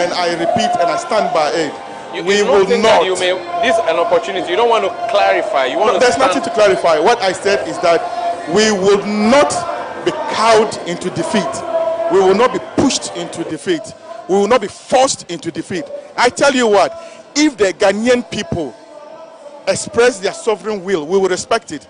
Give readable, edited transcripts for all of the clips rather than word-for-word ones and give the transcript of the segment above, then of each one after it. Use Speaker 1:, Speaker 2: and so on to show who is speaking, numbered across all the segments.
Speaker 1: and I repeat and I stand by it.
Speaker 2: We will not. This is an opportunity. You don't want to clarify. You want
Speaker 1: there's nothing to clarify. What I said is that we will not be cowed into defeat. We will not be pushed into defeat. We will not be forced into defeat. I tell you what, if the Ghanaian people express their sovereign will, we will respect it.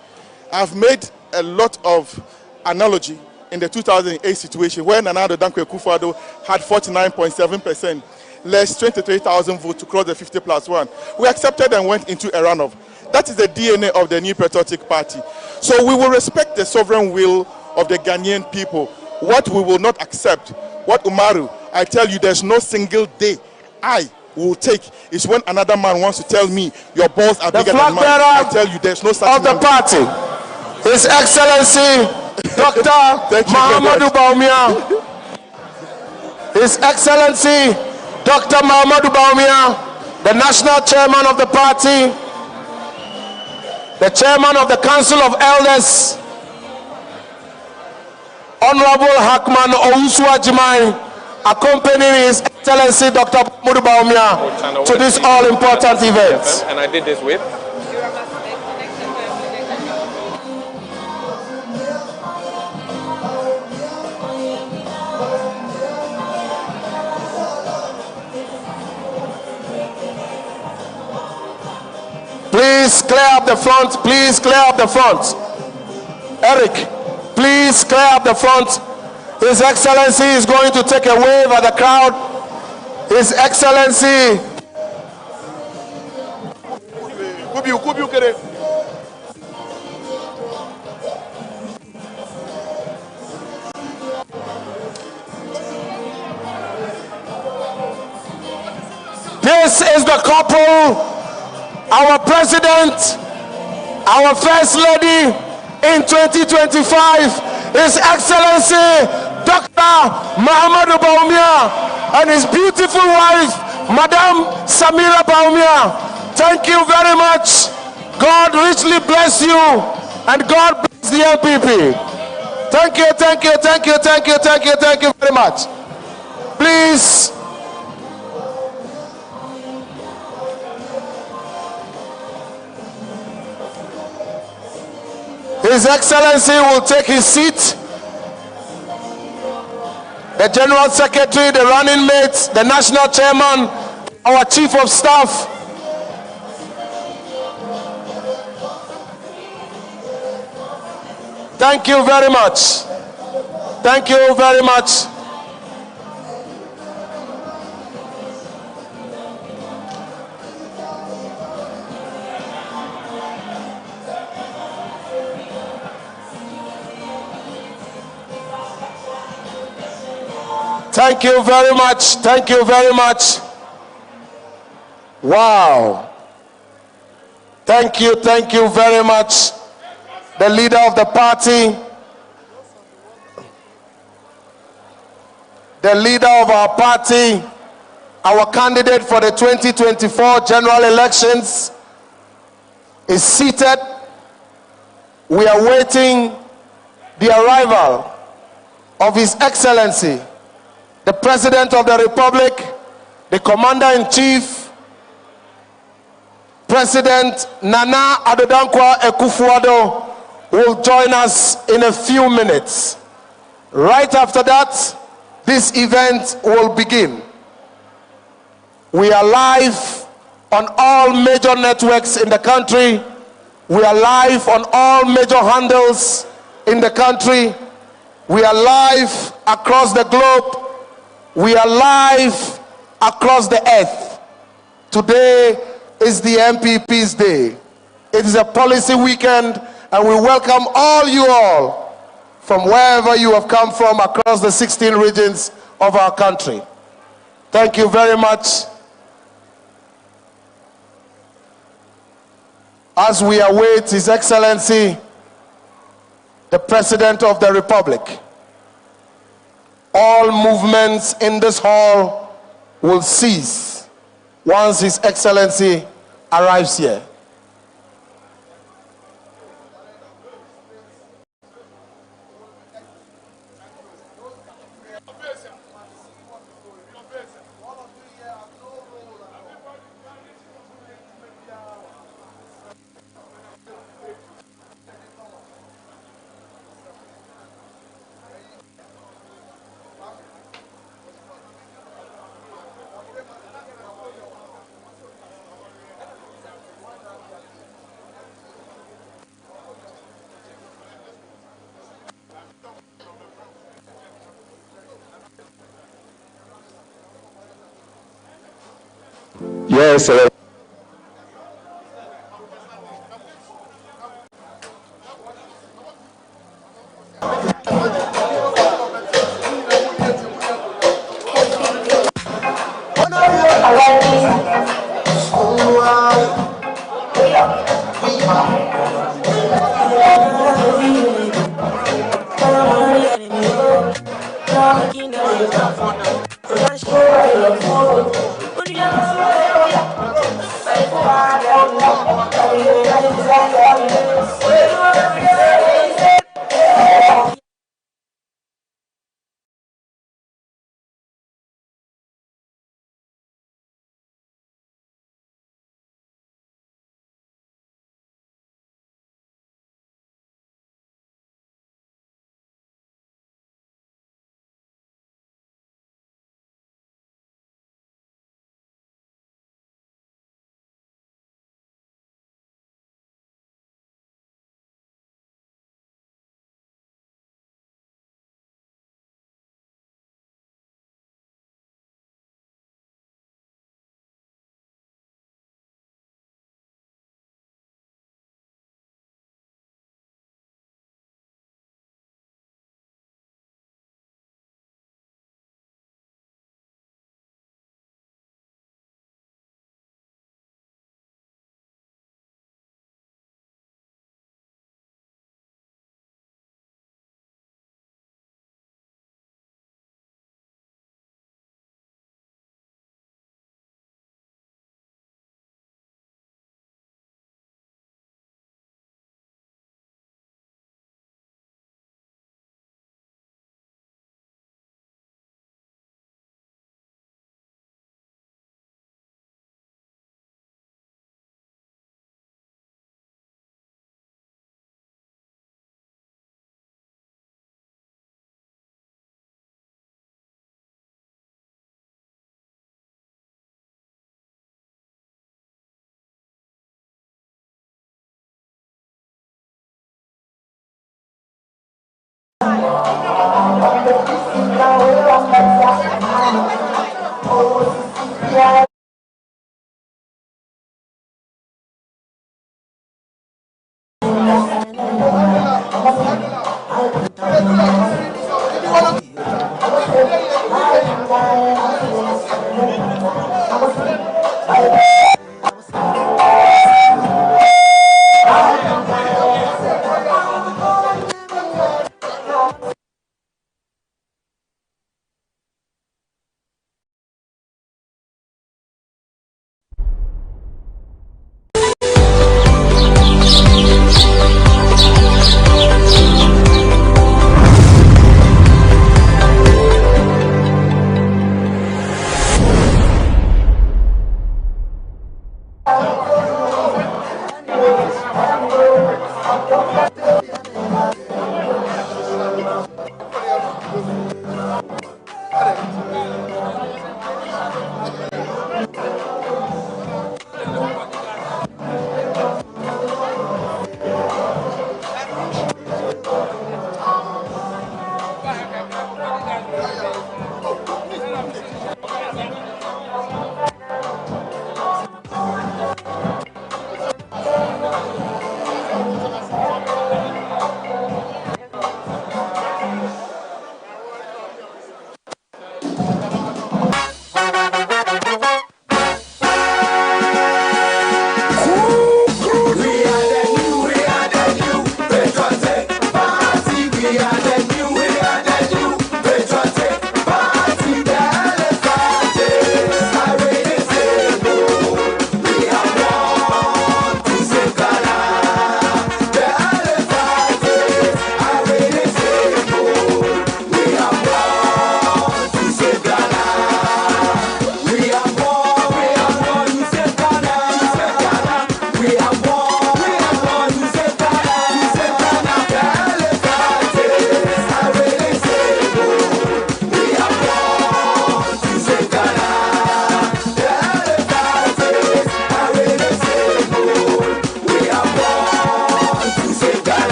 Speaker 1: I've made a lot of analogy in the 2008 situation when Nana Addo Dankwa Akufo-Addo had 49.7%, less 23,000 votes to cross the 50+1. We accepted and went into a runoff. That is the DNA of the New Patriotic Party. So we will respect the sovereign will of the Ghanaian people. What we will not accept, what Umaru, I tell you, there's no single day I will take is when another man wants to tell me your balls are bigger than mine. I tell you, there's no such
Speaker 3: of the party. His Excellency Dr. Mahamadou Bawumia. His Excellency Dr. Mahamadou Bawumia, the national chairman of the party, the chairman of the Council of Elders, Honorable Hakman Owusu Ajimai, accompanying His Excellency Dr. Mahamadou Bawumia to this all-important event.
Speaker 2: And I did this with.
Speaker 3: Please clear up the front. Please clear up the front. Eric, please clear up the front. His Excellency is going to take a wave at the crowd. His Excellency. This is the couple. Our president, our first lady in 2025, His Excellency Dr. Mahamadou Bawumia and his beautiful wife, Madam Samira Bawumia. Thank you very much. God richly bless you and God bless the MPP. Thank you, thank you, thank you, thank you, thank you, thank you very much. Please. His Excellency will take his seat. The General Secretary, the running mates, the National Chairman, our Chief of Staff. Thank you very much. Thank you very much. Thank you very much. Thank you very much. Wow. Thank you very much. The leader of the party, the leader of our party, our candidate for the 2024 general elections is seated. We are waiting the arrival of His Excellency, the President of the Republic, the Commander-in-Chief, President Nana Addo Dankwa Akufo-Addo will join us in a few minutes. Right after that, this event will begin. We are live on all major networks in the country. We are live on all major handles in the country. We are live across the globe. We are live across the earth. Today is the MPP's day. It is a policy weekend, and we welcome you all from wherever you have come from across the 16 regions of our country. Thank you very much. As we await His Excellency, the President of the Republic, all movements in this hall will cease once His Excellency arrives here.
Speaker 4: Yes, sir.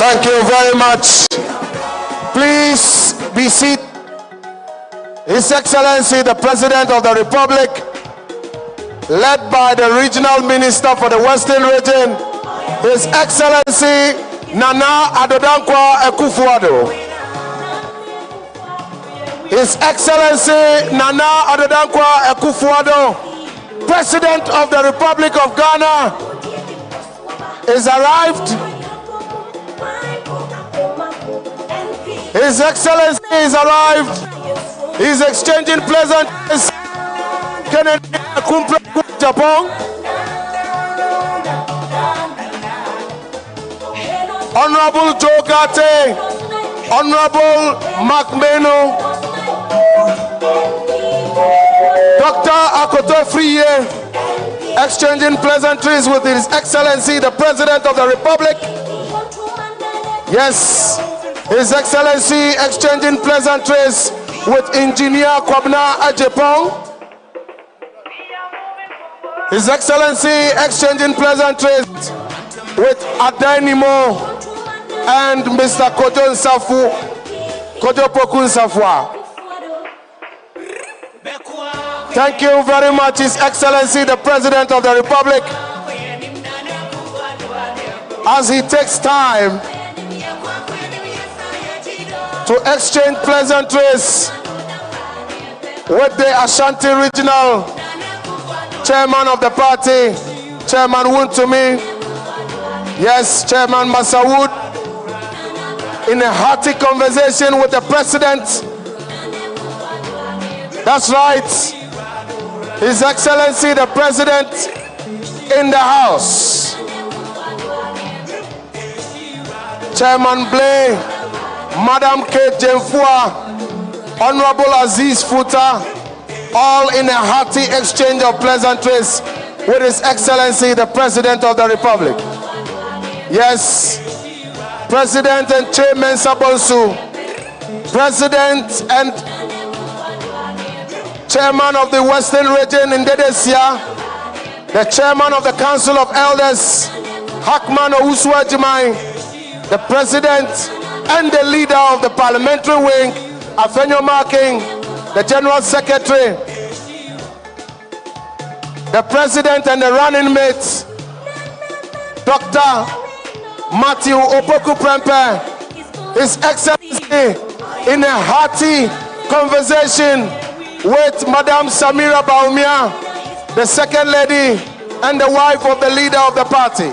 Speaker 3: Thank you very much. Please be seated. His Excellency, the President of the Republic, led by the Regional Minister for the Western Region, His Excellency Nana Adodankwa Akufo-Addo. His Excellency Nana Adodankwa Akufo-Addo, President of the Republic of Ghana, is arrived. His Excellency is arrived. He's exchanging pleasantries. Kennedy Akumpla, Japan. Honorable Joe Gate, Honorable Mark Meno, Dr. Akoto Friye, exchanging pleasantries with His Excellency, the President of the Republic. Yes, His Excellency exchanging pleasantries with Engineer Kwabna Ajepong. His Excellency exchanging pleasantries with Adenimo and Mr. Kojo Nsafu, Kojo Poku Nsafua. Thank you very much, His Excellency, the President of the Republic, as he takes time to exchange pleasantries with the Ashanti Regional Chairman of the party, Chairman Wuntumi, yes, Chairman Masawood, in a hearty conversation with the President. That's right, His Excellency the President in the House. Chairman Blay, Madam Kate Jemfua, Honorable Aziz Futa, all in a hearty exchange of pleasantries with His Excellency the President of the Republic. Yes, President and Chairman Sabonsu, President and Chairman of the Western Region in Dedesia, the Chairman of the Council of Elders, Hakman Owusu Ajimai, the President and the leader of the parliamentary wing, Afenyo Marking, the General Secretary, the President and the running mates, Dr. Matthew Opoku Prempeh, His Excellency, in a hearty conversation with Madam Samira Baumia, the Second Lady and the wife of the leader of the party.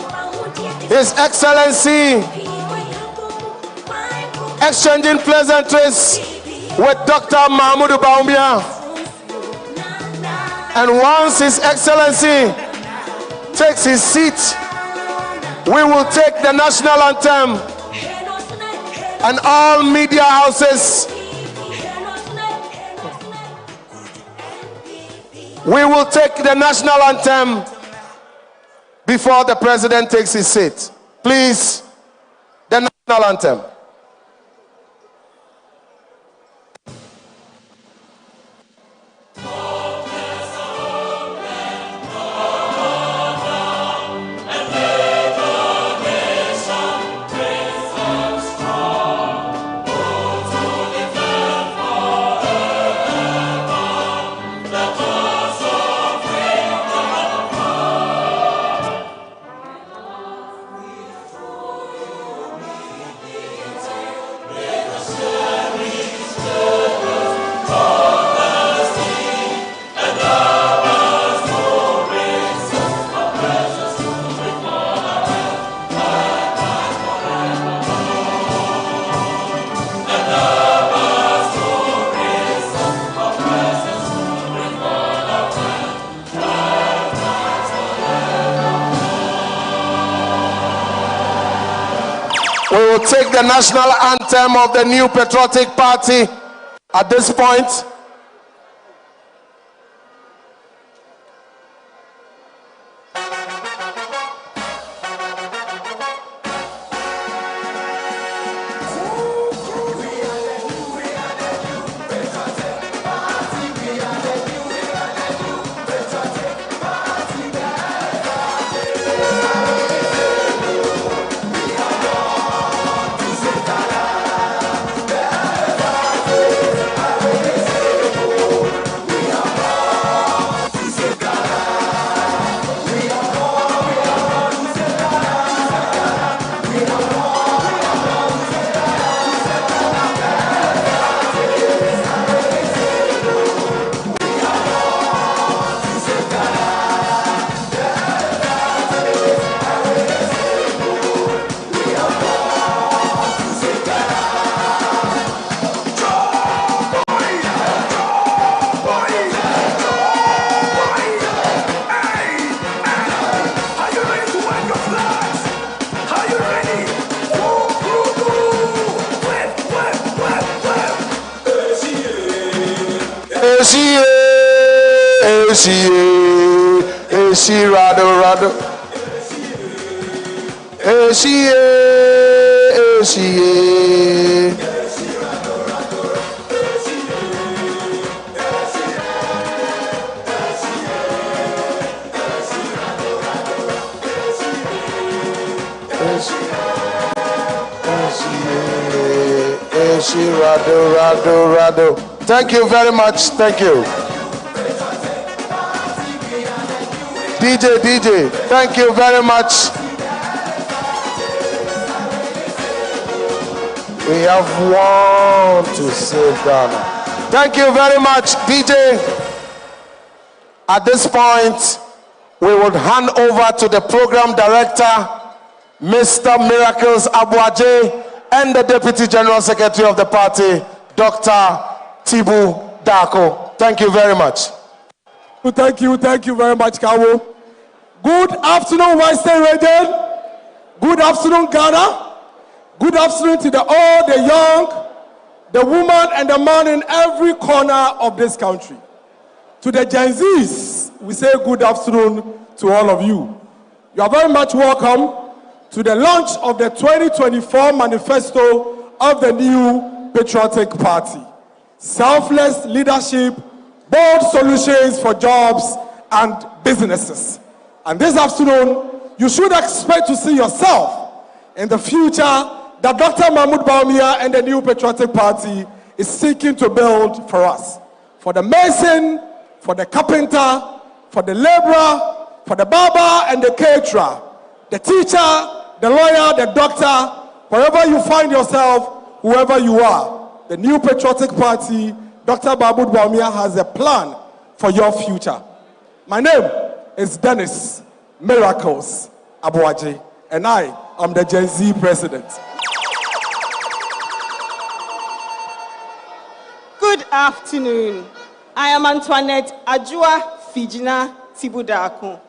Speaker 3: His Excellency exchanging pleasantries with Dr. Mahmoud Baumia. And once His Excellency takes his seat, we will take the national anthem, and all media houses, we will take the national anthem before the President takes his seat. Please, the national anthem. We will take the national anthem of the New Patriotic Party at this point. Eshi rado rado. Eshi Rado. Thank you very much. Thank you. DJ, thank you very much. We have one to save Ghana. Thank you very much, DJ. At this point, we would hand over to the program director, Mr. Miracles Abuaje, and the Deputy General Secretary of the party, Dr. Tibu Dako. Thank you very much.
Speaker 4: Thank you very much, Kawo. Good afternoon, Western Region. Good afternoon, Ghana. Good afternoon to the old, the young, the woman, and the man in every corner of this country. To the Gen Zs, we say good afternoon to all of you. You are very much welcome to the launch of the 2024 Manifesto of the new Patriotic Party. Selfless leadership, bold solutions for jobs and businesses. And this afternoon, you should expect to see yourself in the future that Dr. Mahmoud Bawumia and the new Patriotic Party is seeking to build for us. For the mason, for the carpenter, for the laborer, for the barber and the caterer, the teacher, the lawyer, the doctor, wherever you find yourself, whoever you are, the new Patriotic Party, Dr. Mahmoud Bawumia has a plan for your future. My name is Dennis Miracles Abuaje, and I am the Gen Z president.
Speaker 5: Good afternoon. I am Antoinette Ajua Fijina Tibudako.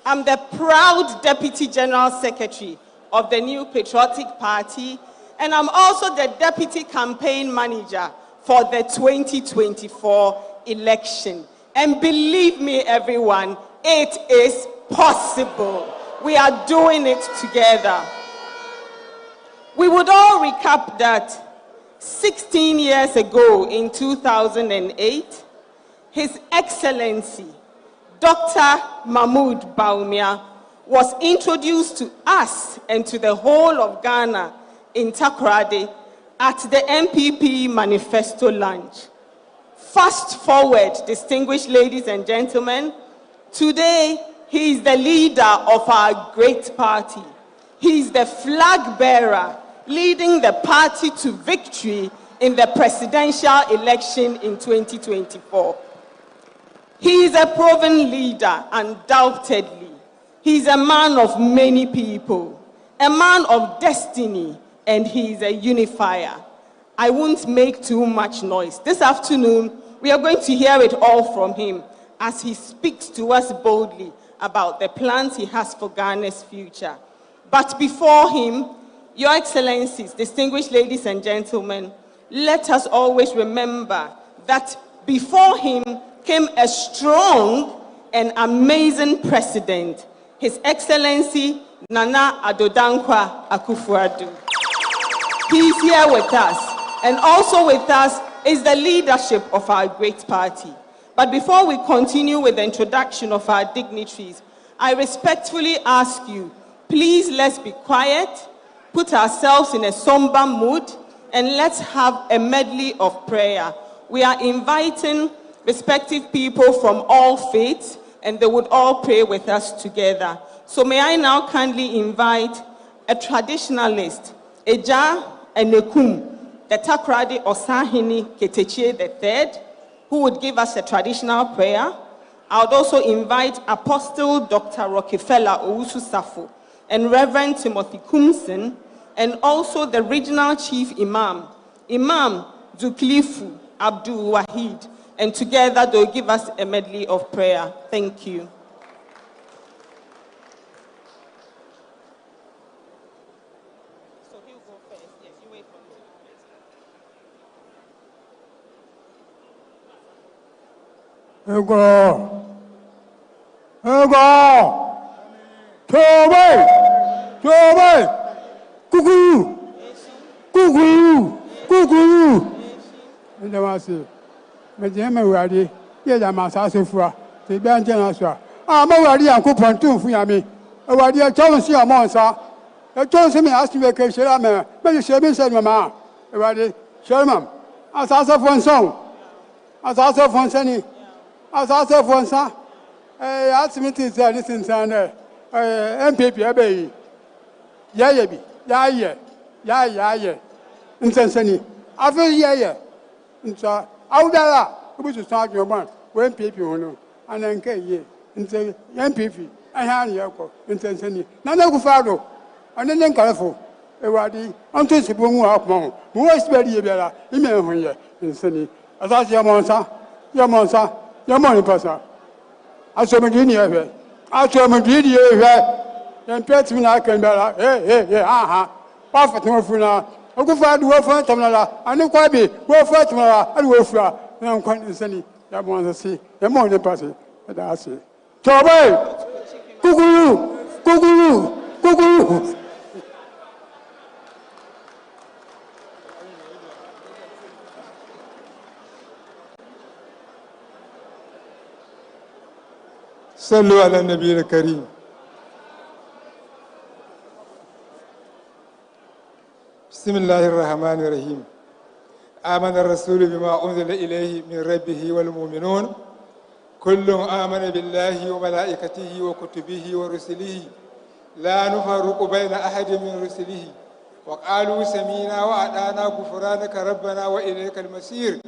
Speaker 5: I'm the proud Deputy General Secretary of the new Patriotic Party, and I'm also the Deputy Campaign Manager for the 2024 election. And believe me, everyone, it is possible. We are doing it together. We would all recap that 16 years ago in 2008, His Excellency Dr. Mahmoud Bawumia was introduced to us and to the whole of Ghana in Takoradi at the MPP Manifesto launch. Fast forward, distinguished ladies and gentlemen, today he is the leader of our great party. He is the flag bearer leading the party to victory in the presidential election in 2024. He is a proven leader, undoubtedly. He is a man of many people, a man of destiny, and he is a unifier. I won't make too much noise. This afternoon, we are going to hear it all from him as he speaks to us boldly about the plans he has for Ghana's future. But before him, Your Excellencies, distinguished ladies and gentlemen, let us always remember that before him came a strong and amazing president, His Excellency Nana Addo Dankwa Akufo-Addo. He's here with us, and also with us is the leadership of our great party. But before we continue with the introduction of our dignitaries, I respectfully ask you, please let's be quiet, put ourselves in a somber mood, and let's have a medley of prayer. We are inviting respective people from all faiths, and they would all pray with us together. So may I now kindly invite a traditionalist, Eja Enekum, the Takoradi Osahini Ketechie III, who would give us a traditional prayer. I would also invite Apostle Dr. Rockefeller Owusu Safo and Reverend Timothy Kumson, and also the regional chief imam, Imam Zuklifu Abdul Wahid, and together they'll give us a medley of prayer. Thank you.
Speaker 4: Ego. Tobe. Kuku. Ndawasi. Mejeme wadi. Ye da masase fua. Te bi anje na so. Ah ma wadi Yankopon tumfu ya mi. Wadi e chonsi amonsa. E chonsi mi asibe ke shira me. Me shebe se mama. Wadi shermam. Asase fonson. Asase fonsani. Asase fonsa. Asimiti say this in Sunday. MPP ebe. Yaye. Nsensani. Afi yaye. Nsa awdala. Obi to start your man. When MPP hono. Ananke ye. Nse MPP. Ahan yako. Nsensani. Nana kufado. Anene nkalefo. Ewadi. Anto sibungu akmo. Mu wasbedi ye biara. Ime honye. Nsani. Asasi yamonsa. Yamoni pasa. Asomedini ewe. Asomedini ewe. Yempet mina kembala. Aha. Prophet no funa. Okufa du wofa tamala. Ani kwabi wofa tamala. Ali wofura. Na nkwan nsani. Ya monza si. Ya monza pasi. Da asi. Tobe. Kukuru.
Speaker 6: صلوا على النبي الكريم. بسم الله الرحمن الرحيم. آمن الرسول بما أنزل إليه من ربه والمؤمنون كل آمن بالله وملائكته وكتبه ورسله لا نفرق بين أحد من رسله وقالوا سمينا وأطعنا غفرانك ربنا وإليك المصير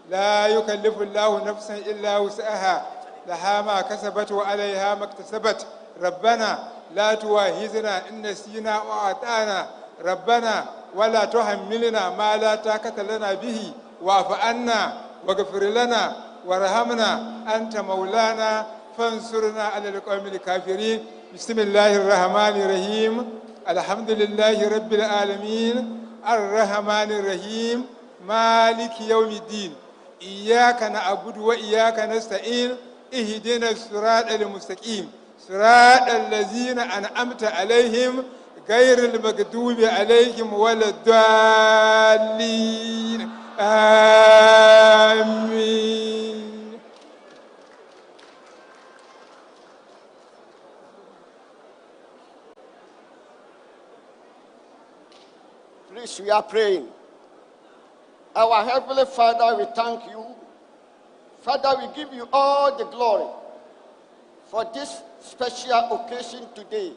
Speaker 6: لا يكلف الله نفسا إلا وسعها لها ما كسبت وعليها ما اكتسبت ربنا لا تواهزنا إن نسينا وأطعنا ربنا ولا تحملنا ما لا طاقة لنا به واعف عنا واغفر لنا وارحمنا أنت مولانا فانصرنا على القوم الكافرين. بسم الله الرحمن الرحيم. الحمد لله رب العالمين الرحمن الرحيم مالك يوم الدين إياك نعبد وإياك نستعين اهدنا الصراط المستقيم صراط الذين أنعمت عليهم غير المغضوب عليهم ولا الضالين آمين.
Speaker 7: Please, we are praying. Our Heavenly Father, we thank you. Father, we give you all the glory for this special occasion today.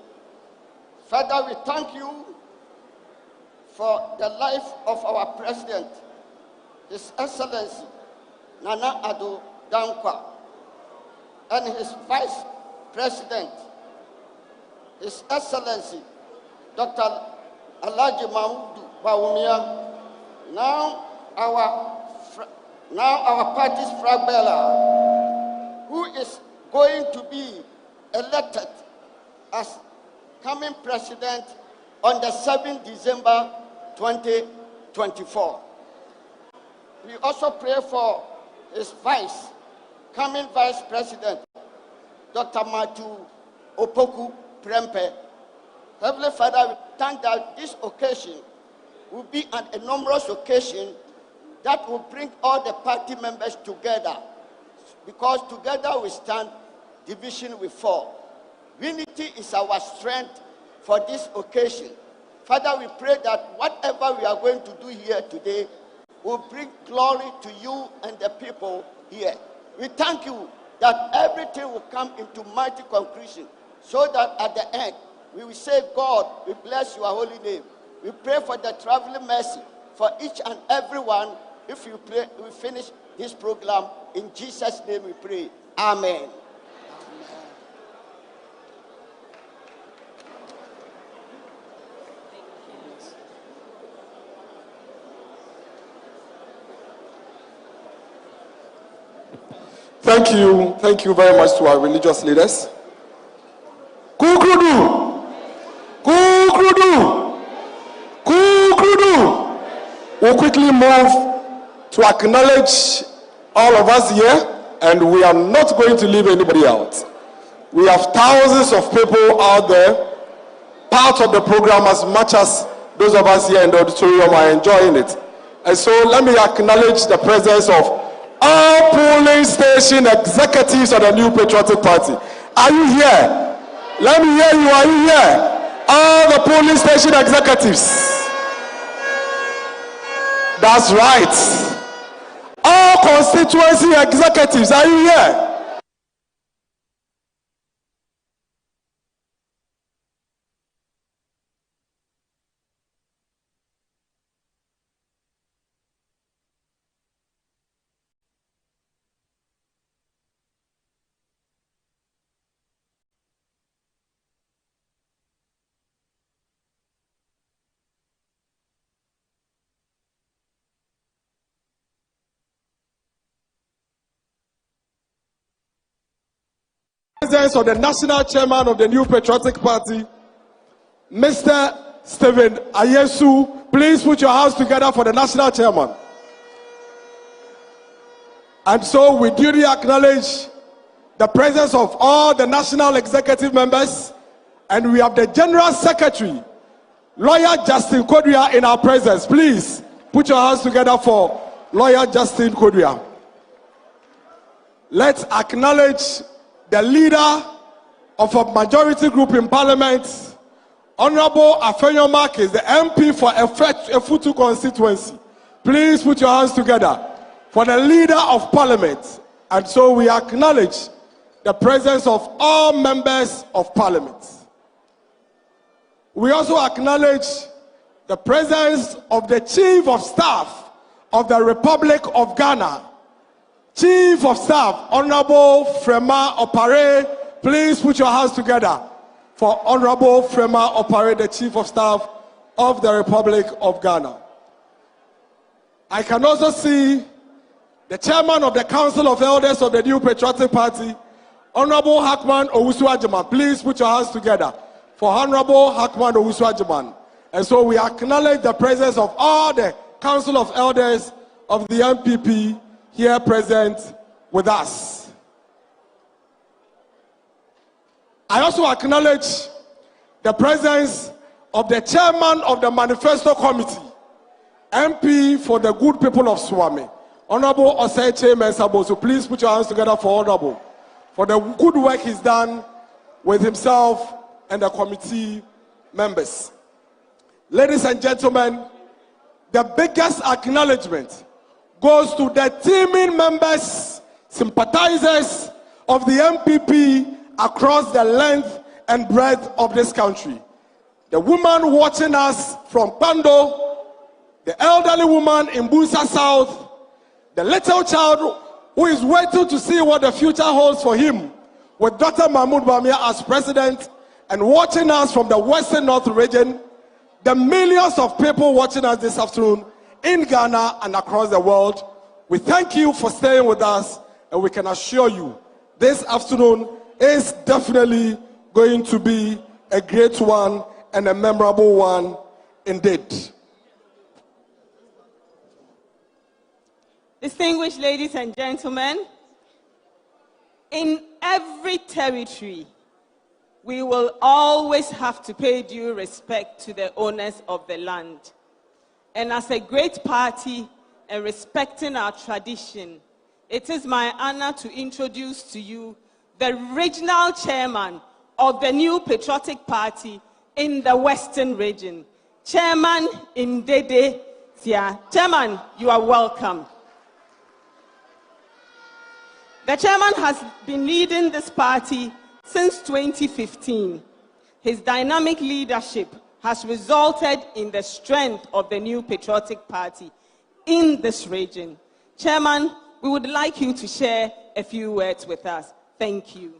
Speaker 7: Father, we thank you for the life of our President, His Excellency Nana Addo Dankwa, and his Vice President, His Excellency Dr. Alhaji Mahmoud Bawumia, now our party's flag bearer, who is going to be elected as coming president on the 7th December 2024. We also pray for his coming vice president, Dr. Matthew Opoku Prempe. Heavenly Father, we thank that this occasion will be an enormous occasion that will bring all the party members together, because together we stand, division we fall. Unity is our strength for this occasion. Father, we pray that whatever we are going to do here today will bring glory to you and the people here. We thank you that everything will come into mighty conclusion, so that at the end we will say, God, we bless your holy name. We pray for the traveling mercy for each and every one. If you pray, we finish this program. In Jesus' name we pray. Amen.
Speaker 1: Thank you very much to our religious leaders. We'll quickly move to acknowledge all of us here
Speaker 3: and we are not going to leave anybody out. We have thousands of people out there, part of the program as much as those of us here in the auditorium are enjoying it. And so let me acknowledge the presence of all polling station executives of the New Patriotic Party. Are you here? Let me hear you. Are you here? All the polling station executives. That's right. All constituency executives, are you here?
Speaker 4: Presence of the national chairman of the New Patriotic Party, Mr. Stephen Ayesu. Please put your hands together for the national chairman. And so we duly acknowledge the presence of all the national executive members, and we have the general secretary, Lawyer Justin Kodria, in our presence. Please put your hands together for Lawyer Justin Kodria. Let's acknowledge the leader of a majority group in Parliament, Honorable Afenyo Marcus, the MP for Efutu constituency. Please put your hands together for the leader of Parliament. And so we acknowledge the presence of all members of Parliament. We also acknowledge the presence of the Chief of Staff of the Republic of Ghana, Chief of Staff, Honorable Frema Opare. Please put your hands together for Honorable Frema Opare, the Chief of Staff of the Republic of Ghana. I can also see the Chairman of the Council of Elders of the New Patriotic Party, Honorable Hackman Owusu-Agyemang. Please put your hands together for Honorable Hackman Owusu-Agyemang. And so we acknowledge the presence of all the Council of Elders of the NPP here present with us. I also acknowledge the presence of the chairman of the Manifesto Committee, MP for the good people of Swami, Honorable Oseche Mensabo. So please put your hands together for Honorable, for the good work he's done with himself and the committee members. Ladies and gentlemen, the biggest acknowledgement goes to the teaming members, sympathizers of the MPP across the length and breadth of this country. The woman watching us from Pando, the elderly woman in Busa South, the little child who is waiting to see what the future holds for him with Dr. Mahmoud Bawumia as president, and watching us from the Western North region, the millions of people watching us this afternoon in Ghana and across the world. We thank you for staying with us, and we can assure you this afternoon is definitely going to be a great one and a memorable one indeed.
Speaker 5: Distinguished ladies and gentlemen, in every territory, we will always have to pay due respect to the owners of the land. And as a great party and respecting our tradition, it is my honor to introduce to you the regional chairman of the New Patriotic Party in the Western region, Chairman Ndede Sia. Chairman, you are welcome. The chairman has been leading this party since 2015. His dynamic leadership has resulted in the strength of the New Patriotic Party in this region. Chairman, we would like you to share a few words with us. Thank you.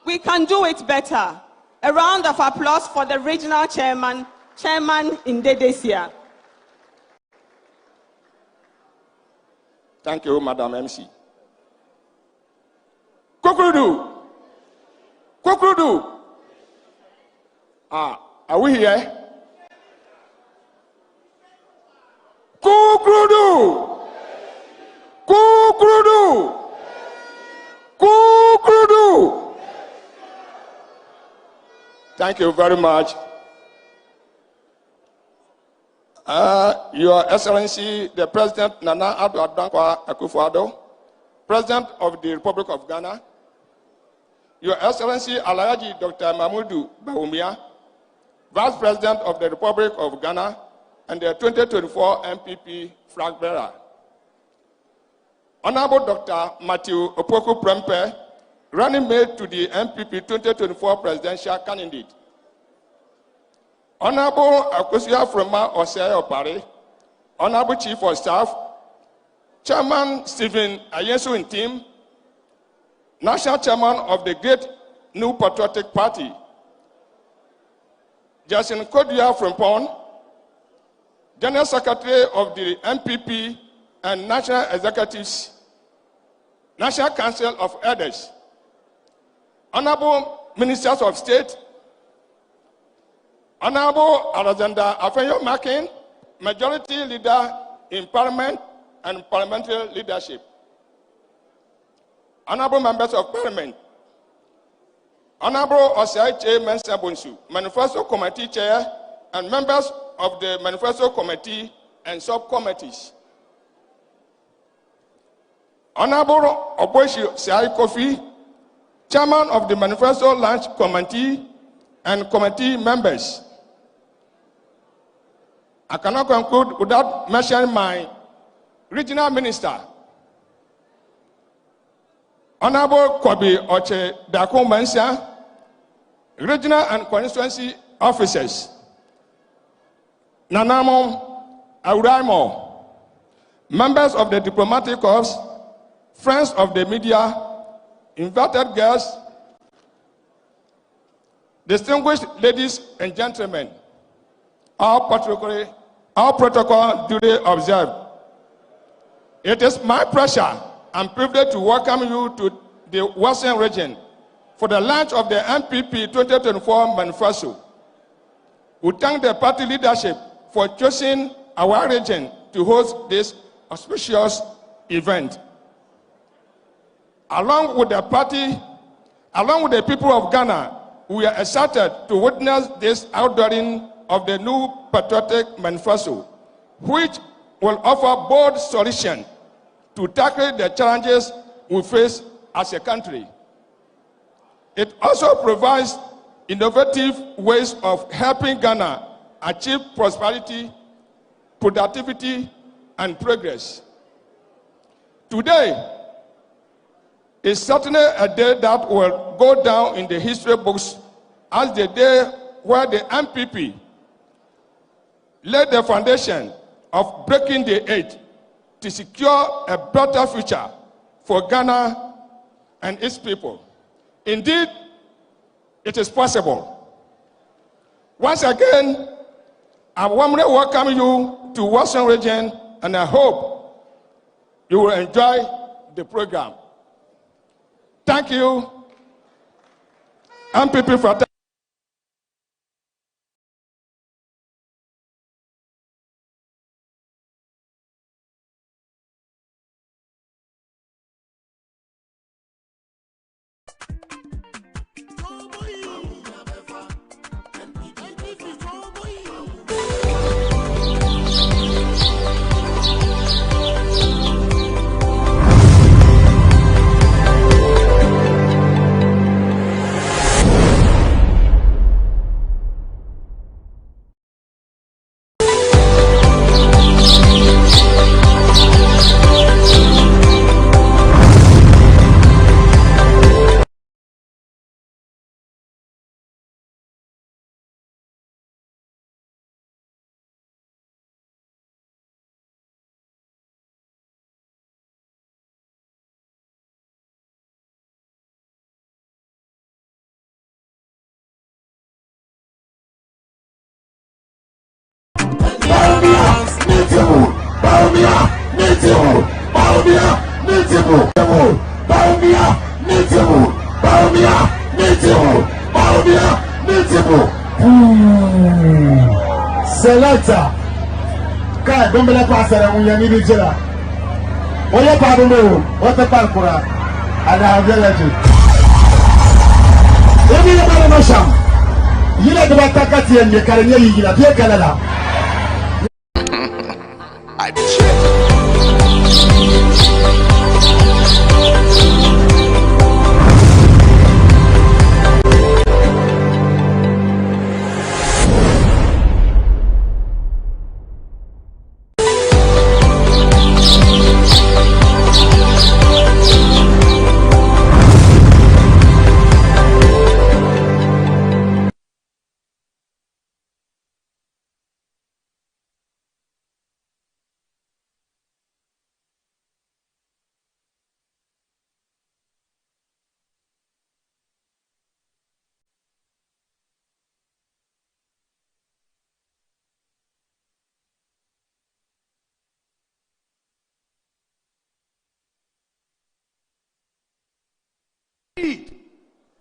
Speaker 5: We can do it better. A round of applause for the regional chairman, Chairman Ndede Sia.
Speaker 3: Thank you, Madam MC. Kukudu.
Speaker 8: here? Kukrudu! Kukrudu! Kukrudu! Thank you very much. Your Excellency, the President Nana Addo Dankwa Akufo-Addo, President of the Republic of Ghana, Your Excellency Alhaji Dr. Mahmoud Bawumia, Vice President of the Republic of Ghana and the 2024 MPP flag bearer, Honorable Dr. Matthew Opoku Prempeh, running mate to the MPP 2024 presidential candidate, Honorable Akosia Frema Osei Opare, Honorable Chief of Staff, Chairman Stephen Ayensu Ntim, National Chairman of the Great New Patriotic Party, Jason Kodia Frimpong, General Secretary of the MPP and National Executives, National Council of Elders, Honorable Ministers of State, Honorable Alexander Afenyo-Makin, Majority Leader in Parliament and Parliamentary Leadership, Honorable Members of Parliament, Honorable Osei Mensah Bonsu, Manifesto Committee Chair, and members of the Manifesto Committee and subcommittees, Honorable Oboishi Siai Kofi, Chairman of the Manifesto Launch Committee and committee members. I cannot conclude without mentioning my regional minister, Honorable Kwabi Oche Daku Mensah, regional and constituency officers, Nanamo Auraimo, members of the diplomatic corps, friends of the media, invited guests, distinguished ladies and gentlemen, all protocol duly observed. It is my pleasure and privilege to welcome you to the Western region for the launch of the MPP 2024 Manifesto. We thank the party leadership for choosing our region to host this auspicious event. Along with the people of Ghana, we are excited to witness this outdooring of the new Patriotic Manifesto, which will offer bold solutions to tackle the challenges we face as a country. It also provides innovative ways of helping Ghana achieve prosperity, productivity, and progress. Today is certainly a day that will go down in the history books as the day where the MPP laid the foundation of breaking the edge to secure a better future for Ghana and its people. Indeed, it is possible. Once again, I warmly welcome you to Western Region, and I hope you will enjoy the program. Thank you, MPP, for that.
Speaker 9: Selector. Kai, Bombela Passer, and Yamini Jilla. What your Pablo? What the Palpura? And I have legend. Everybody knows him. You let the Batakati and the Caribbean, you have Canada.
Speaker 10: I check.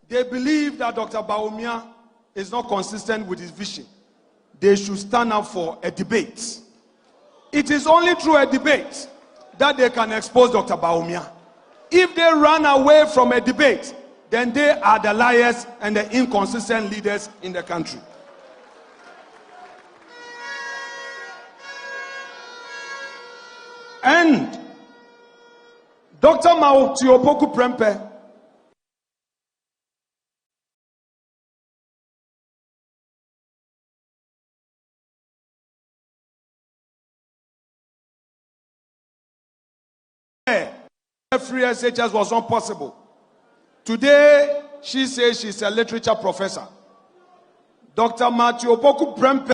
Speaker 4: They believe that Dr. Bawumia is not consistent with his vision. They should stand up for a debate. It is only through a debate that they can expose Dr. Bawumia. If they run away from a debate, then they are the liars and the inconsistent leaders in the country. And Dr. Maotiopoku Prempeh free SHS was not possible. Today, she says she's a literature professor. Dr. Maotiopoku Prempeh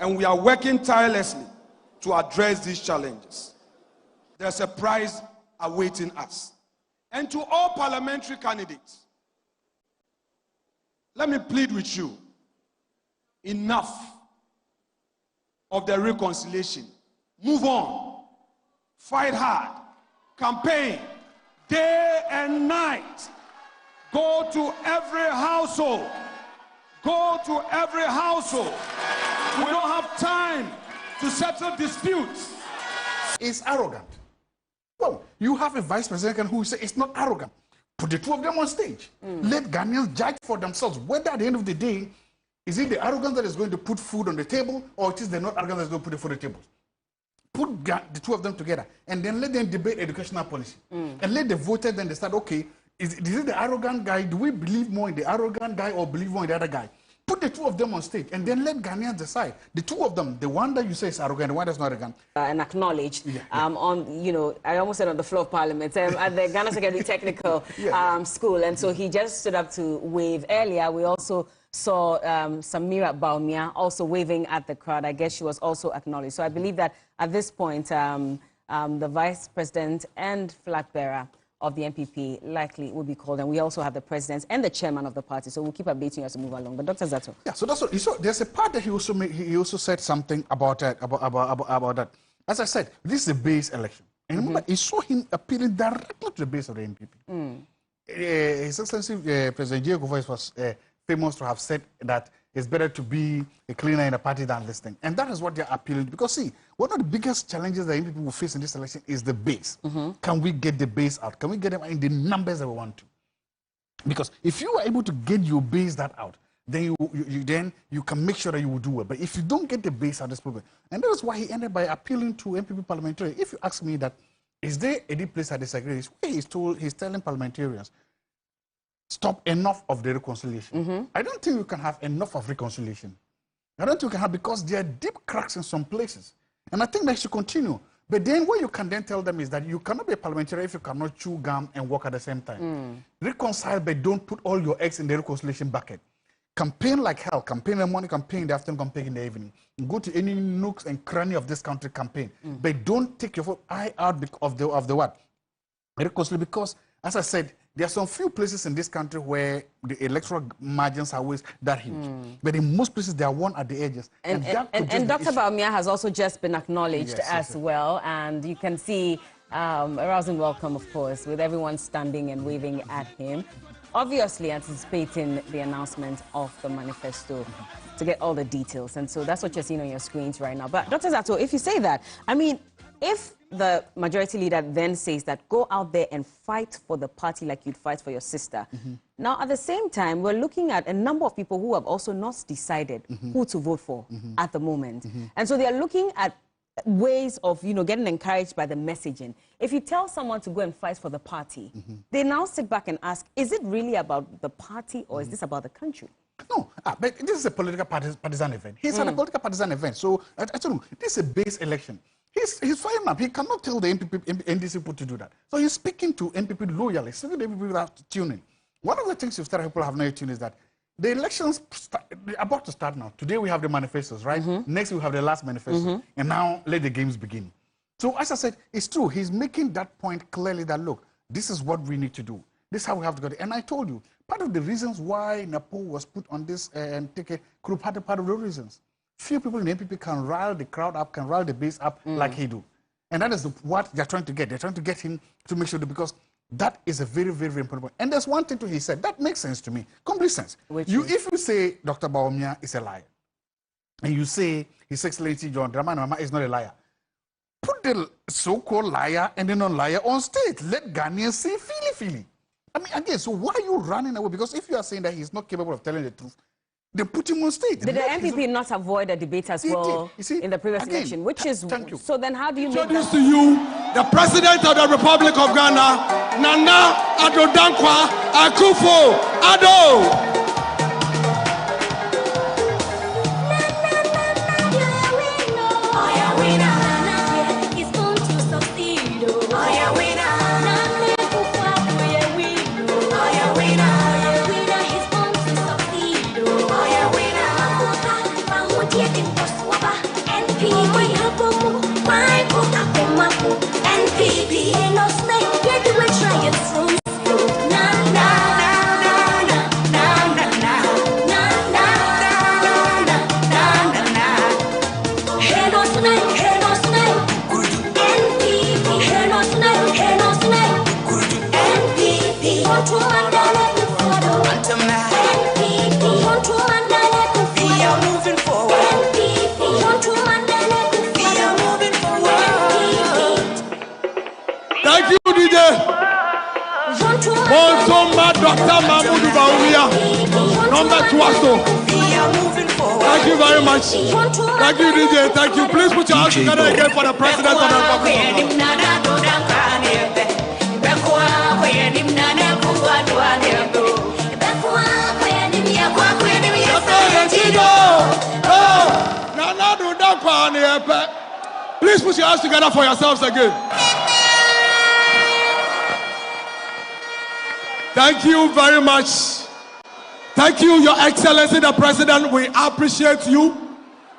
Speaker 4: and we are working tirelessly to address these challenges. There's a prize awaiting us. And to all parliamentary candidates, let me plead with you, enough of the reconciliation. Move on, fight hard, campaign, day and night. Go to every household. Go to every household. We don't have time to settle disputes.
Speaker 11: It's arrogant. Well, you have a vice president who says it's not arrogant. Put the two of them on stage. Let Ghanaians judge for themselves whether at the end of the day, is it the arrogance that is going to put food on the table, or it is the not arrogance that is going to put the food on the table. Put the two of them together and then let them debate educational policy. And let the voters then decide, okay, is it the arrogant guy? Do we believe more in the arrogant guy or believe more in the other guy? Put the two of them on stage and then let Ghanaians decide. The two of them, the one that you say is arrogant, the one that's not arrogant.
Speaker 12: And acknowledged on, you know, I almost said on the floor of Parliament, at the Ghana Secondary Technical School. And so he just stood up to wave. Earlier, we also saw Samira Bawumia also waving at the crowd. I guess she was also acknowledged. So I believe that at this point, the Vice President and flag bearer of the MPP likely will be called, and we also have the president and the chairman of the party, so we'll keep updating you as we move along. But Dr. Zato.
Speaker 11: Yeah, so that's what you saw. There's a part that he also said something about that. As I said, this is a base election, and remember, he saw him appealing directly to the base of the MPP. His Excellency President Diego Voice was famous to have said that it's better to be a cleaner in a party than this thing. And that is what they're appealing to. Because see, one of the biggest challenges that MPP will face in this election is the base. Can we get the base out? Can we get them in the numbers that we want to? Because if you are able to get your base that out, then you can make sure that you will do well. But if you don't get the base out, this problem. And that is why he ended by appealing to MPP parliamentarians. If you ask me that, is there any place I disagree? He's telling parliamentarians, stop enough of the reconciliation. I don't think you can have enough of reconciliation. I don't think you can have, because there are deep cracks in some places. And I think that should continue. But then what you can then tell them is that you cannot be a parliamentarian if you cannot chew gum and work at the same time. Reconcile, but don't put all your eggs in the reconciliation bucket. Campaign like hell. Campaign in the morning, campaign in the afternoon, campaign in the evening. Go to any nooks and cranny of this country, campaign. But don't take your eye out of the what? Reconciliation, because, as I said, there are some few places in this country where the electoral margins are always that huge. But in most places, they are one at the edges.
Speaker 12: And Dr. Bawumia has also just been acknowledged as well. And you can see a rousing welcome, of course, with everyone standing and waving at him. Obviously anticipating the announcement of the manifesto to get all the details. And so that's what you're seeing on your screens right now. But Dr. Zato, if you say that, I mean, if the majority leader then says that go out there and fight for the party like you'd fight for your sister. Now, at the same time, we're looking at a number of people who have also not decided who to vote for at the moment. And so they're looking at ways of, getting encouraged by the messaging. If you tell someone to go and fight for the party, they now sit back and ask, is it really about the party or is this about the country?
Speaker 11: No, but this is a political partisan event. He's at a political partisan event. So, I tell you, this is a base election. He's firing up. He cannot tell the NDC people to do that. So he's speaking to NPP loyally, speaking to NPP without tuning. One of the things people have not tuned is that the elections are about to start now. Today we have the manifestos, right? Next we have the last manifesto. And now let the games begin. So as I said, it's true. He's making that point clearly that, look, this is what we need to do. This is how we have to go. And I told you, part of the reasons why Napo was put on this and take a group had a part of the reasons. Few people in the NPP can rile the crowd up, can rile the base up like he do. And that is what they're trying to get. They're trying to get him to make sure that, because that is a very, very, very important point. And there's one thing he said that makes sense to me, complete sense. If you say Dr. Bawumia is a liar, and you say His Excellency John Dramani Mahama is not a liar, put the so-called liar and the non-liar on stage. Let Ghanaians see feely. I mean, again, so why are you running away? Because if you are saying that he's not capable of telling the truth, they put him on stage.
Speaker 12: Did the MPP not avoid a debate as well in the previous election? Which is, so then how do you make that?
Speaker 4: To you, the President of the Republic of Ghana, Nana Addo Dankwa Akufo-Addo. Dr. Mahmoud Bawumia, number 2. Thank you very much. Thank you, DJ. Thank you. Please put your hands together again for the President of the Republic of Ghana. Please put your hands together for yourselves again. Thank you very much. Thank you, Your Excellency, the President. We appreciate you.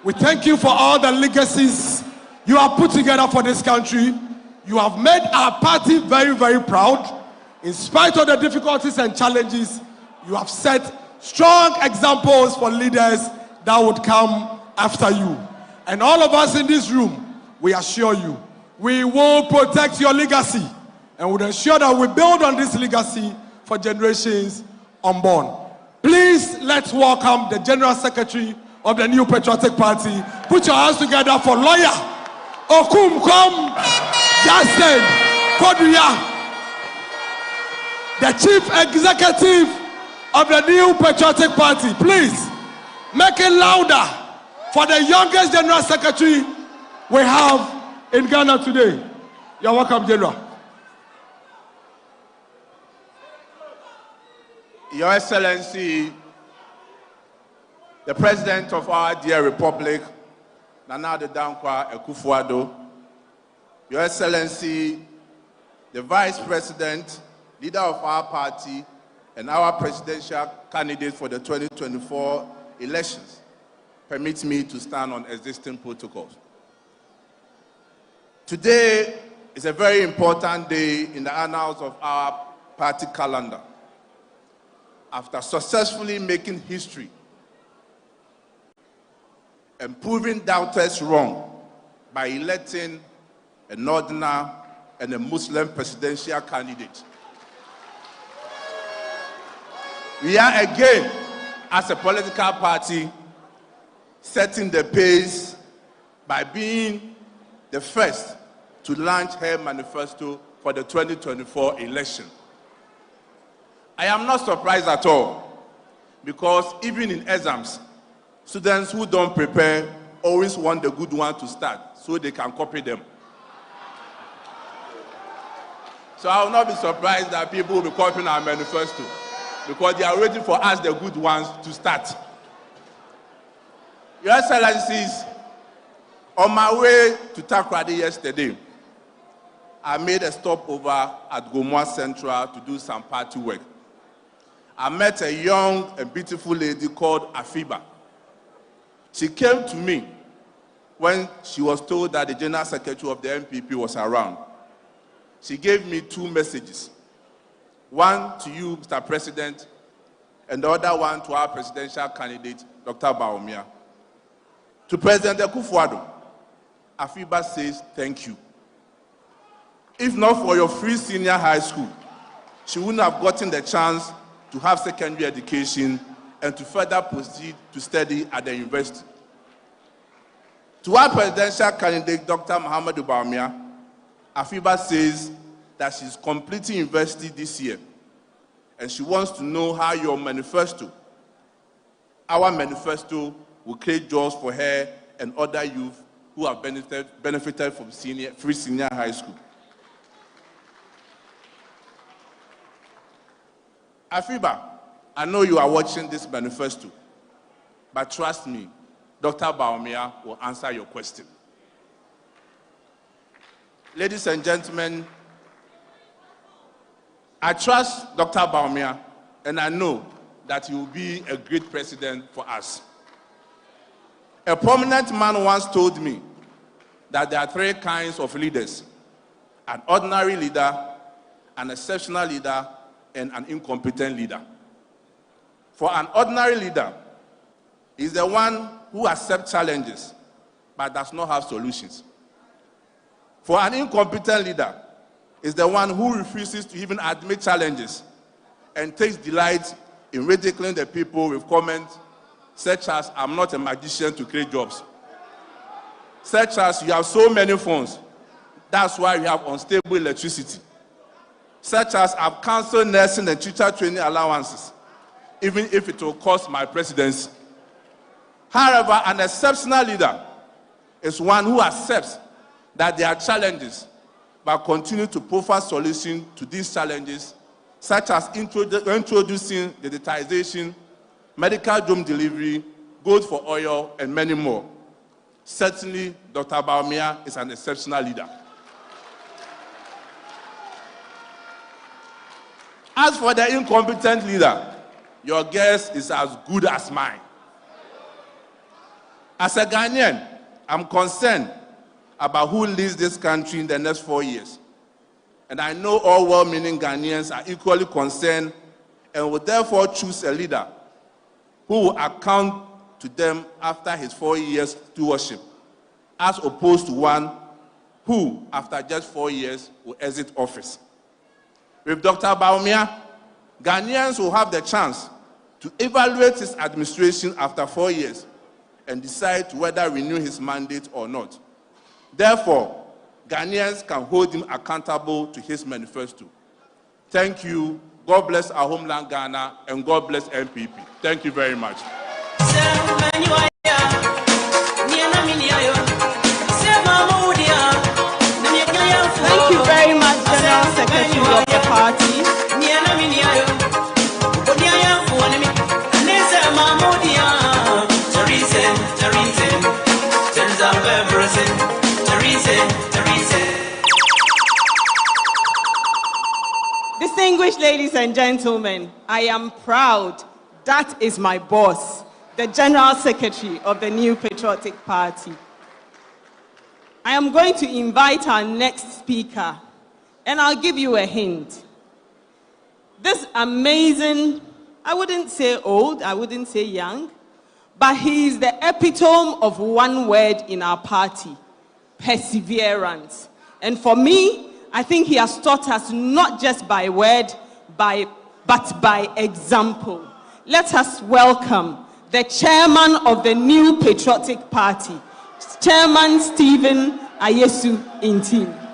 Speaker 4: We thank you for all the legacies you have put together for this country. You have made our party very, very proud. In spite of the difficulties and challenges, you have set strong examples for leaders that would come after you. And all of us in this room, we assure you, we will protect your legacy and will ensure that we build on this legacy for generations unborn. Please, let's welcome the General Secretary of the New Patriotic Party. Put your hands together for Lawyer Okumkom Justin Koduya. the Chief Executive of the New Patriotic Party. Please, make it louder for the youngest General Secretary we have in Ghana today. You're welcome, General.
Speaker 10: Your Excellency, the President of our dear Republic, Nana Addo Dankwa Akufo-Addo, Your Excellency, the Vice President, leader of our party, and our presidential candidate for the 2024 elections, permit me to stand on existing protocols. Today is a very important day in the annals of our party calendar. After successfully making history and proving doubters wrong by electing a Northerner and a Muslim presidential candidate, we are again, as a political party, setting the pace by being the first to launch her manifesto for the 2024 election. I am not surprised at all, because even in exams, students who don't prepare always want the good one to start so they can copy them. So I will not be surprised that people will be copying our manifesto, because they are waiting for us, the good ones, to start. Your Excellencies, on my way to Takoradi yesterday, I made a stopover at Gomoa Central to do some party work. I met a young and beautiful lady called Afiba. She came to me when she was told that the General Secretary of the NPP was around. She gave me two messages. One to you, Mr. President, and the other one to our presidential candidate, Dr. Bawumia. To President Akufo-Addo, Afiba says thank you. If not for your free senior high school, she wouldn't have gotten the chance to have secondary education and to further proceed to study at the university. To our presidential candidate, Dr. Muhammadu Bawumia, Afiba says that she's completing university this year, and she wants to know how your manifesto, our manifesto, will create jobs for her and other youth who have benefited from free senior high school. Afiba, I know you are watching this manifesto, but trust me, Dr. Bawumia will answer your question. Ladies and gentlemen, I trust Dr. Bawumia, and I know that he will be a great president for us. A prominent man once told me that there are three kinds of leaders: an ordinary leader, an exceptional leader, and an incompetent leader. For an ordinary leader, is the one who accepts challenges but does not have solutions. For an incompetent leader, is the one who refuses to even admit challenges and takes delight in ridiculing the people with comments such as, "I'm not a magician to create jobs," such as, "You have so many phones, that's why you have unstable electricity," such as, "I've cancelled nursing and teacher training allowances, even if it will cost my presidency." However, an exceptional leader is one who accepts that there are challenges, but continue to provide solutions to these challenges, such as introducing digitization, medical home delivery, gold for oil, and many more. Certainly, Dr. Bawumia is an exceptional leader. As for the incompetent leader, your guess is as good as mine. As a Ghanaian, I'm concerned about who leads this country in the next 4 years. And I know all well-meaning Ghanaians are equally concerned and will therefore choose a leader who will account to them after his 4 years stewardship, as opposed to one who, after just 4 years, will exit office. With Dr. Bawumia, Ghanaians will have the chance to evaluate his administration after 4 years and decide whether renew his mandate or not. Therefore, Ghanaians can hold him accountable to his manifesto. Thank you. God bless our homeland Ghana, and God bless NPP. Thank you very much.
Speaker 5: Thank you very much, General Secretary of the party. Distinguished ladies and gentlemen, I am proud. That is my boss, the General Secretary of the New Patriotic Party. I am going to invite our next speaker, and I'll give you a hint. This amazing, I wouldn't say old, I wouldn't say young, but he is the epitome of one word in our party: perseverance. And for me, I think he has taught us not just by word, but by example. Let us welcome the chairman of the New Patriotic Party, Chairman Stephen Ayesu Intin.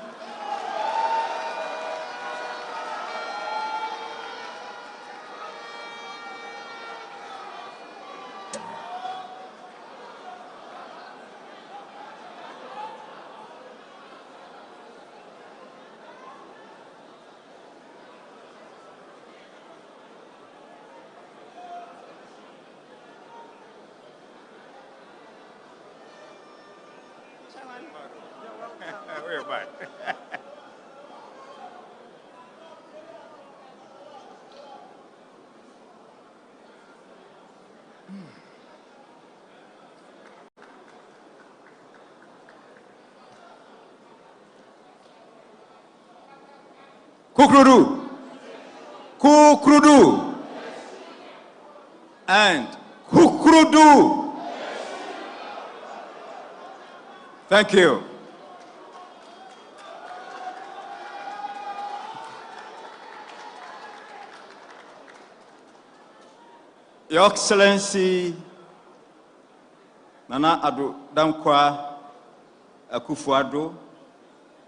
Speaker 13: Kukrudu, Kukrudu, and Kukrudu. Thank you. Your Excellency, Nana Addo Dankwa Akufo-Addo,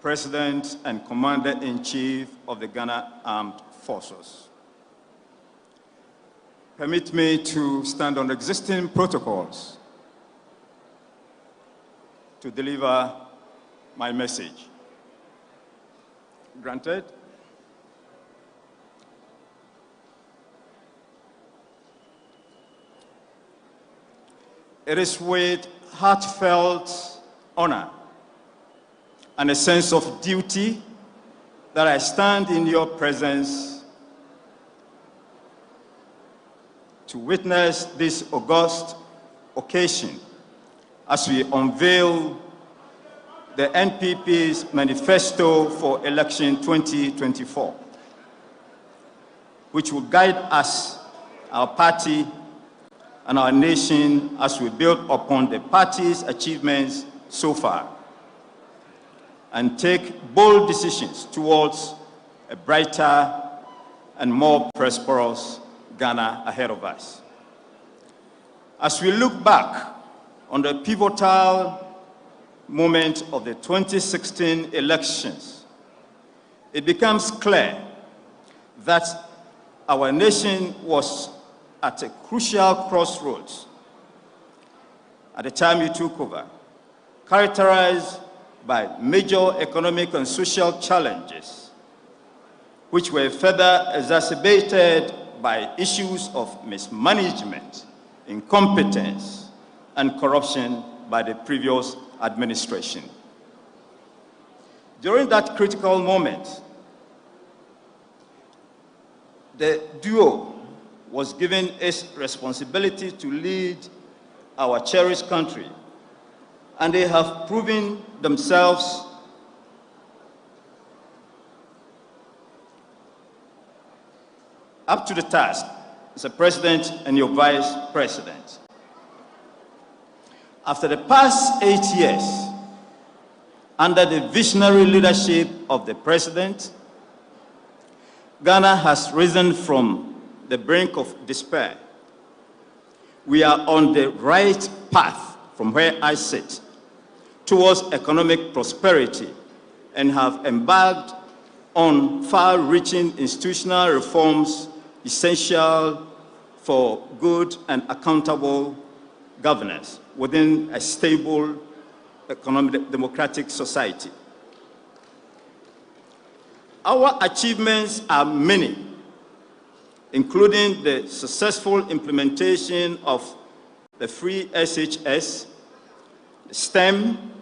Speaker 13: President and Commander-in-Chief of the Ghana Armed Forces. Permit me to stand on existing protocols to deliver my message. Granted. It is with heartfelt honor and a sense of duty that I stand in your presence to witness this august occasion as we unveil the NPP's Manifesto for Election 2024, which will guide us, our party, and our nation as we build upon the party's achievements so far and take bold decisions towards a brighter and more prosperous Ghana ahead of us. As we look back on the pivotal moment of the 2016 elections, it becomes clear that our nation was at a crucial crossroads at the time you took over, characterized by major economic and social challenges, which were further exacerbated by issues of mismanagement, incompetence, and corruption by the previous administration. During that critical moment, the duo was given its responsibility to lead our cherished country, and they have proven themselves up to the task as a president and your vice president. After the past 8 years, under the visionary leadership of the president, Ghana has risen from the brink of despair. We are on the right path from where I sit towards economic prosperity and have embarked on far-reaching institutional reforms essential for good and accountable governance within a stable economic democratic society. Our achievements are many, including the successful implementation of the free SHS, STEM,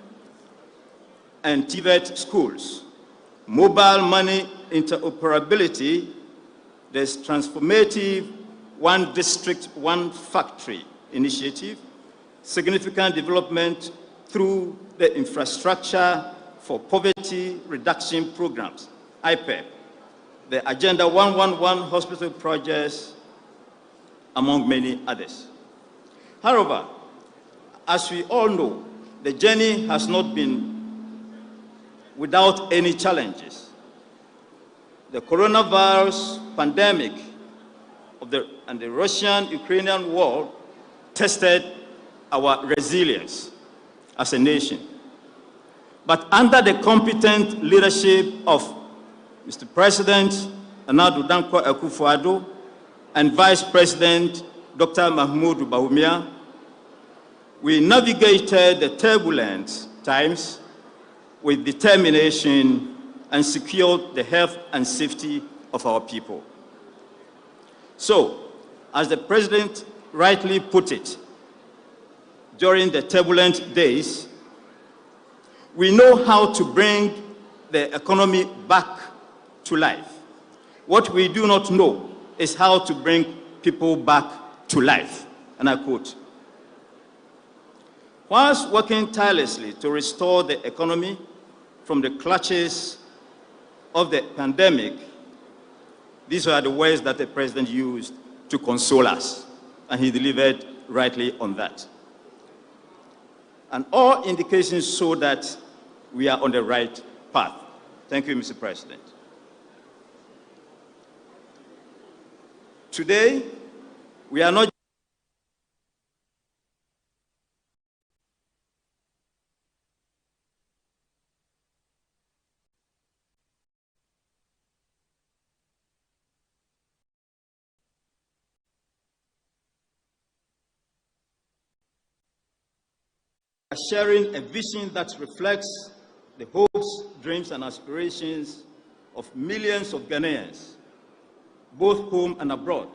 Speaker 13: and TVET schools, mobile money interoperability, this transformative One District, One Factory initiative, significant development through the Infrastructure for Poverty Reduction Programs, IPEP, the Agenda 111 hospital projects, among many others. However, as we all know, the journey has not been without any challenges. The coronavirus pandemic and the Russian-Ukrainian war tested our resilience as a nation. But under the competent leadership of Mr. President Nana Dankwa Akufo-Addo and Vice President Dr. Mahmoud Bawumia, we navigated the turbulent times with determination and secured the health and safety of our people. So, as the President rightly put it, during the turbulent days, we know how to bring the economy back to life. What we do not know is how to bring people back to life. And I quote, "Whilst working tirelessly to restore the economy from the clutches of the pandemic," these are the words that the President used to console us, and he delivered rightly on that. And all indications show that we are on the right path. Thank you, Mr. President. Today, we are not sharing a vision that reflects the hopes, dreams, and aspirations of millions of Ghanaians, both home and abroad,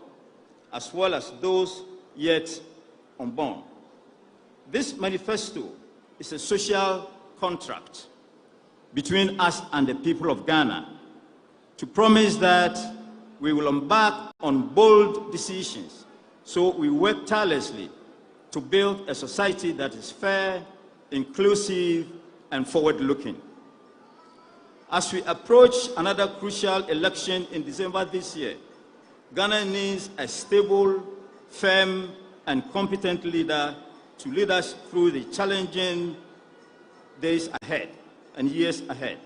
Speaker 13: as well as those yet unborn. This manifesto is a social contract between us and the people of Ghana to promise that we will embark on bold decisions, so we work tirelessly to build a society that is fair, inclusive, and forward-looking. As we approach another crucial election in December this year, Ghana needs a stable, firm, and competent leader to lead us through the challenging days ahead and years ahead.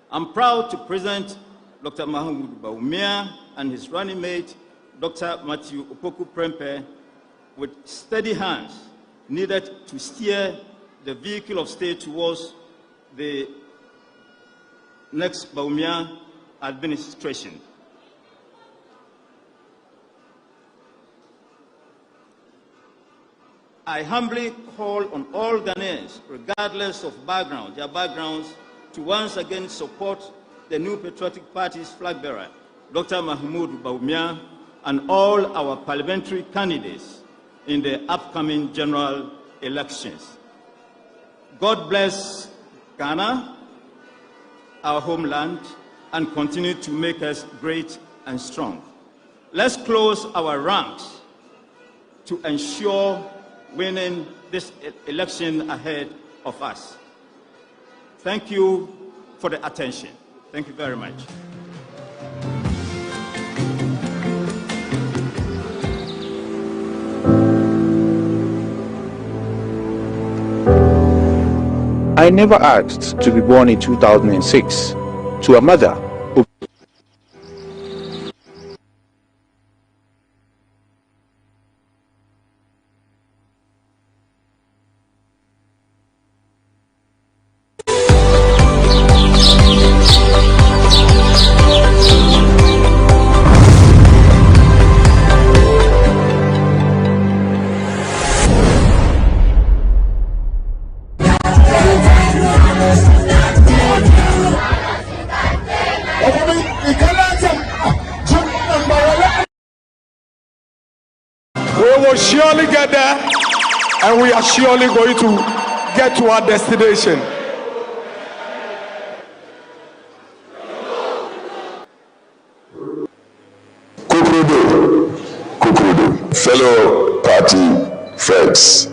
Speaker 13: I'm proud to present Dr. Mahmoud Bawumia and his running mate, Dr. Matthew Opoku Prempeh, with steady hands needed to steer the vehicle of state towards the next Bawumia administration. I humbly call on all Ghanaians, regardless of their backgrounds, to once again support the new Patriotic Party's flag bearer, Dr. Mahmoud Bawumia, and all our parliamentary candidates in the upcoming general elections. God bless Ghana, our homeland, and continue to make us great and strong. Let's close our ranks to ensure winning this election ahead of us. Thank you for the attention. Thank you very much.
Speaker 14: I never asked to be born in 2006 to a mother who
Speaker 4: surely get there, and we are surely going to get to our destination.
Speaker 15: Fellow party friends,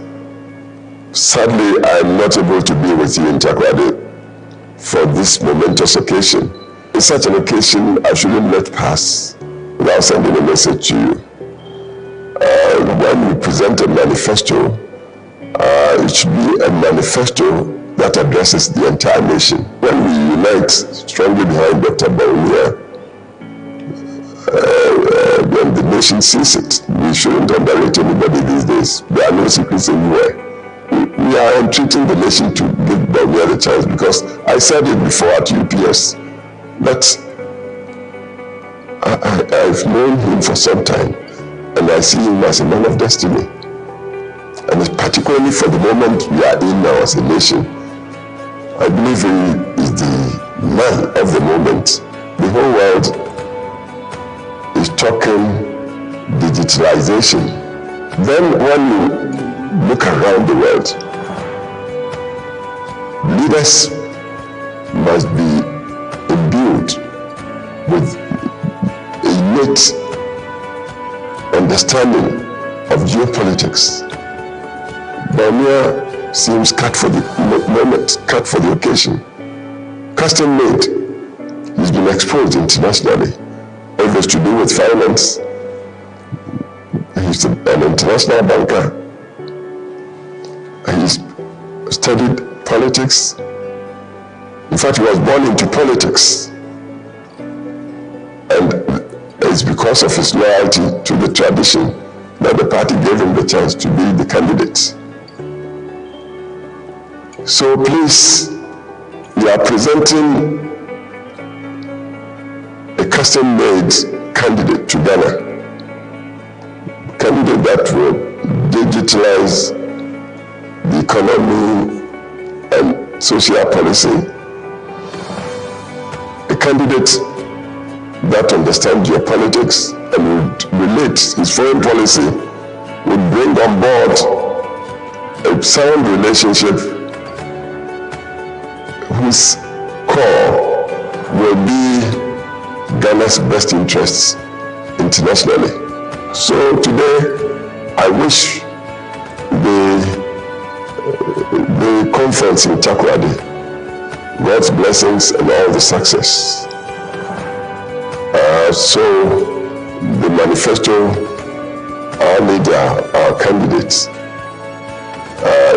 Speaker 15: sadly I am not able to be with you in Takoradi for this momentous occasion. In such an occasion, I shouldn't let pass without sending a message to you. When we present a manifesto, it should be a manifesto that addresses the entire nation. When we unite strongly behind Dr. Bawumia, when the nation sees it, we shouldn't underrate anybody these days. There are no secrets anywhere. We are entreating the nation to give Bawumia the chance, because I said it before at UPS that I've known him for some time, and I see him as a man of destiny. And particularly for the moment we are in now as a nation, I believe he is the man of the moment. The whole world is talking digitalization. Then when you look around the world, leaders must be imbued with a innate understanding of geopolitics. Bawumia seems cut for the moment, cut for the occasion. Custom made. He's been exposed internationally. If it's to do with finance, he's an international banker. He's studied politics. In fact, he was born into politics. And it's because of his loyalty to the tradition that the party gave him the chance to be the candidate. So please, we are presenting a custom-made candidate to Ghana. Candidate that will digitalize the economy and social policy. A candidate that understands geopolitics and would relate his foreign policy, would bring on board a sound relationship whose core will be Ghana's best interests internationally. So today, I wish the conference in Takoradi God's blessings and all the success. So the manifesto our leader, our candidate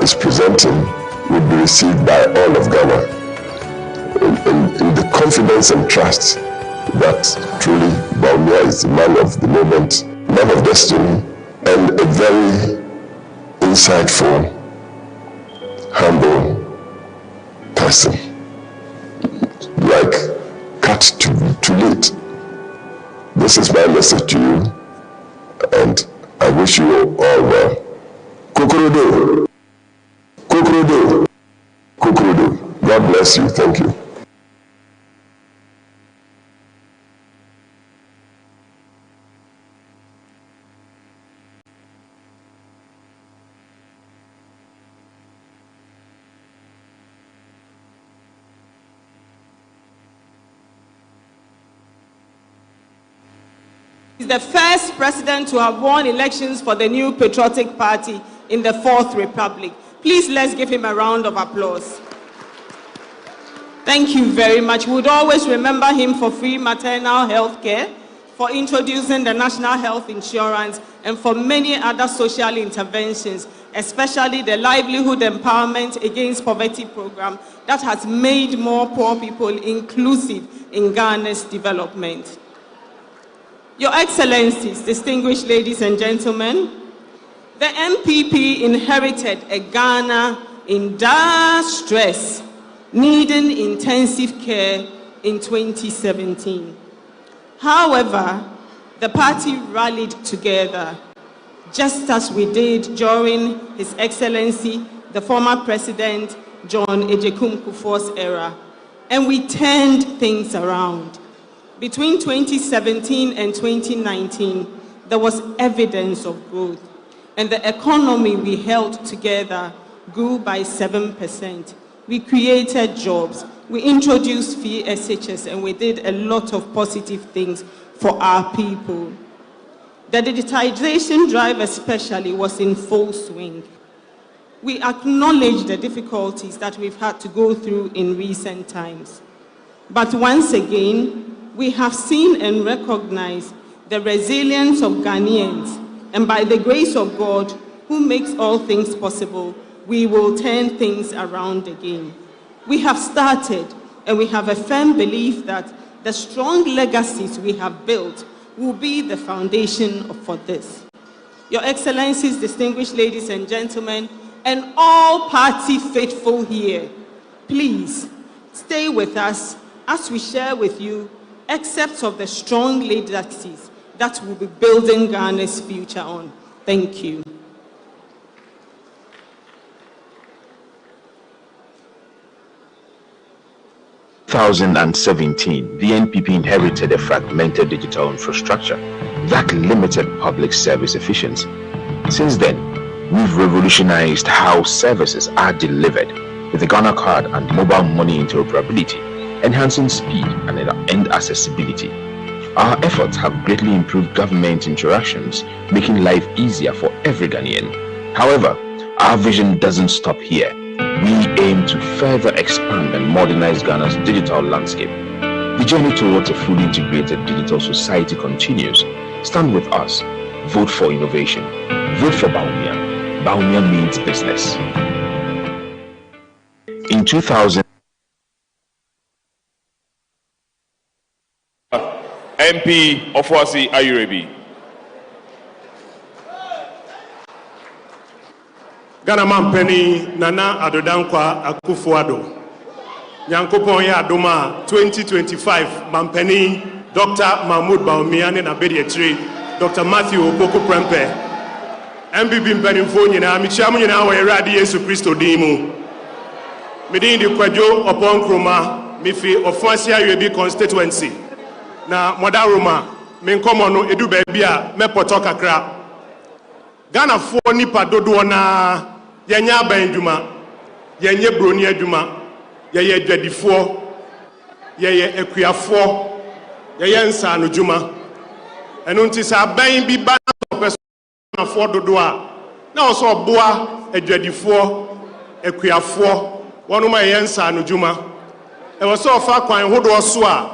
Speaker 15: is presenting will be received by all of Ghana in the confidence and trust that truly Bawumia is the man of the moment, man of destiny, and a very insightful, humble person, like cut to lead. This is my message to you, and I wish you all well. Kukurudu, kukurudu, kukurudu. God bless you. Thank you.
Speaker 5: He's the first president to have won elections for the new patriotic party in the Fourth Republic. Please, let's give him a round of applause. Thank you very much. We would always remember him for free maternal health care, for introducing the national health insurance, and for many other social interventions, especially the livelihood empowerment against poverty program that has made more poor people inclusive in Ghana's development. Your Excellencies, distinguished ladies and gentlemen, the MPP inherited a Ghana in dire stress, needing intensive care in 2017. However, the party rallied together, just as we did during His Excellency, the former President John Ejekum Kufuor's era, and we turned things around. Between 2017 and 2019, there was evidence of growth. and the economy we held together grew by 7%. We created jobs, we introduced free SHS, and we did a lot of positive things for our people. The digitization drive especially was in full swing. We acknowledge the difficulties that we've had to go through in recent times. But once again, we have seen and recognized the resilience of Ghanaians, and by the grace of God, who makes all things possible, we will turn things around again. We have started, and we have a firm belief that the strong legacies we have built will be the foundation for this. Your Excellencies, distinguished ladies and gentlemen, and all party faithful here, please stay with us as we share with you excerpts of the strong legacies that will be building Ghana's future on. Thank you.
Speaker 16: In 2017, the NPP inherited a fragmented digital infrastructure that limited public service efficiency. Since then, we've revolutionized how services are delivered with the Ghana card and mobile money interoperability, enhancing speed and accessibility. Our efforts have greatly improved government interactions, making life easier for every Ghanaian. However, our vision doesn't stop here. We aim to further expand and modernize Ghana's digital landscape. The journey towards a fully integrated digital society continues. Stand with us. Vote for innovation. Vote for Baumia. Baumia means business. In 2000,
Speaker 17: MP Ofoasi Ayurebi.
Speaker 18: Ghana Mampeni Nana Adodankwa Akufo-Addo. Nyankopon ya adoma 2025 Mampeni Dr. Mahmoud Baumia ne Nabedi Etri, Dr. Matthew Opoku Prempeh. MPP mpanimfo nyina michiamu nyina wa Awurade Yesu Kristo din mu. Medin di Kwadwo Opon Kroma mifi Ofoasi Ayurebi constituency. Na Modaroma menkomo no edu baabi a mepoto kakra. Ghana fo nipa dodo na yenya bandwuma, yenye broni adwuma, yeye dwadifo, yeye ekuafo, yeye nsano dwuma. Eno nti sa ban bi ba na fo dodo a na oso oboa adwadifo, ekuafo, wonu ma yeye nsano dwuma. E wo so ofa kwan hodo so a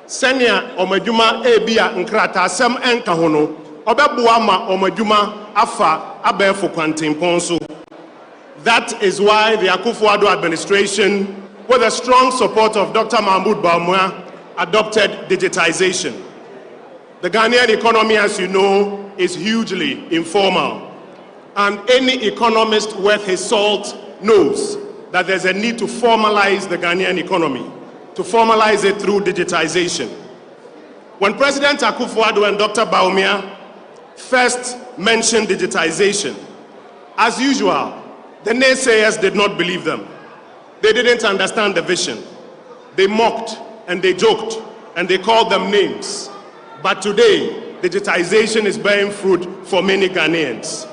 Speaker 18: senia omadwuma ebia nkrata asem enka ho no obeboa ma omadwuma afa abefo kwantempon so. That is why the Akufo-Addo administration, with the strong support of Dr. Mahmoud Baumia, adopted digitization. The Ghanaian economy, as you know, is hugely informal, and any economist worth his salt knows that there's a need to formalize the Ghanaian economy, to formalize it through digitization. When President Akufo-Addo and Dr. Baumia first mentioned digitization, as usual, the naysayers did not believe them. They didn't understand the vision. They mocked and they joked and they called them names. But today, digitization is bearing fruit for many Ghanaians.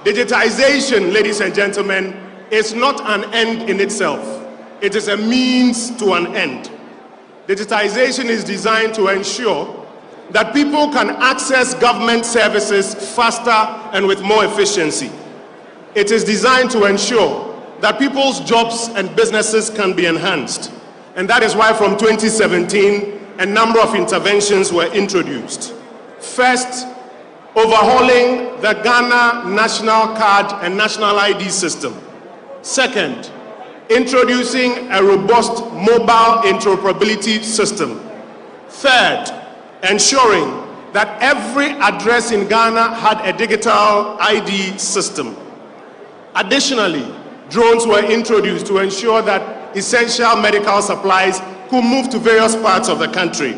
Speaker 18: Digitization, ladies and gentlemen, is not an end in itself. It is a means to an end. Digitization is designed to ensure that people can access government services faster and with more efficiency. It is designed to ensure that people's jobs and businesses can be enhanced. And that is why from 2017, a number of interventions were introduced. First, overhauling the Ghana National Card and National ID system. Second, introducing a robust mobile interoperability system. Third, ensuring that every address in Ghana had a digital ID system. Additionally, drones were introduced to ensure that essential medical supplies could move to various parts of the country.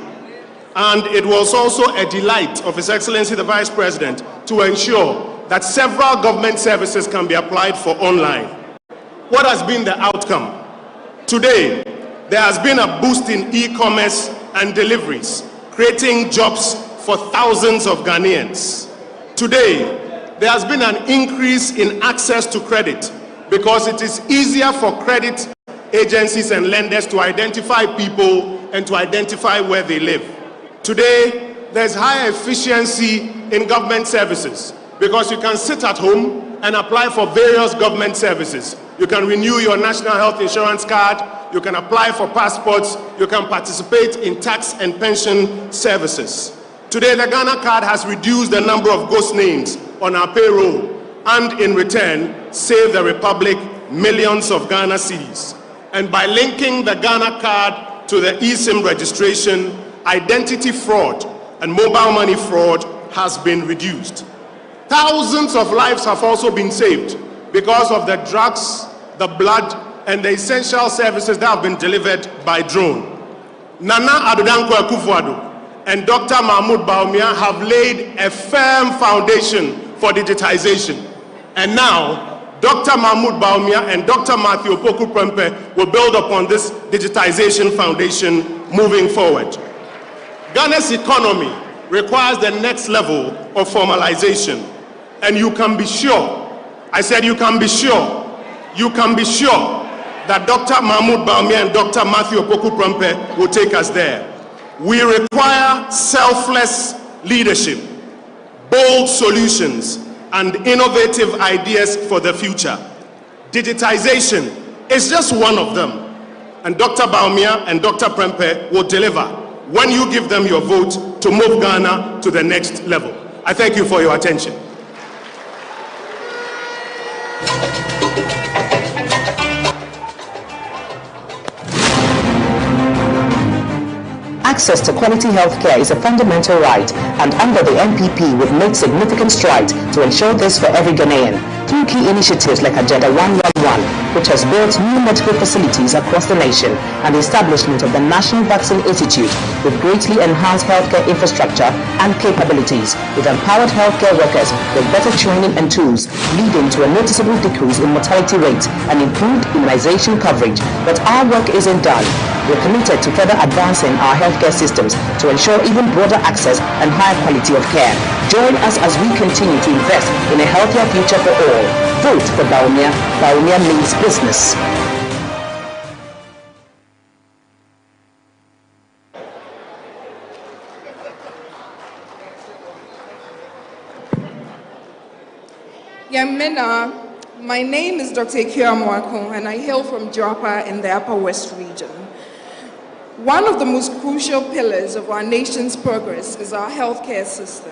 Speaker 18: And it was also a delight of His Excellency the Vice President to ensure that several government services can be applied for online. What has been the outcome? Today, there has been a boost in e-commerce and deliveries, creating jobs for thousands of Ghanaians. Today, there has been an increase in access to credit because it is easier for credit agencies and lenders to identify people and to identify where they live. Today, there's higher efficiency in government services because you can sit at home and apply for various government services. You can renew your national health insurance card, you can apply for passports, you can participate in tax and pension services. Today, the Ghana card has reduced the number of ghost names on our payroll and in return, saved the Republic millions of Ghana cedis. And by linking the Ghana card to the eSIM registration, identity fraud and mobile money fraud has been reduced. Thousands of lives have also been saved because of the drugs, the blood, and the essential services that have been delivered by drone. Nana Addo Akufo-Addo and Dr. Mahmoud Bawumia have laid a firm foundation for digitization. And now, Dr. Mahmoud Bawumia and Dr. Matthew Opoku Prempeh will build upon this digitization foundation moving forward. Ghana's economy requires the next level of formalization. And you can be sure, I said you can be sure that Dr. Mahmoud Bawumia and Dr. Matthew Opoku Prempeh will take us there. We require selfless leadership, bold solutions, and innovative ideas for the future. Digitization is just one of them. And Dr. Bawumia and Dr. Prempeh will deliver when you give them your vote to move Ghana to the next level. I thank you for your attention.
Speaker 19: Access to quality healthcare is a fundamental right, and under the NPP, we've made significant strides to ensure this for every Ghanaian through key initiatives like Agenda 111, which has built new medical facilities across the nation, and the establishment of the National Vaccine Institute with greatly enhanced healthcare infrastructure and capabilities. We've empowered healthcare workers with better training and tools, leading to a noticeable decrease in mortality rates and improved immunization coverage. But our work isn't done. We're committed to further advancing our healthcare systems to ensure even broader access and higher quality of care. Join us as we continue to invest in a healthier future for all. Vote for Bawumia. Bawumia means business.
Speaker 20: Yamena, my name is Dr. Ikea Mwako, and I hail from Japa in the Upper West region. One of the most crucial pillars of our nation's progress is our healthcare system.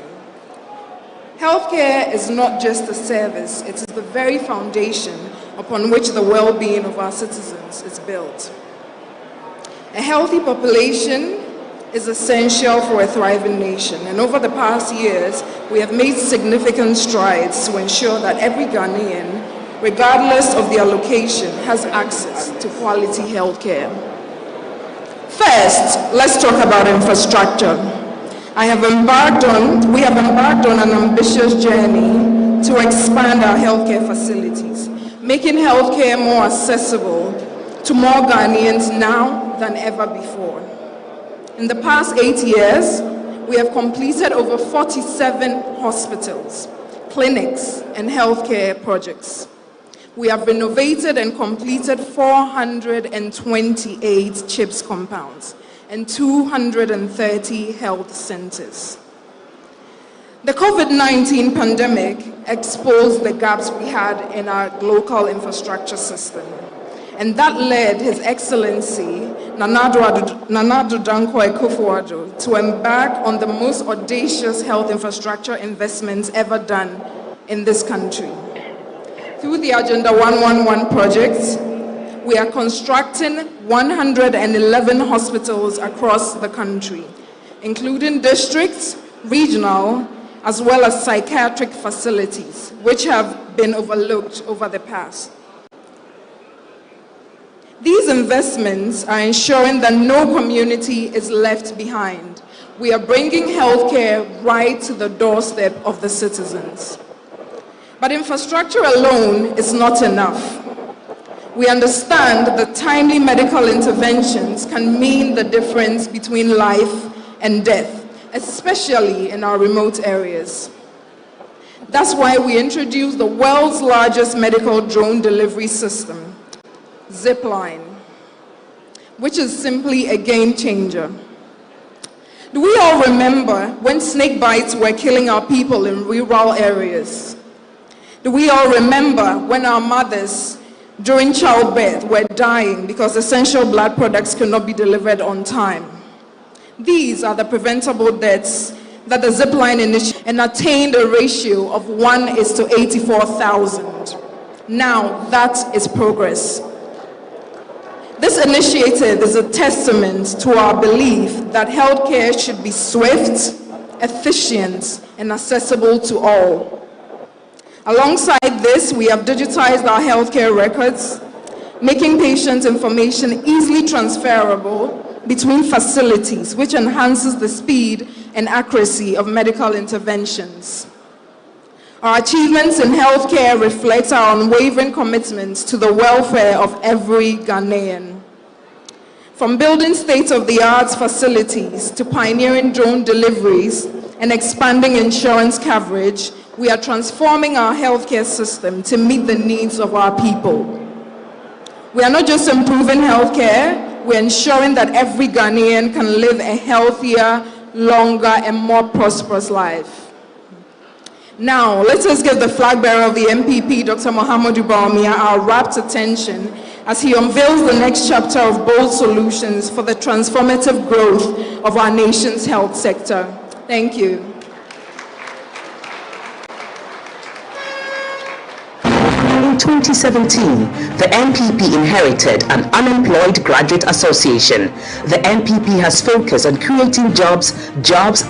Speaker 20: Healthcare is not just a service, it is the very foundation upon which the well-being of our citizens is built. A healthy population is essential for a thriving nation, and over the past years, we have made significant strides to ensure that every Ghanaian, regardless of their location, has access to quality healthcare. First, let's talk about infrastructure. We have embarked on an ambitious journey to expand our healthcare facilities, making healthcare more accessible to more Ghanaians now than ever before. In the past 8 years, we have completed over 47 hospitals, clinics, and healthcare projects. We have renovated and completed 428 CHIPS compounds and 230 health centers. The COVID-19 pandemic exposed the gaps we had in our local infrastructure system, and that led His Excellency Nana Addo Akufo-Addo to embark on the most audacious health infrastructure investments ever done in this country. Through the Agenda 111 project, we are constructing 111 hospitals across the country, including districts, regional, as well as psychiatric facilities, which have been overlooked over the past. These investments are ensuring that no community is left behind. We are bringing healthcare right to the doorstep of the citizens. But infrastructure alone is not enough. We understand that timely medical interventions can mean the difference between life and death, especially in our remote areas. That's why we introduced the world's largest medical drone delivery system, Zipline, which is simply a game changer. Do we all remember when snake bites were killing our people in rural areas? Do we all remember when our mothers during childbirth were dying because essential blood products could not be delivered on time? These are the preventable deaths that the Zipline initiative and attained a ratio of 1:84,000. Now that is progress. This initiative is a testament to our belief that healthcare should be swift, efficient, and accessible to all. Alongside this, we have digitized our healthcare records, making patient information easily transferable between facilities, which enhances the speed and accuracy of medical interventions. Our achievements in healthcare reflect our unwavering commitment to the welfare of every Ghanaian. From building state-of-the-art facilities to pioneering drone deliveries and expanding insurance coverage, we are transforming our healthcare system to meet the needs of our people. We are not just improving healthcare, we're ensuring that every Ghanaian can live a healthier, longer, and more prosperous life. Now, let us give the flag bearer of the MPP, Dr. Mahamudu Bawumia, our rapt attention as he unveils the next chapter of bold solutions for the transformative growth of our nation's health sector. Thank you.
Speaker 19: In 2017, the MPP inherited an unemployed graduate association. The MPP has focused on creating jobs,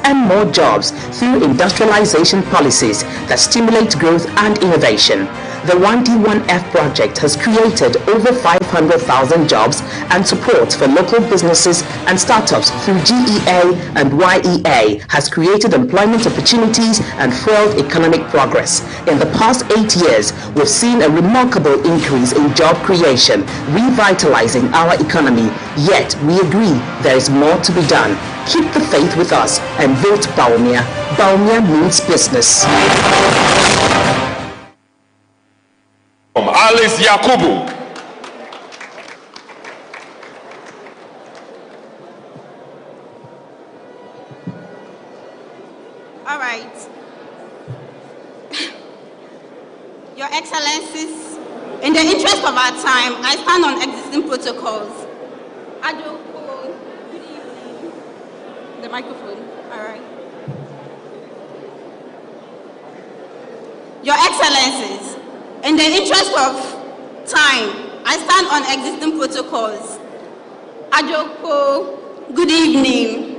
Speaker 19: and more jobs through industrialization policies that stimulate growth and innovation. The 1D1F project has created over 500,000 jobs and support for local businesses and startups through GEA and YEA has created employment opportunities and fueled economic progress. In the past 8 years, we've seen a remarkable increase in job creation, revitalizing our economy. Yet, we agree there is more to be done. Keep the faith with us and vote Bawumia. Bawumia means business.
Speaker 17: Alice Yakubu.
Speaker 21: All right. Your Excellencies, in the interest of our time, I stand on existing protocols. Good evening. The microphone. All right. Your Excellencies, in the interest of time, I stand on existing protocols. Ajoko, good evening.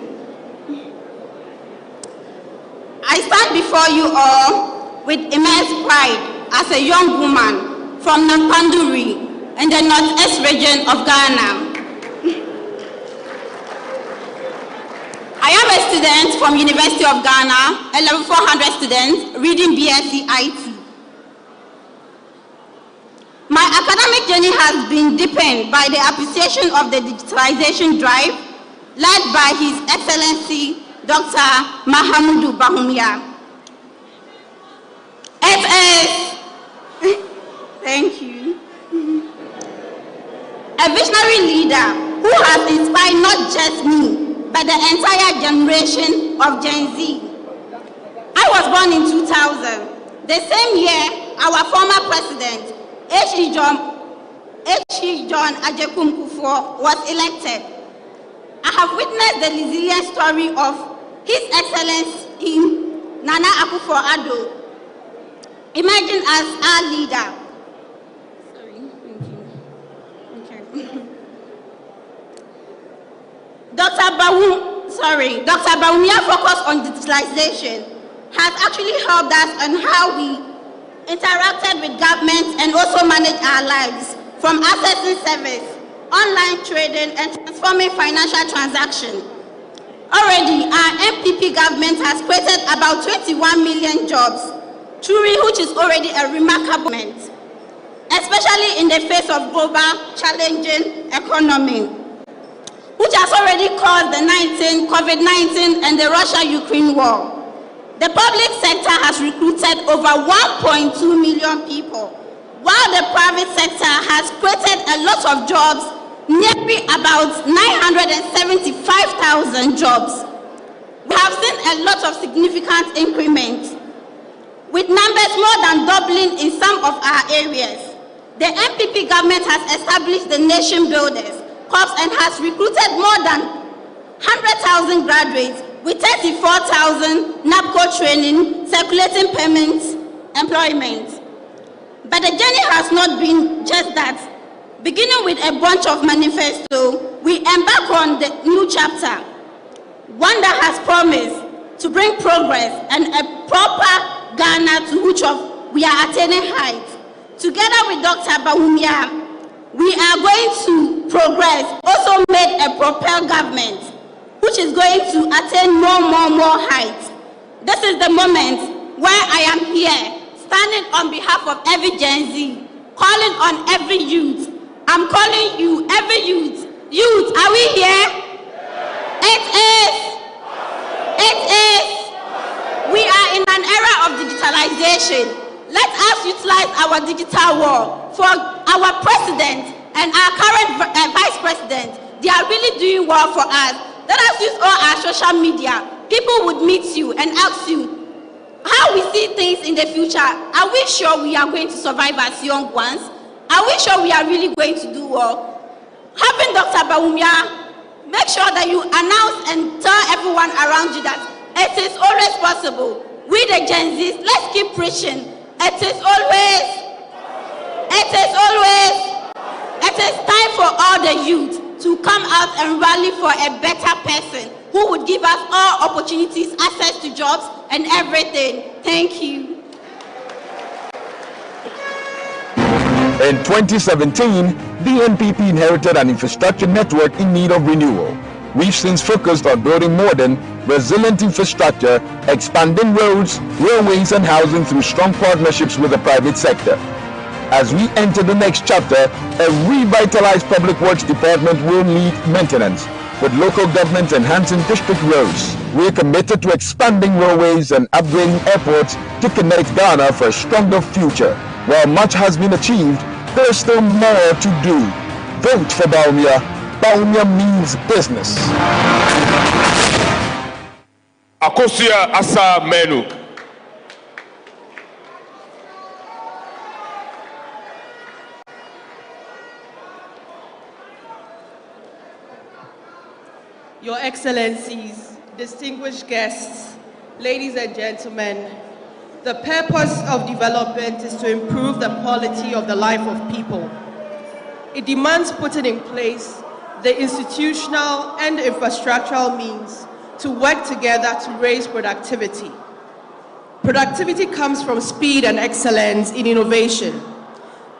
Speaker 21: I stand before you all with immense pride as a young woman from Nampanduri in the northeast region of Ghana. I am a student from University of Ghana, a level 400 student reading BSc IT. My academic journey has been deepened by the appreciation of the digitalization drive led by His Excellency Dr. Mahamudu Bawumia. Thank you. A visionary leader who has inspired not just me, but the entire generation of Gen Z. I was born in 2000. The same year, our former president, H.E. John Ajekum Kufuor was elected. I have witnessed the resilient story of His Excellency Nana Akufo-Addo emerging as our leader. Sorry, thank you. Okay. Dr. Bawumia's focus on digitalization has actually helped us on how we interacted with government and also manage our lives, from accessing service, online trading, and transforming financial transactions. Already, our MPP government has created about 21 million jobs, truly, which is already a remarkable moment, especially in the face of global challenging economy, which has already caused the COVID-19 and the Russia-Ukraine war. The public sector has recruited over 1.2 million people, while the private sector has created a lot of jobs, nearly about 975,000 jobs. We have seen a lot of significant increments, with numbers more than doubling in some of our areas. The MPP government has established the Nation Builders Corps and has recruited more than 100,000 graduates with 34,000 NAPCO training, circulating payments, employment. But the journey has not been just that. Beginning with a bunch of manifesto, we embark on the new chapter, one that has promised to bring progress and a proper Ghana to which we are attaining heights. Together with Dr. Bawumia, we are going to progress, also made a propel government, which is going to attain more heights. This is the moment where I am here, standing on behalf of every Gen Z, calling on every youth. I'm calling you, every youth. Youth, are we here? It is. We are in an era of digitalization. Let us utilize our digital war for our president and our current vice president. They are really doing well for us. Let us use all our social media. People would meet you and ask you how we see things in the future. Are we sure we are going to survive as young ones? Are we sure we are really going to do well? Having Dr. Bawumia, make sure that you announce and tell everyone around you that it is always possible. We the Gen Zs, let's keep preaching. It is time for all the youth to come out and rally for a better person who would give us all opportunities, access to jobs and everything. Thank you.
Speaker 2: In 2017, the NPP inherited an infrastructure network in need of renewal. We've since focused on building modern, resilient infrastructure, expanding roads, railways and housing through strong partnerships with the private sector. As we enter the next chapter, a revitalized public works department will lead maintenance, with local governments enhancing district roads. We are committed to expanding railways and upgrading airports to connect Ghana for a stronger future. While much has been achieved, there is still more to do. Vote for Bawumia. Bawumia means business.
Speaker 17: Akosia Asa Menuk.
Speaker 22: Your Excellencies, distinguished guests, ladies and gentlemen, the purpose of development is to improve the quality of the life of people. It demands putting in place the institutional and infrastructural means to work together to raise productivity. Productivity comes from speed and excellence in innovation.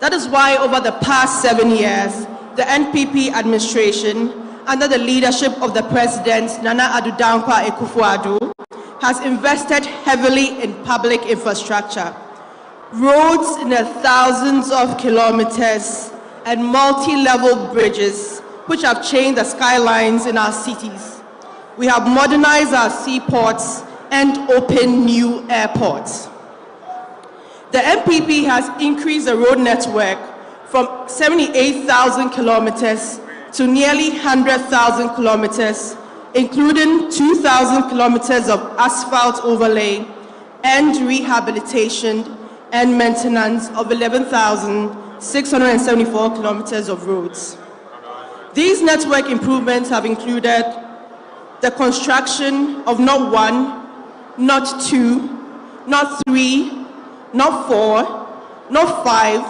Speaker 22: That is why over the past 7 years, the NPP administration, under the leadership of the President Nana Addo Dankwa Akufo-Addo, has invested heavily in public infrastructure. Roads in the thousands of kilometers and multi-level bridges which have changed the skylines in our cities. We have modernized our seaports and opened new airports. The NPP has increased the road network from 78,000 kilometers to nearly 100,000 kilometers, including 2,000 kilometers of asphalt overlay and rehabilitation and maintenance of 11,674 kilometers of roads. These network improvements have included the construction of not one, not two, not three, not four, not five,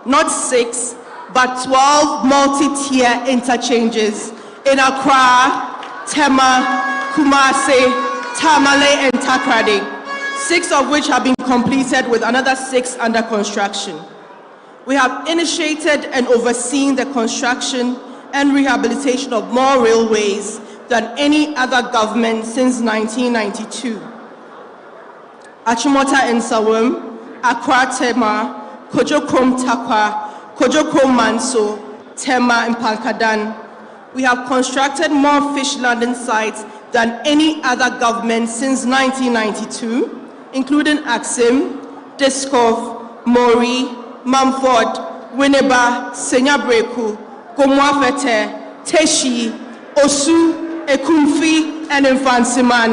Speaker 22: not 6, but 12 multi-tier interchanges in Accra, Tema, Kumasi, Tamale, and Takrady, 6 of which have been completed with another 6 under construction. We have initiated and overseen the construction and rehabilitation of more railways than any other government since 1992. Achimota and Sawam, Accra Tema, Kojokom Takwa, Kojokom Manso, Tema and Pankadan. We have constructed more fish landing sites than any other government since 1992, including Axim, Diskov, Mori, Mumford, Winneba, Senyabreku, Komwafete, Teshi, Osu, Ekumfi, and Infansiman.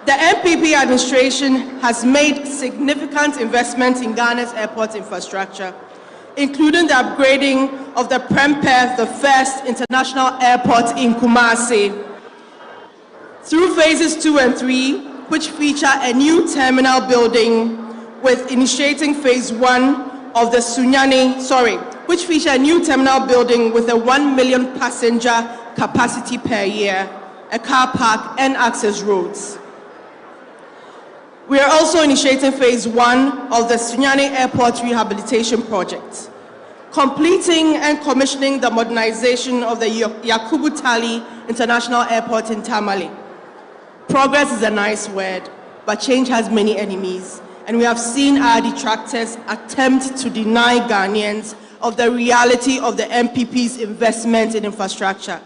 Speaker 22: The MPP administration has made significant investments in Ghana's airport infrastructure, including the upgrading of the Prempeh, the first international airport in Kumasi, through phases 2 and 3, which feature a new terminal building with initiating phase 1 of the which feature a new terminal building with a 1 million passenger capacity per year, a car park and access roads. We are also initiating phase 1 of the Sunyani Airport Rehabilitation Project, completing and commissioning the modernization of the Yakubu Tali International Airport in Tamale. Progress is a nice word, but change has many enemies, and we have seen our detractors attempt to deny Ghanaians of the reality of the MPP's investment in infrastructure.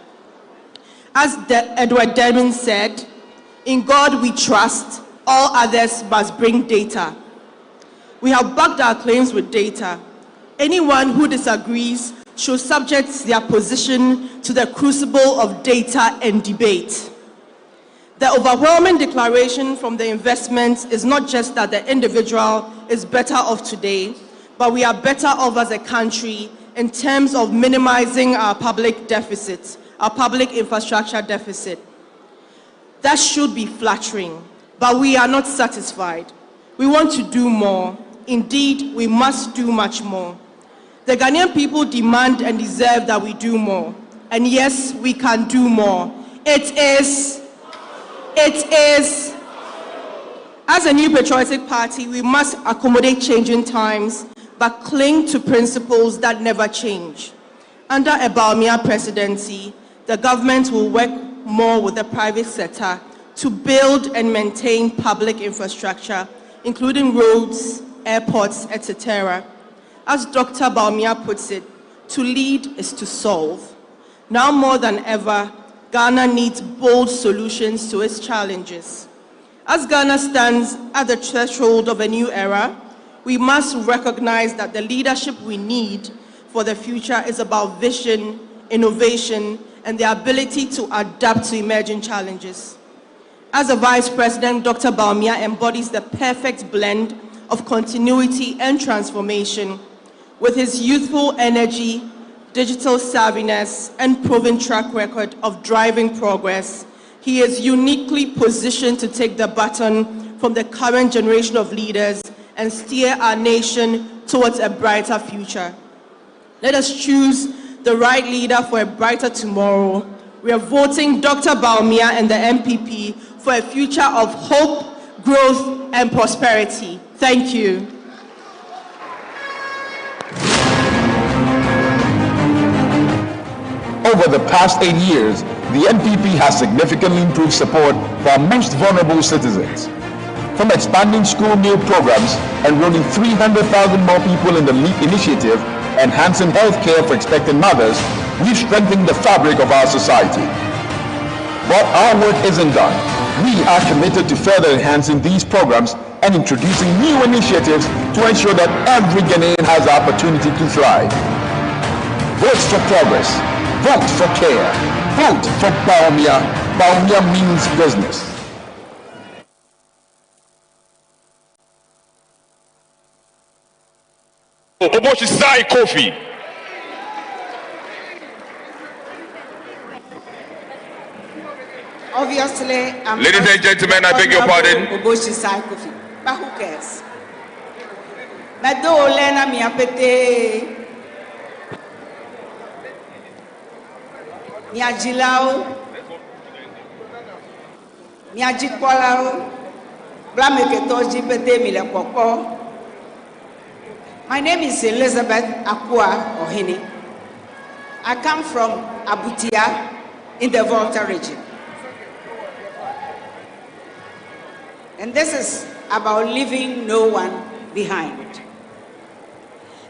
Speaker 22: As Edward Deming said, "In God we trust, all others must bring data." We have backed our claims with data. Anyone who disagrees should subject their position to the crucible of data and debate. The overwhelming declaration from the investment is not just that the individual is better off today, but we are better off as a country in terms of minimizing our public deficit, our public infrastructure deficit. That should be flattering. But we are not satisfied. We want to do more. Indeed, we must do much more. The Ghanaian people demand and deserve that we do more. And yes, we can do more. It is. As a new patriotic party, we must accommodate changing times, but cling to principles that never change. Under a Bawumia presidency, the government will work more with the private sector to build and maintain public infrastructure, including roads, airports, etc. As Dr. Bawumia puts it, to lead is to solve. Now more than ever, Ghana needs bold solutions to its challenges. As Ghana stands at the threshold of a new era, we must recognize that the leadership we need for the future is about vision, innovation, and the ability to adapt to emerging challenges. As a Vice President, Dr. Bawumia embodies the perfect blend of continuity and transformation. With his youthful energy, digital savviness, and proven track record of driving progress, he is uniquely positioned to take the baton from the current generation of leaders and steer our nation towards a brighter future. Let us choose the right leader for a brighter tomorrow. We are voting Dr. Bawumia and the MPP for a future of hope, growth, and prosperity. Thank you.
Speaker 2: Over the past 8 years, the MPP has significantly improved support for our most vulnerable citizens. From expanding school meal programs, enrolling 300,000 more people in the LEAP initiative, enhancing health care for expectant mothers, we've strengthened the fabric of our society. But our work isn't done. We are committed to further enhancing these programs and introducing new initiatives to ensure that every Ghanaian has the opportunity to thrive. Vote for progress. Vote for care. Vote for Bawumia. Bawumia means business.
Speaker 17: Oboshisai Kofi.
Speaker 6: Obviously,
Speaker 17: ladies and gentlemen, I beg your pardon.
Speaker 6: But who cares? Mado Lena Miapete Miajilao Miajikwalao Blameketoji Pete Milekoko. My name is Elizabeth Akua Ohini. I come from Abutia in the Volta region. And this is about leaving no one behind.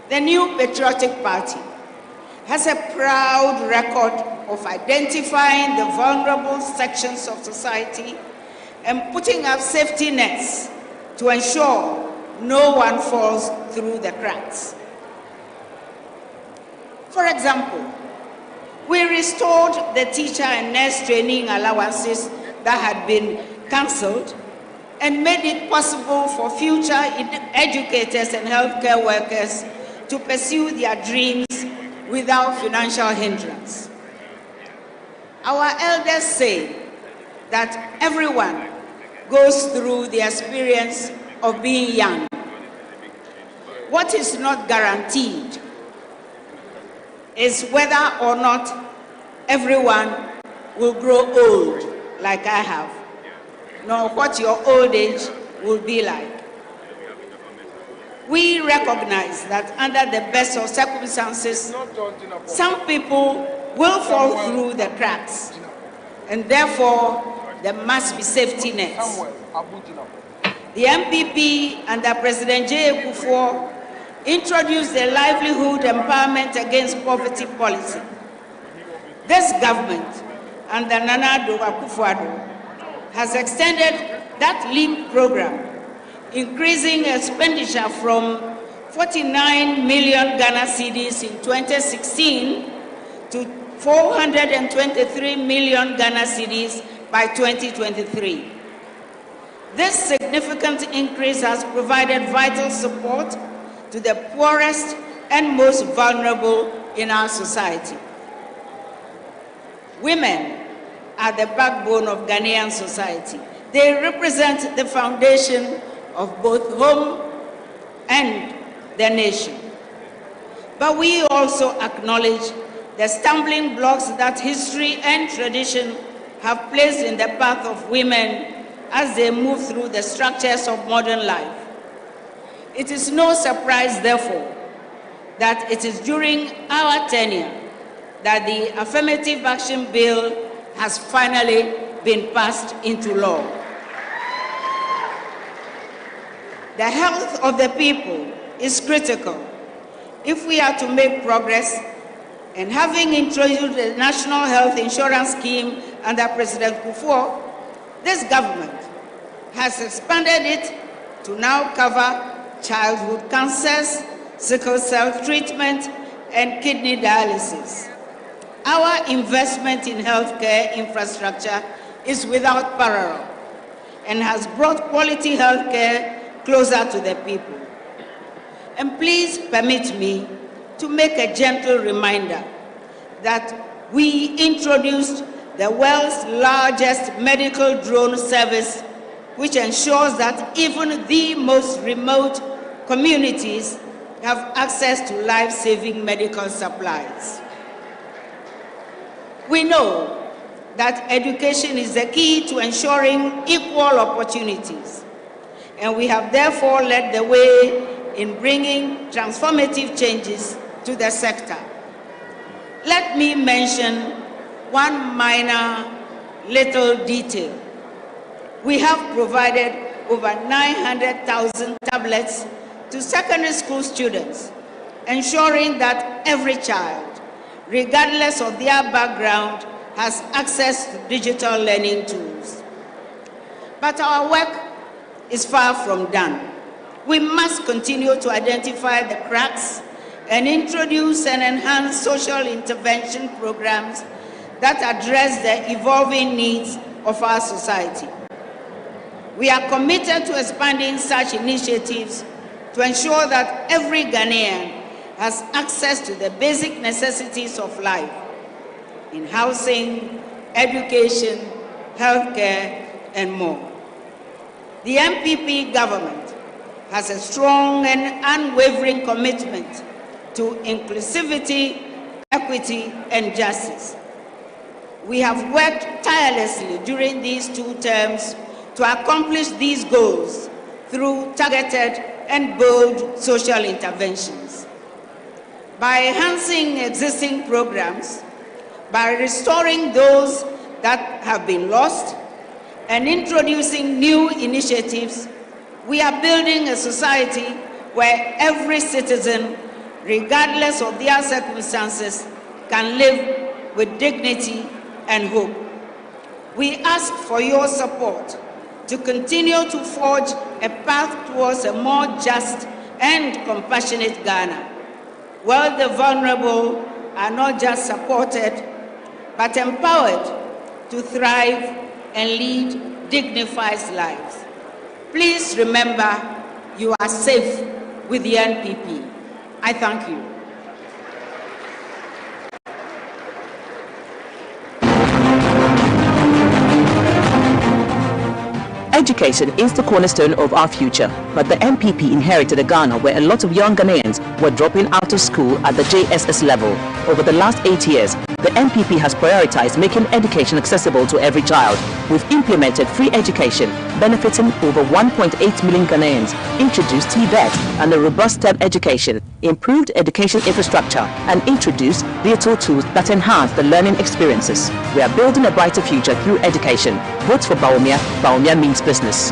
Speaker 6: The new patriotic party has a proud record of identifying the vulnerable sections of society and putting up safety nets to ensure no one falls through the cracks. For example, we restored the teacher and nurse training allowances that had been cancelled and made it possible for future educators and healthcare workers to pursue their dreams without financial hindrance. Our elders say that everyone goes through the experience of being young. What is not guaranteed is whether or not everyone will grow old like I have, nor what your old age will be like. We recognize that under the best of circumstances, some people will fall through the cracks, and therefore there must be safety nets. The MPP under President J. Akufo introduced the Livelihood Empowerment Against Poverty policy. This government under Nana Akufo-Addo has extended that LEAP program, increasing expenditure from 49 million Ghana cedis in 2016 to 423 million Ghana cedis by 2023. This significant increase has provided vital support to the poorest and most vulnerable in our society. Women are the backbone of Ghanaian society. They represent the foundation of both home and the nation. But we also acknowledge the stumbling blocks that history and tradition have placed in the path of women as they move through the structures of modern life. It is no surprise, therefore, that it is during our tenure that the Affirmative Action Bill has finally been passed into law. The health of the people is critical if we are to make progress, and having introduced the National Health Insurance Scheme under President Akufo, this government has expanded it to now cover childhood cancers, sickle cell treatment, and kidney dialysis. Our investment in healthcare infrastructure is without parallel and has brought quality healthcare closer to the people. And please permit me to make a gentle reminder that we introduced the world's largest medical drone service, which ensures that even the most remote communities have access to life-saving medical supplies. We know that education is the key to ensuring equal opportunities, and we have therefore led the way in bringing transformative changes to the sector. Let me mention one minor little detail. We have provided over 900,000 tablets to secondary school students, ensuring that every child, regardless of their background, has access to digital learning tools. But our work is far from done. We must continue to identify the cracks and introduce and enhance social intervention programs that address the evolving needs of our society. We are committed to expanding such initiatives to ensure that every Ghanaian has access to the basic necessities of life in housing, education, healthcare, and more. The MPP government has a strong and unwavering commitment to inclusivity, equity, and justice. We have worked tirelessly during these 2 terms to accomplish these goals through targeted and bold social interventions. By enhancing existing programs, by restoring those that have been lost, and introducing new initiatives, we are building a society where every citizen, regardless of their circumstances, can live with dignity and hope. We ask for your support to continue to forge a path towards a more just and compassionate Ghana, where the vulnerable are not just supported, but empowered to thrive and lead dignified lives. Please remember, you are safe with the NPP. I thank you.
Speaker 19: Education is the cornerstone of our future, but the MPP inherited a Ghana where a lot of young Ghanaians were dropping out of school at the JSS level. Over the last 8 years, the MPP has prioritized making education accessible to every child. We've implemented free education, benefiting over 1.8 million Ghanaians, introduced TVET and a robust STEM education, improved education infrastructure, and introduced digital tools that enhance the learning experiences. We are building a brighter future through education. Vote for Bawumia. Bawumia means business.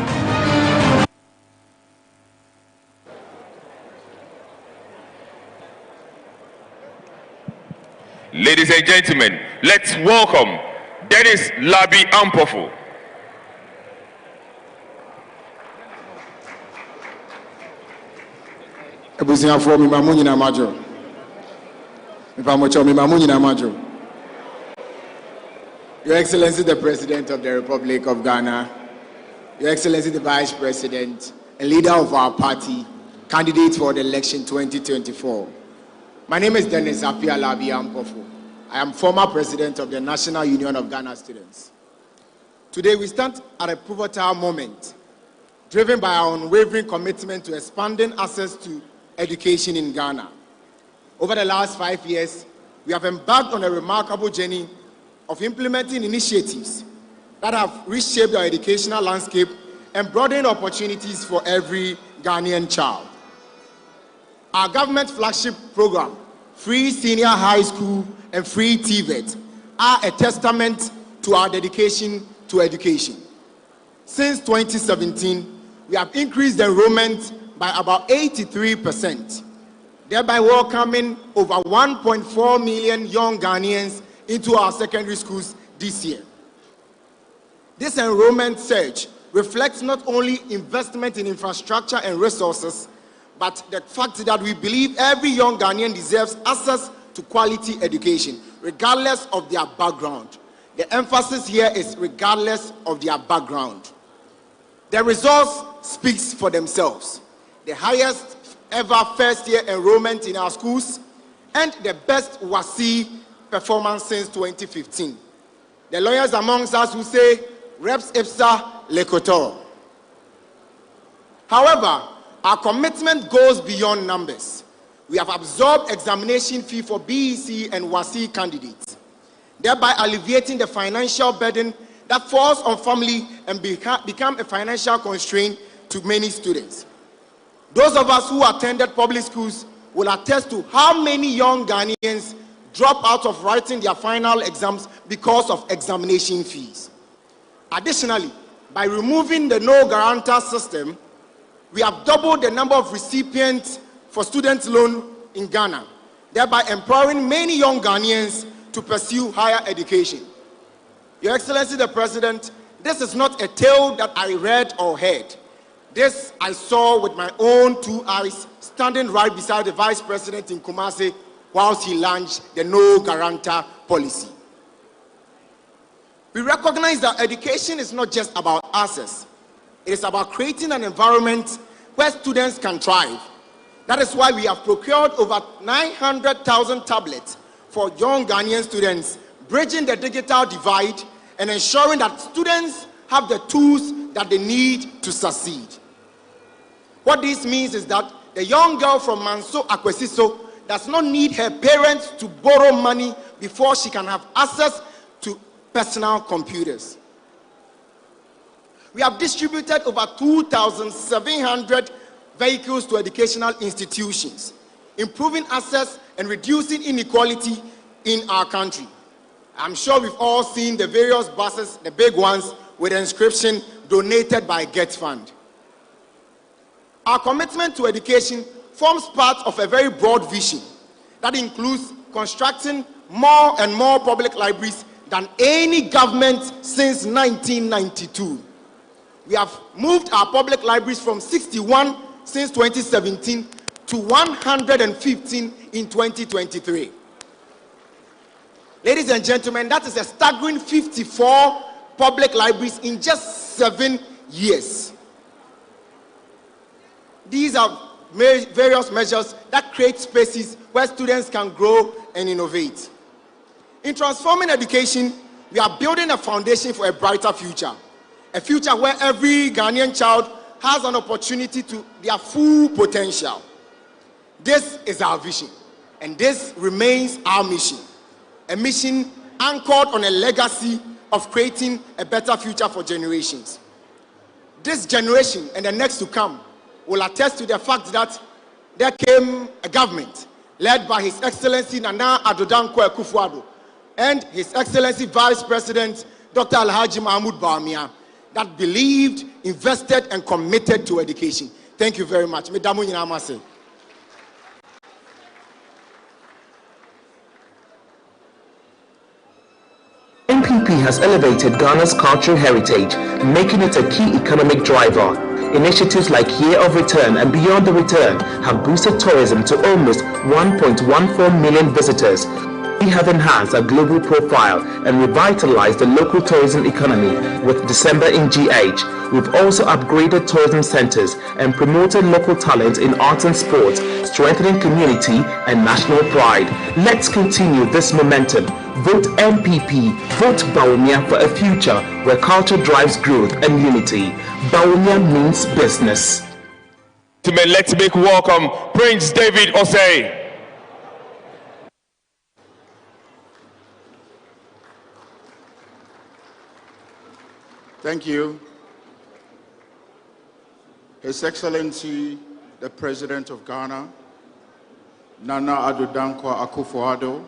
Speaker 17: Ladies and gentlemen, let's welcome Dennis Labi Ampofo.
Speaker 1: Your Excellency the President of the Republic of Ghana, Your Excellency the Vice President and leader of our party, candidate for the election 2024. My name is Dennis Apia Labi Ampofo. I am former president of the National Union of Ghana Students. Today we stand at a pivotal moment, driven by our unwavering commitment to expanding access to education in Ghana. Over the last 5 years, we have embarked on a remarkable journey of implementing initiatives that have reshaped our educational landscape and broadened opportunities for every Ghanaian child. Our government flagship program, Free Senior High School and Free TVET, are a testament to our dedication to education. Since 2017, we have increased enrollment by about 83%, thereby welcoming over 1.4 million young Ghanaians into our secondary schools this year. This enrollment surge reflects not only investment in infrastructure and resources, but the fact that we believe every young Ghanaian deserves access to quality education, regardless of their background. The emphasis here is regardless of their background. The results speak for themselves. The highest ever first-year enrollment in our schools and the best WASI performance since 2015. The lawyers amongst us will say, Reps ipsa lekotor. However, our commitment goes beyond numbers. We have absorbed examination fee for BEC and WASI candidates, thereby alleviating the financial burden that falls on family and become a financial constraint to many students. Those of us who attended public schools will attest to how many young Ghanaians drop out of writing their final exams because of examination fees. Additionally, by removing the no guarantor system, we have doubled the number of recipients for student loan in Ghana, thereby empowering many young Ghanaians to pursue higher education. Your Excellency the President, this is not a tale that I read or heard. This I saw with my own two eyes, standing right beside the Vice President in Kumasi whilst he launched the no guarantor policy. We recognize that education is not just about access. It is about creating an environment where students can thrive. That is why we have procured over 900,000 tablets for young Ghanaian students, bridging the digital divide and ensuring that students have the tools that they need to succeed. What this means is that the young girl from Manso Akwesiso does not need her parents to borrow money before she can have access to personal computers. We have distributed over 2,700 vehicles to educational institutions, improving access and reducing inequality in our country. I'm sure we've all seen the various buses, the big ones, with the inscription donated by Get Fund. Our commitment to education forms part of a very broad vision that includes constructing more and more public libraries than any government since 1992. We have moved our public libraries from 61 since 2017 to 115 in 2023. Ladies and gentlemen, that is a staggering 54 public libraries in just 7 years. These are various measures that create spaces where students can grow and innovate. In transforming education, we are building a foundation for a brighter future. A future where every Ghanaian child has an opportunity to their full potential. This is our vision, and this remains our mission. A mission anchored on a legacy of creating a better future for generations. This generation and the next to come will attest to the fact that there came a government led by His Excellency Nana Addo Dankwa Akufo-Addo and His Excellency Vice President Dr. Alhaji Mahmoud Bawumia that believed, invested, and committed to education. Thank you very much. Medamu Nyinamase.
Speaker 19: NPP has elevated Ghana's cultural heritage, making it a key economic driver. Initiatives like Year of Return and Beyond the Return have boosted tourism to almost 1.14 million visitors. We have enhanced our global profile and revitalized the local tourism economy with December in GH. We've also upgraded tourism centers and promoted local talent in arts and sports, strengthening community and national pride. Let's continue this momentum. Vote MPP, vote Bawumia for a future where culture drives growth and unity. Bawumia means business.
Speaker 17: Let's make welcome Prince David Osei.
Speaker 3: Thank you. His Excellency, the President of Ghana, Nana Addo Dankwa Akufo-Addo,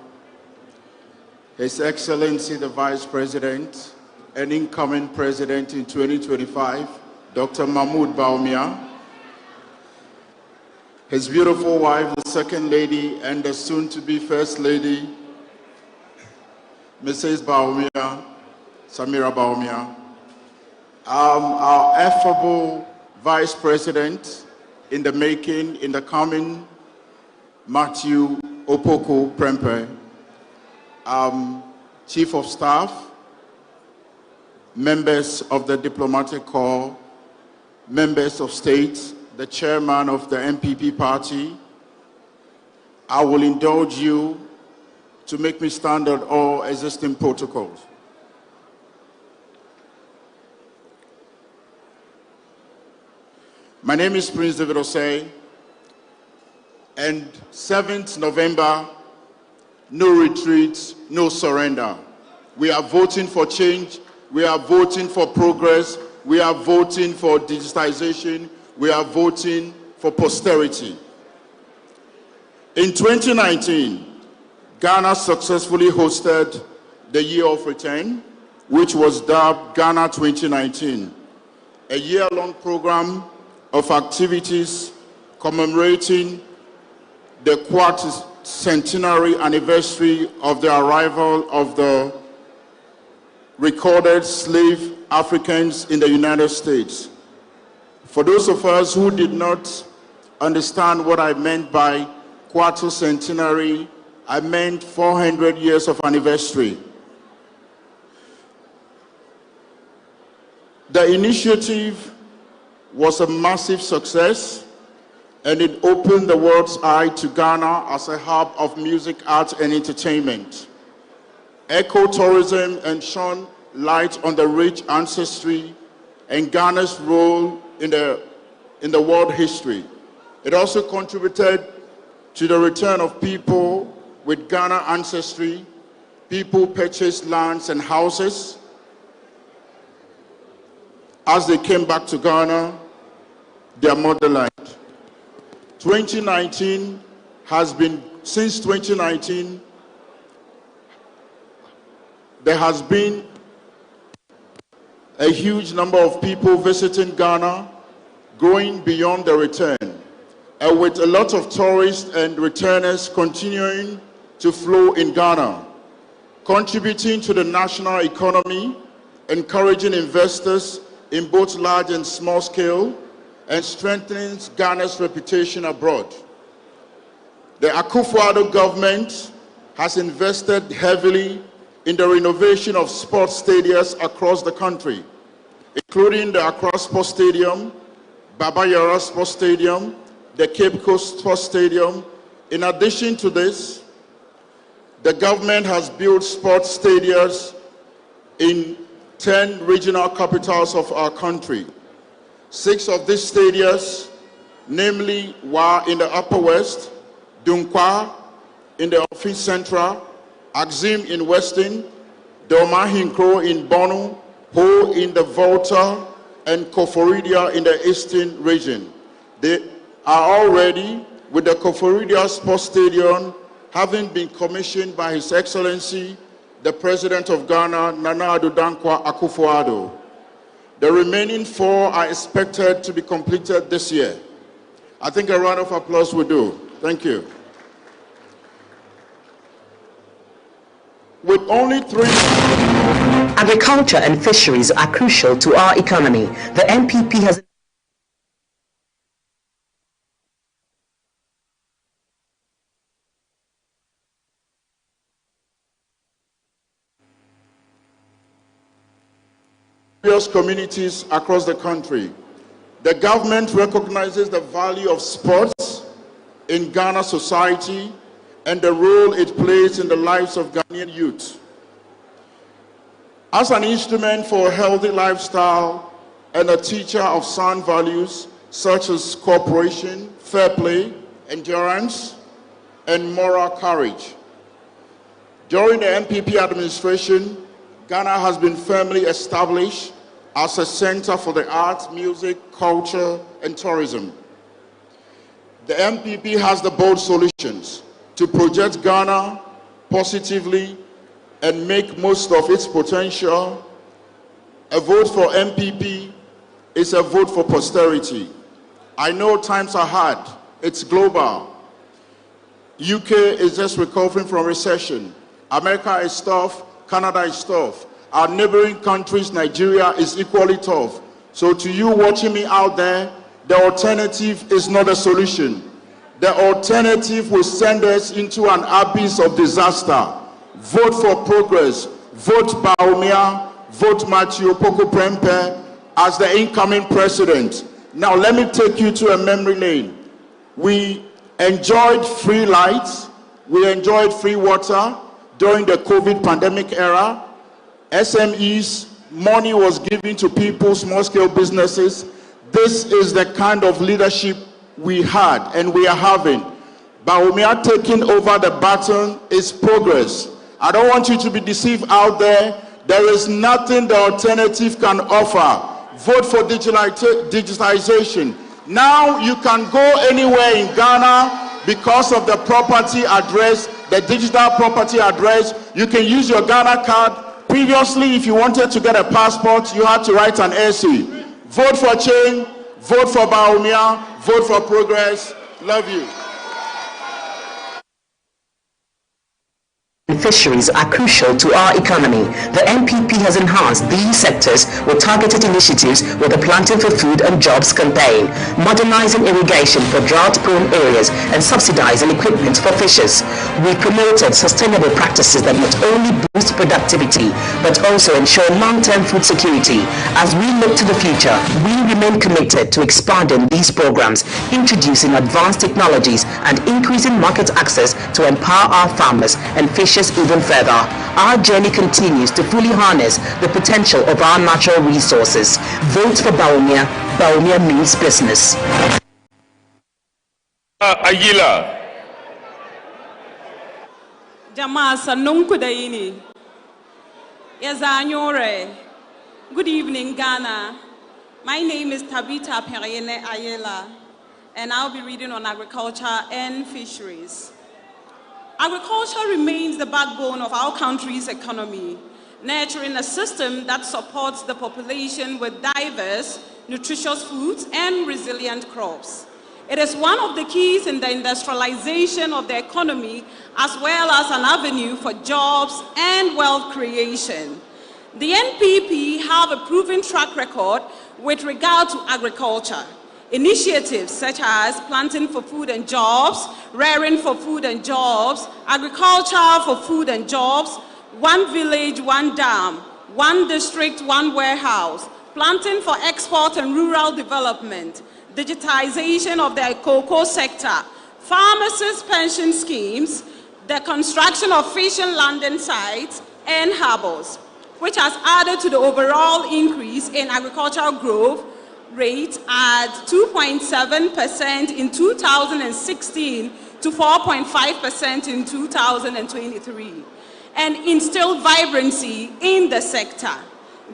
Speaker 3: His Excellency, the Vice President and incoming President in 2025, Dr. Mahmoud Bawumia, his beautiful wife, the Second Lady, and the soon-to-be First Lady, Mrs. Bawumia, Samira Bawumia, our affable Vice President in the making, in the coming, Matthew Opoku Prempeh, Chief of Staff, members of the Diplomatic Corps, members of state, the chairman of the MPP party, I will indulge you to make me stand on all existing protocols. My name is Prince David Osei, and 7th November, no retreat, no surrender. We are voting for change, we are voting for progress, we are voting for digitization, we are voting for posterity. In 2019, Ghana successfully hosted the Year of Return, which was dubbed Ghana 2019, a year-long program of activities commemorating the centenary anniversary of the arrival of the recorded slave Africans in the United States. For those of us who did not understand what I meant by centenary, I meant 400 years of anniversary. The initiative was a massive success, and it opened the world's eye to Ghana as a hub of music, art, and entertainment. Eco-tourism and shone light on the rich ancestry and Ghana's role in the world history. It also contributed to the return of people with Ghana ancestry. People purchased lands and houses as they came back to Ghana, their motherland. 2019 has been, since 2019, there has been a huge number of people visiting Ghana, going beyond the return, and with a lot of tourists and returners continuing to flow in Ghana, contributing to the national economy, encouraging investors in both large and small scale, and strengthening Ghana's reputation abroad. The Akufo-Addo government has invested heavily in the renovation of sports stadiums across the country, including the Accra Sports Stadium, Baba Yara Sports Stadium, the Cape Coast Sports Stadium. In addition to this, the government has built sports stadiums in 10 regional capitals of our country. 6 of these stadiums, namely Wa in the Upper West, Dunkwa in the Office Central, Axim in Western, Domahinkro in Bono, Ho in the Volta, and Koforidia in the Eastern region. They are all ready, with the Koforidia Sports Stadium having been commissioned by His Excellency, the President of Ghana, Nana Addo Dankwa Akufo-Addo. The remaining 4 are expected to be completed this year. I think a round of applause will do. Thank you. With only 3...
Speaker 19: Agriculture and fisheries are crucial to our economy. The NPP has...
Speaker 3: various communities across the country. The government recognizes the value of sports in Ghana society and the role it plays in the lives of Ghanaian youth. As an instrument for a healthy lifestyle and a teacher of sound values such as cooperation, fair play, endurance, and moral courage. During the NPP administration, Ghana has been firmly established as a center for the arts, music, culture, and tourism. The NPP has the bold solutions to project Ghana positively and make most of its potential. A vote for NPP is a vote for posterity. I know times are hard. It's global. UK is just recovering from recession. America is tough. Canada is tough. Our neighboring countries, Nigeria, is equally tough. So to you watching me out there, the alternative is not a solution. The alternative will send us into an abyss of disaster. Vote for progress. Vote Baumia. Vote Matthew Poko Prempe as the incoming president. Now let me take you to a memory lane. We enjoyed free lights. We enjoyed free water during the COVID pandemic era. SMEs, money was given to people, small-scale businesses. This is the kind of leadership we had and we are having. Baumia taking over the baton is progress. I don't want you to be deceived out there. There is nothing the alternative can offer. Vote for digitization. Now you can go anywhere in Ghana because of the property address, the digital property address. You can use your Ghana card. Previously, if you wanted to get a passport, you had to write an essay. Vote for change, vote for Baumia, vote for progress. Love you.
Speaker 19: Fisheries are crucial to our economy. The NPP has enhanced these sectors with targeted initiatives with the Planting for Food and Jobs campaign, modernizing irrigation for drought-prone areas and subsidizing equipment for fishers. We promoted sustainable practices that not only boost productivity but also ensure long-term food security. As we look to the future, we remain committed to expanding these programs, introducing advanced technologies and increasing market access to empower our farmers and fishers even further. Our journey continues to fully harness the potential of our natural resources. Vote for Baumia. Baumia means business.
Speaker 17: Aguila.
Speaker 7: Jamaa sanunku daini. Yazanyore. Good evening, Ghana. My name is Tabitha Periene Ayela, and I'll be reading on agriculture and fisheries. Agriculture remains the backbone of our country's economy, nurturing a system that supports the population with diverse, nutritious foods and resilient crops. It is one of the keys in the industrialization of the economy, as well as an avenue for jobs and wealth creation. The NPP have a proven track record with regard to agriculture. Initiatives such as planting for food and jobs, rearing for food and jobs, agriculture for food and jobs, one village, one dam, one district, one warehouse, planting for export and rural development, digitization of the cocoa sector, pharmacists' pension schemes, the construction of fish and landing sites and harbors, which has added to the overall increase in agricultural growth rate at 2.7% in 2016 to 4.5% in 2023, and instilled vibrancy in the sector.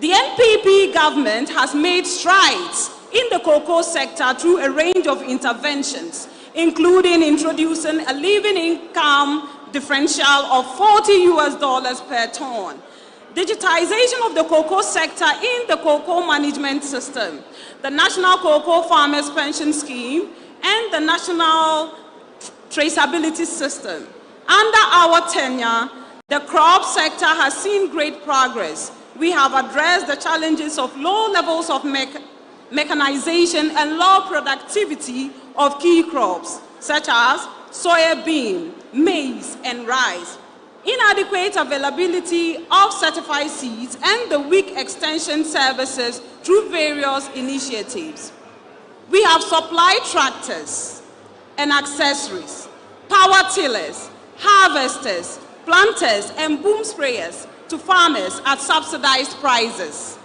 Speaker 7: The NPP government has made strides in the cocoa sector through a range of interventions, including introducing a living income differential of $40 per ton, digitization of the cocoa sector in the cocoa management system, the National Cocoa Farmers Pension Scheme, and the National Traceability System. Under our tenure, the crop sector has seen great progress. We have addressed the challenges of low levels of mechanization and low productivity of key crops, such as soybean, maize, and rice, inadequate availability of certified seeds, and the weak extension services through various initiatives. We have supplied tractors and accessories, power tillers, harvesters, planters, and boom sprayers to farmers at subsidized prices.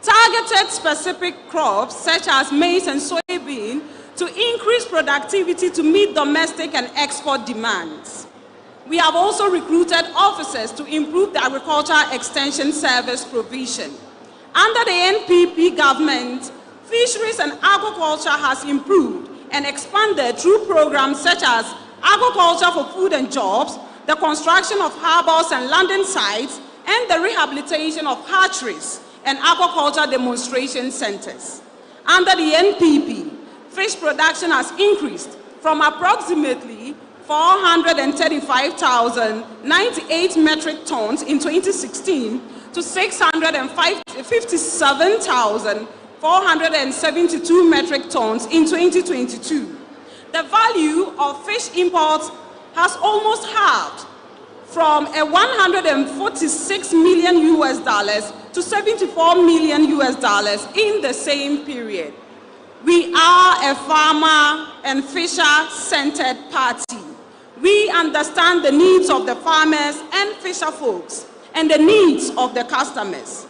Speaker 7: Targeted specific crops such as maize and soybean to increase productivity to meet domestic and export demands. We have also recruited officers to improve the agricultural extension service provision. Under the NPP government, fisheries and aquaculture has improved and expanded through programs such as agriculture for food and jobs, the construction of harbors and landing sites, and the rehabilitation of hatcheries and aquaculture demonstration centers. Under the NPP, fish production has increased from approximately 435,098 metric tons in 2016 to 657,472 metric tons in 2022. The value of fish imports has almost halved from a $146 million to $74 million in the same period. We are a farmer and fisher-centered party. We understand the needs of the farmers and fisher folks and the needs of the customers.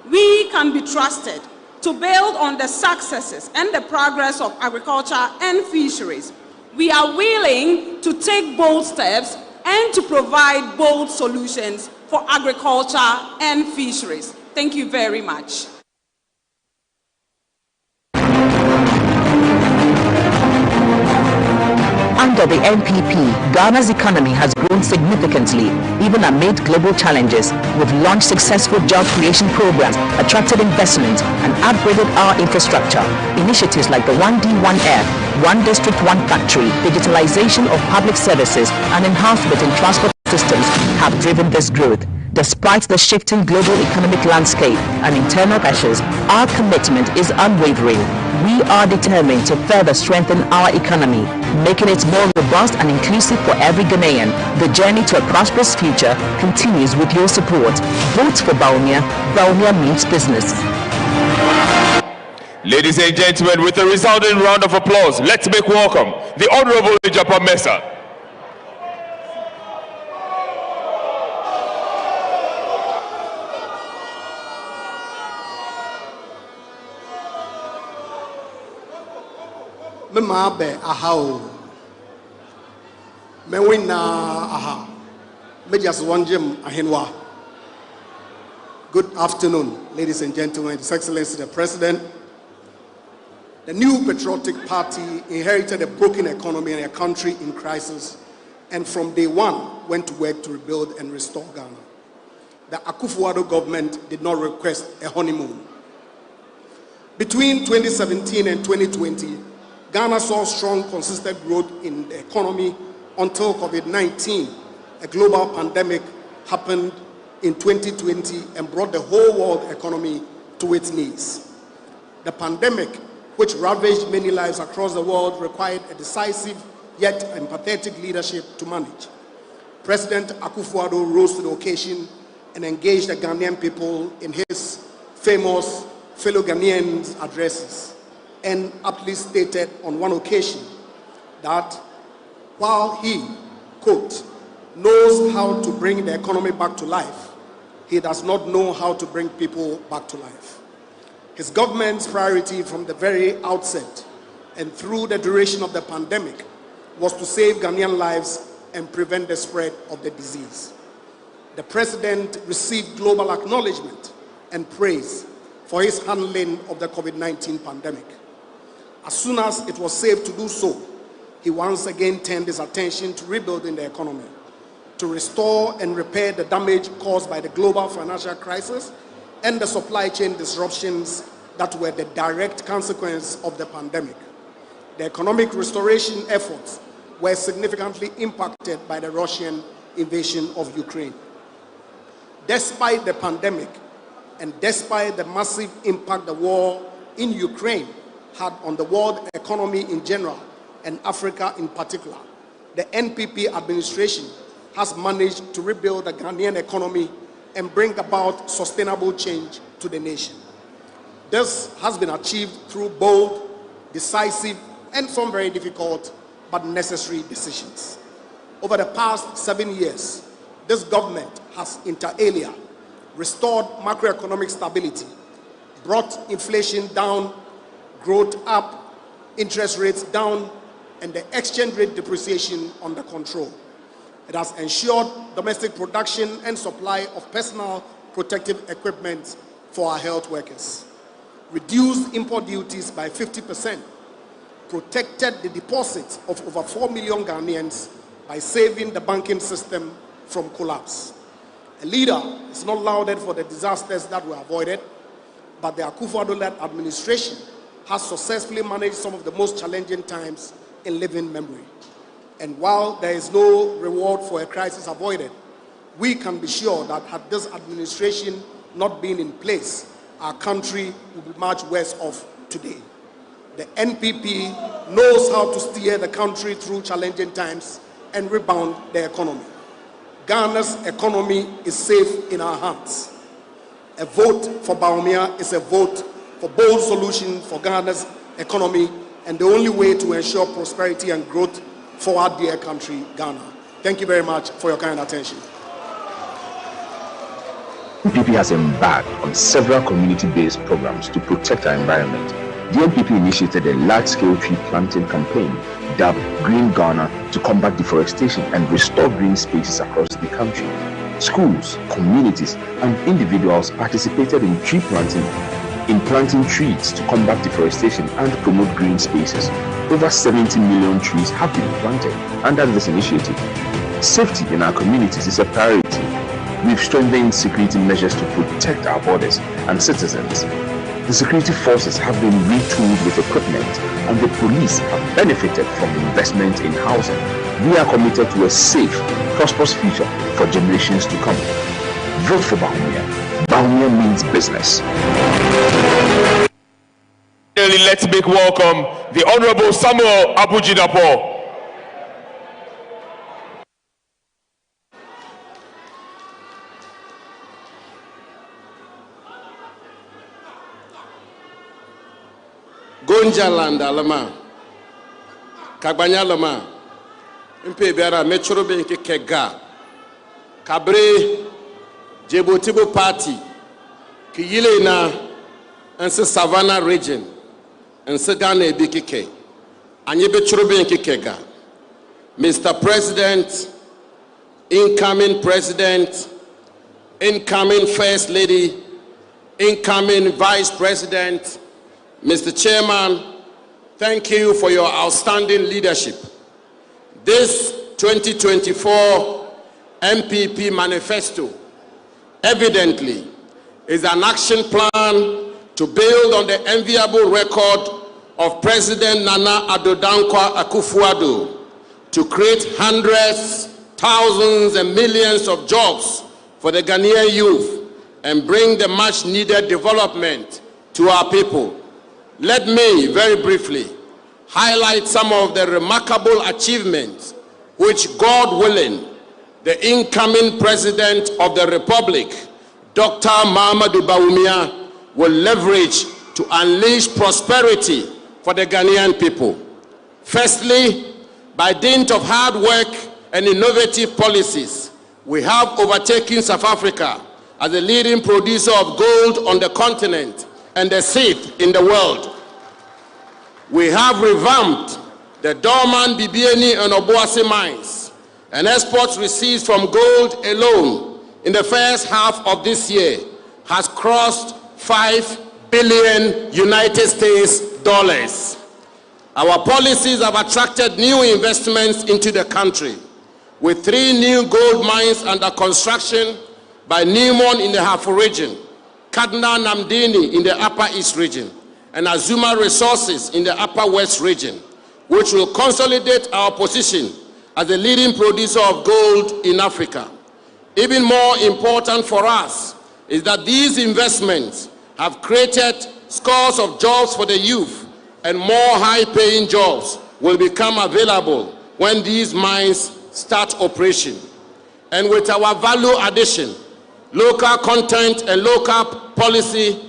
Speaker 7: We can be trusted to build on the successes and the progress of agriculture and fisheries. We are willing to take bold steps and to provide bold solutions for agriculture and fisheries. Thank you very much.
Speaker 19: Under the NPP, Ghana's economy has grown significantly, even amid global challenges. We've launched successful job creation programs, attracted investment, and upgraded our infrastructure. Initiatives like the 1D, 1F, One District, One Factory, digitalization of public services, and enhancement in transport systems have driven this growth. Despite the shifting global economic landscape and internal pressures, our commitment is unwavering. We are determined to further strengthen our economy, making it more robust and inclusive for every Ghanaian. The journey to a prosperous future continues with your support. Vote for Baumia. Baumia means business.
Speaker 17: Ladies and gentlemen, with a resounding round of applause, let's make welcome the Honorable Japa Mesa.
Speaker 4: Memabe ahao mewina aha mejas wanjem ahenwa. Good afternoon, ladies and gentlemen, His Excellency the President. The new patriotic party inherited a broken economy and a country in crisis, and from day one went to work to rebuild and restore Ghana. The Akufo-Addo government did not request a honeymoon. Between 2017 and 2020,
Speaker 8: Ghana saw strong, consistent growth in the economy until COVID-19, a global pandemic, happened in 2020 and brought the whole world economy to its knees. The pandemic, which ravaged many lives across the world, required a decisive yet empathetic leadership to manage. President Akufo-Addo rose to the occasion and engaged the Ghanaian people in his famous fellow Ghanaians addresses, and aptly stated on one occasion that while he, quote, knows how to bring the economy back to life, he does not know how to bring people back to life. His government's priority from the very outset and through the duration of the pandemic was to save Ghanaian lives and prevent the spread of the disease. The president received global acknowledgement and praise for his handling of the COVID-19 pandemic. As soon as it was safe to do so, he once again turned his attention to rebuilding the economy, to restore and repair the damage caused by the global financial crisis and the supply chain disruptions that were the direct consequence of the pandemic. The economic restoration efforts were significantly impacted by the Russian invasion of Ukraine. Despite the pandemic and despite the massive impact the war in Ukraine had on the world economy in general and Africa in particular, the NPP administration has managed to rebuild the Ghanaian economy and bring about sustainable change to the nation. This has been achieved through bold, decisive, and some very difficult but necessary decisions. Over the past 7 years, this government has inter alia restored macroeconomic stability, brought inflation down, growth up, interest rates down, and the exchange rate depreciation under control. It has ensured domestic production and supply of personal protective equipment for our health workers, reduced import duties by 50%, protected the deposits of over 4 million Ghanaians by saving the banking system from collapse. A leader is not lauded for the disasters that were avoided, but the Akufo-Addo-led administration has successfully managed some of the most challenging times in living memory. And while there is no reward for a crisis avoided, we can be sure that had this administration not been in place, our country would be much worse off today. The NPP knows how to steer the country through challenging times and rebound the economy. Ghana's economy is safe in our hands. A vote for Bawumia is a vote for bold solutions for Ghana's economy and the only way to ensure prosperity and growth for our dear country, Ghana. Thank you very much for your kind attention.
Speaker 16: NPP has embarked on several community-based programs to protect our environment. The NPP initiated a large-scale tree planting campaign dubbed Green Ghana to combat deforestation and restore green spaces across the country. Schools, communities, and individuals participated in planting trees to combat deforestation and promote green spaces. Over 70 million trees have been planted under this initiative. Safety in our communities is a priority. We've strengthened security measures to protect our borders and citizens. The security forces have been retooled with equipment, and the police have benefited from investment in housing. We are committed to a safe, prosperous future for generations to come. Vote for Bawumia. Bawumia means business.
Speaker 17: Let's make welcome the Honorable Samuel Abujidapo.
Speaker 9: Gonja landa lama, Kagbanya lama, Mpe biara metro benki kega, Kabre, Jebotibo Party, Kiyile na, and Savannah region, and Sagane Bikike, Anyebe Churubinki Kega. Mr. President, incoming President, incoming First Lady, incoming Vice President, Mr. Chairman, thank you for your outstanding leadership. This 2024 MPP Manifesto evidently is an action plan to build on the enviable record of President Nana Addo Dankwa Akufo-Addo to create hundreds, thousands, and millions of jobs for the Ghanaian youth and bring the much-needed development to our people. Let me, very briefly, highlight some of the remarkable achievements which, God willing, the incoming President of the Republic, Dr. Mahamudu Bawumia, will leverage to unleash prosperity for the Ghanaian people. Firstly, by dint of hard work and innovative policies, we have overtaken South Africa as the leading producer of gold on the continent and the 6th in the world. We have revamped the dormant Bibiani and Obuasi mines, and exports received from gold alone in the first half of this year has crossed $5 billion United States dollars. Our policies have attracted new investments into the country, with 3 new gold mines under construction by Newmont in the Hafo region, Kaduna Namdini in the Upper East region, and Azuma Resources in the Upper West region, which will consolidate our position as the leading producer of gold in Africa. Even more important for us is that these investments have created scores of jobs for the youth, and more high-paying jobs will become available when these mines start operation. And with our value addition, local content and local policy,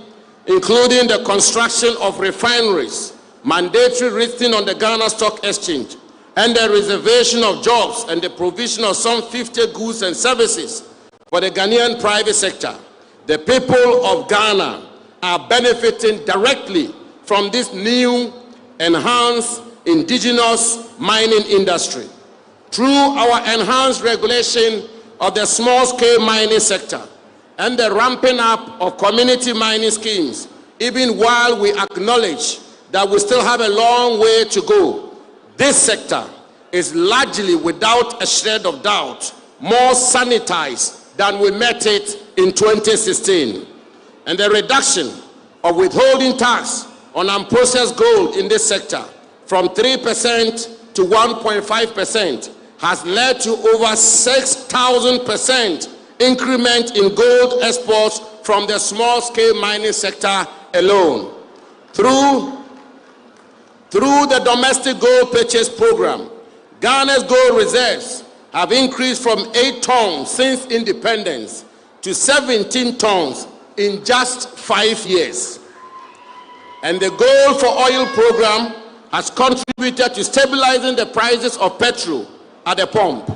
Speaker 9: including the construction of refineries, mandatory listing on the Ghana Stock Exchange, and the reservation of jobs and the provision of some 50 goods and services for the Ghanaian private sector, the people of Ghana are benefiting directly from this new, enhanced, indigenous mining industry. Through our enhanced regulation of the small-scale mining sector and the ramping up of community mining schemes, even while we acknowledge that we still have a long way to go, this sector is largely, without a shred of doubt, more sanitized than we met it in 2016. And the reduction of withholding tax on unprocessed gold in this sector from 3% to 1.5% has led to over 6,000% increment in gold exports from the small-scale mining sector alone. Through the domestic gold purchase program, Ghana's gold reserves have increased from 8 tons since independence to 17 tons in just 5 years. And the Gold for Oil program has contributed to stabilizing the prices of petrol at the pump.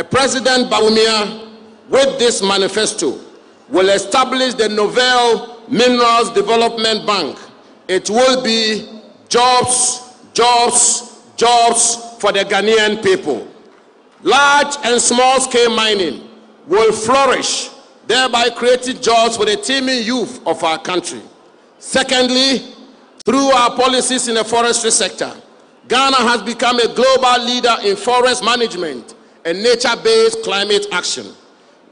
Speaker 9: President Bawumia, with this manifesto, will establish the Novel Minerals Development Bank. It will be jobs, jobs, jobs for the Ghanaian people. Large and small-scale mining will flourish, thereby creating jobs for the teeming youth of our country. Secondly, through our policies in the forestry sector, Ghana has become a global leader in forest management and nature-based climate action.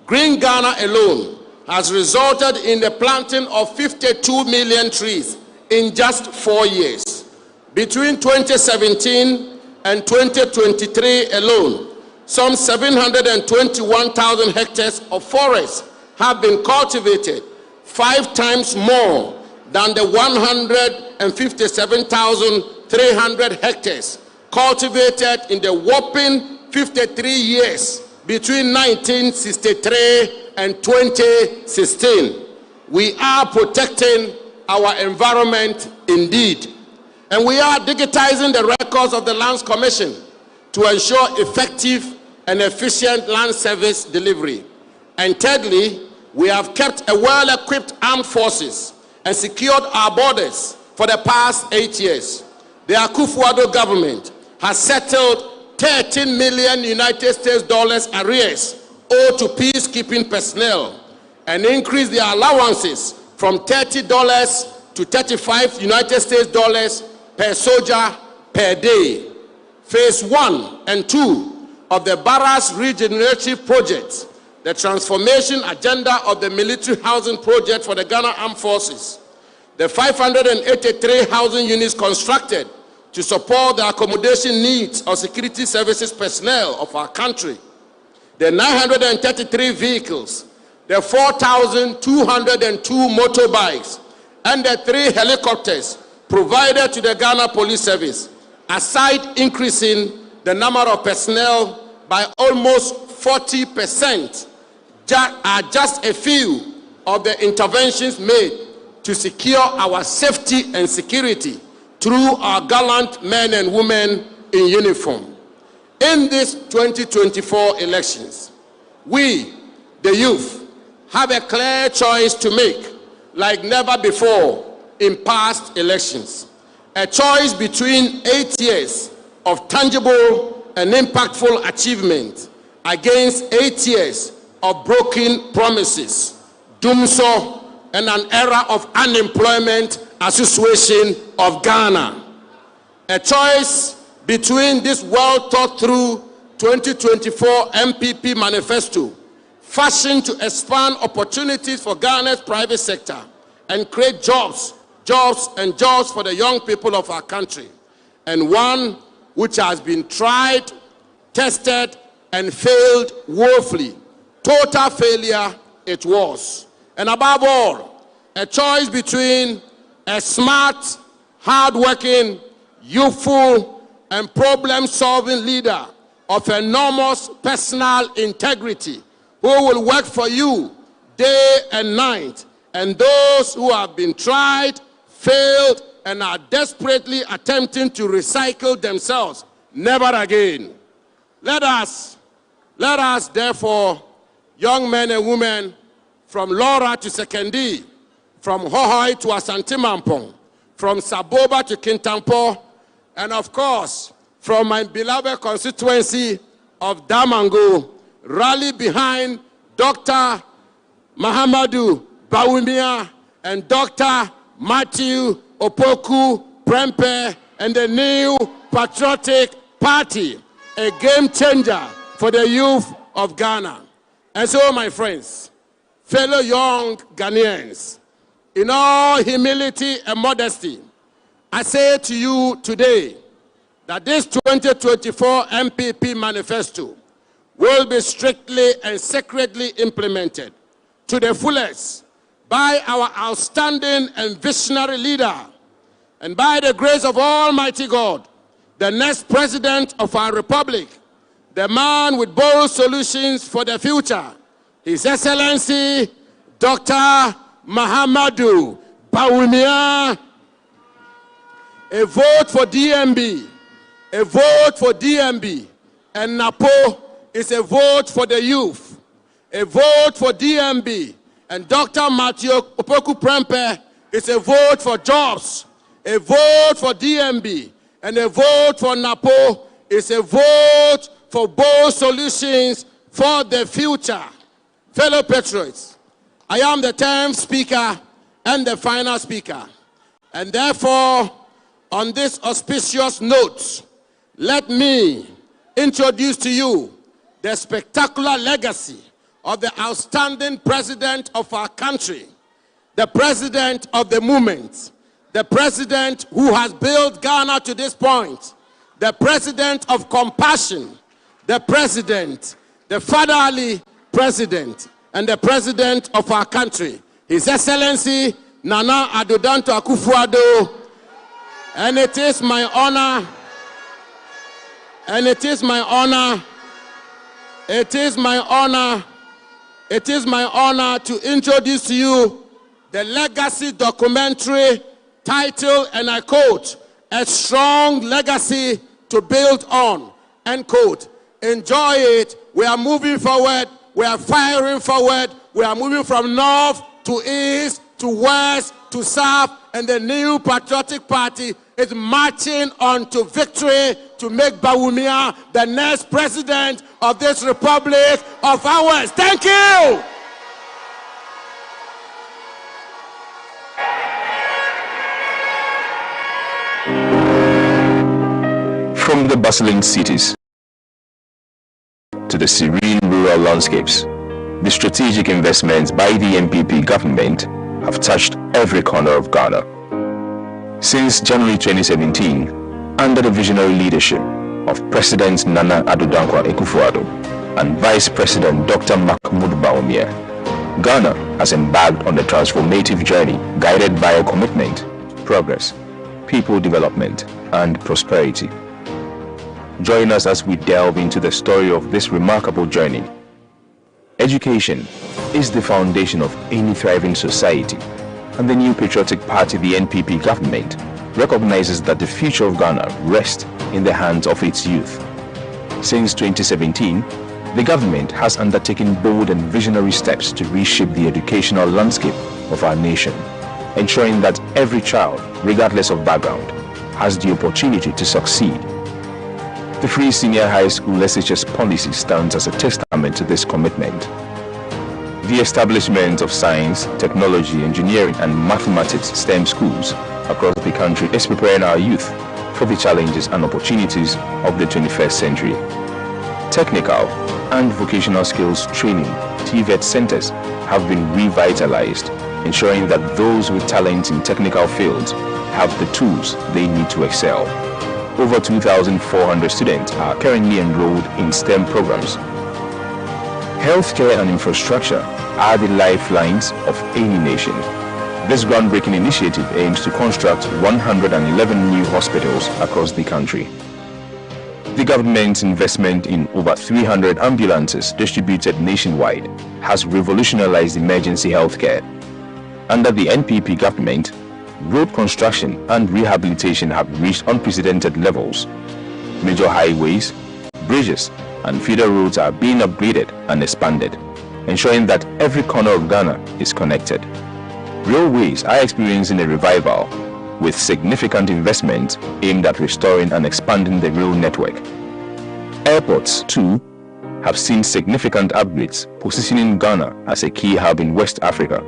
Speaker 9: Green Ghana alone has resulted in the planting of 52 million trees in just 4 years. Between 2017 and 2023 alone, some 721,000 hectares of forest have been cultivated, 5 times more than the 157,300 hectares cultivated in the whopping 53 years between 1963 and 2016. We are protecting our environment indeed. And we are digitizing the records of the Lands Commission to ensure effective and efficient land service delivery. And thirdly, we have kept a well-equipped armed forces and secured our borders for the past 8 years. The Akufo-Addo government has settled 13 million United States dollars arrears owed to peacekeeping personnel and increased their allowances from $30 to 35 United States dollars per soldier per day. Phase 1 and 2 of the Barras Regenerative Project, the transformation agenda of the military housing project for the Ghana Armed Forces, the 583 housing units constructed to support the accommodation needs of security services personnel of our country, the 933 vehicles, the 4,202 motorbikes, and the 3 helicopters provided to the Ghana Police Service, aside increasing the number of personnel by almost 40%, are just a few of the interventions made to secure our safety and security through our gallant men and women in uniform. In these 2024 elections, we, the youth, have a clear choice to make, like never before in past elections. A choice between 8 years of tangible and impactful achievement against 8 years of broken promises, doomsday, and an era of unemployment association of Ghana. A choice between this well thought through 2024 MPP manifesto, fashioned to expand opportunities for Ghana's private sector and create jobs for the young people of our country, and one which has been tried, tested, and failed woefully. Total failure it was. And above all, a choice between a smart, hard-working, youthful, and problem-solving leader of enormous personal integrity who will work for you day and night, and those who have been tried, failed, and are desperately attempting to recycle themselves. Never again. Let us therefore, young men and women, from Laura to Sekendi, from Hohoi to Asante-Mampong, from Saboba to Kintampo, and of course, from my beloved constituency of Damango, rally behind Dr. Mahamudu Bawumia and Dr. Matthew Opoku Prempeh and the new Patriotic Party, a game changer for the youth of Ghana. And so, my friends, fellow young Ghanaians, in all humility and modesty, I say to you today that this 2024 MPP manifesto will be strictly and sacredly implemented to the fullest by our outstanding and visionary leader, and by the grace of Almighty God, the next president of our republic, the man with bold solutions for the future, His Excellency, Dr. Mahamudu Bawumia. A vote for DMB, a vote for DMB, and NAPO is a vote for the youth. A vote for DMB and Dr. Matthew Opoku Prempeh is a vote for jobs. A vote for DMB and a vote for NAPO is a vote for bold solutions for the future. Fellow patriots, I am the 10th speaker and the final speaker. And therefore, on this auspicious note, let me introduce to you the spectacular legacy of the outstanding president of our country, the president of the movement, the president who has built Ghana to this point, the president of compassion, the president, the fatherly president, and the president of our country, His Excellency Nana Addo Dankwa Akufo-Addo. And it is my honor, to introduce to you the legacy documentary titled, and I quote, "A Strong Legacy to Build On," end quote. Enjoy it. We are moving forward. We are firing forward. We are moving from north to east to west to south, and the new Patriotic Party is marching on to victory to make Bawumia the next president of this republic of ours. Thank you.
Speaker 16: From the bustling cities to the serene rural landscapes, the strategic investments by the MPP government have touched every corner of Ghana. Since January 2017, under the visionary leadership of President Nana Addo Akufo-Addo and Vice President Dr. Mahmoud Bawumia, Ghana has embarked on a transformative journey guided by a commitment to progress, people development, and prosperity. Join us as we delve into the story of this remarkable journey. Education is the foundation of any thriving society, and the new patriotic party, the NPP government, recognizes that the future of Ghana rests in the hands of its youth. Since 2017, the government has undertaken bold and visionary steps to reshape the educational landscape of our nation, ensuring that every child, regardless of background, has the opportunity to succeed. The free senior high school SHS policy stands as a testament to this commitment. The establishment of science, technology, engineering, and mathematics STEM schools across the country is preparing our youth for the challenges and opportunities of the 21st century. Technical and vocational skills training TVET centers have been revitalized, ensuring that those with talent in technical fields have the tools they need to excel. Over 2,400 students are currently enrolled in STEM programs. Healthcare and infrastructure are the lifelines of any nation. This groundbreaking initiative aims to construct 111 new hospitals across the country. The government's investment in over 300 ambulances distributed nationwide has revolutionized emergency healthcare. Under the NPP government, road construction and rehabilitation have reached unprecedented levels. Major highways, bridges, and feeder roads are being upgraded and expanded, ensuring that every corner of Ghana is connected. Railways are experiencing a revival, with significant investment aimed at restoring and expanding the rail network. Airports, too, have seen significant upgrades, positioning Ghana as a key hub in West Africa.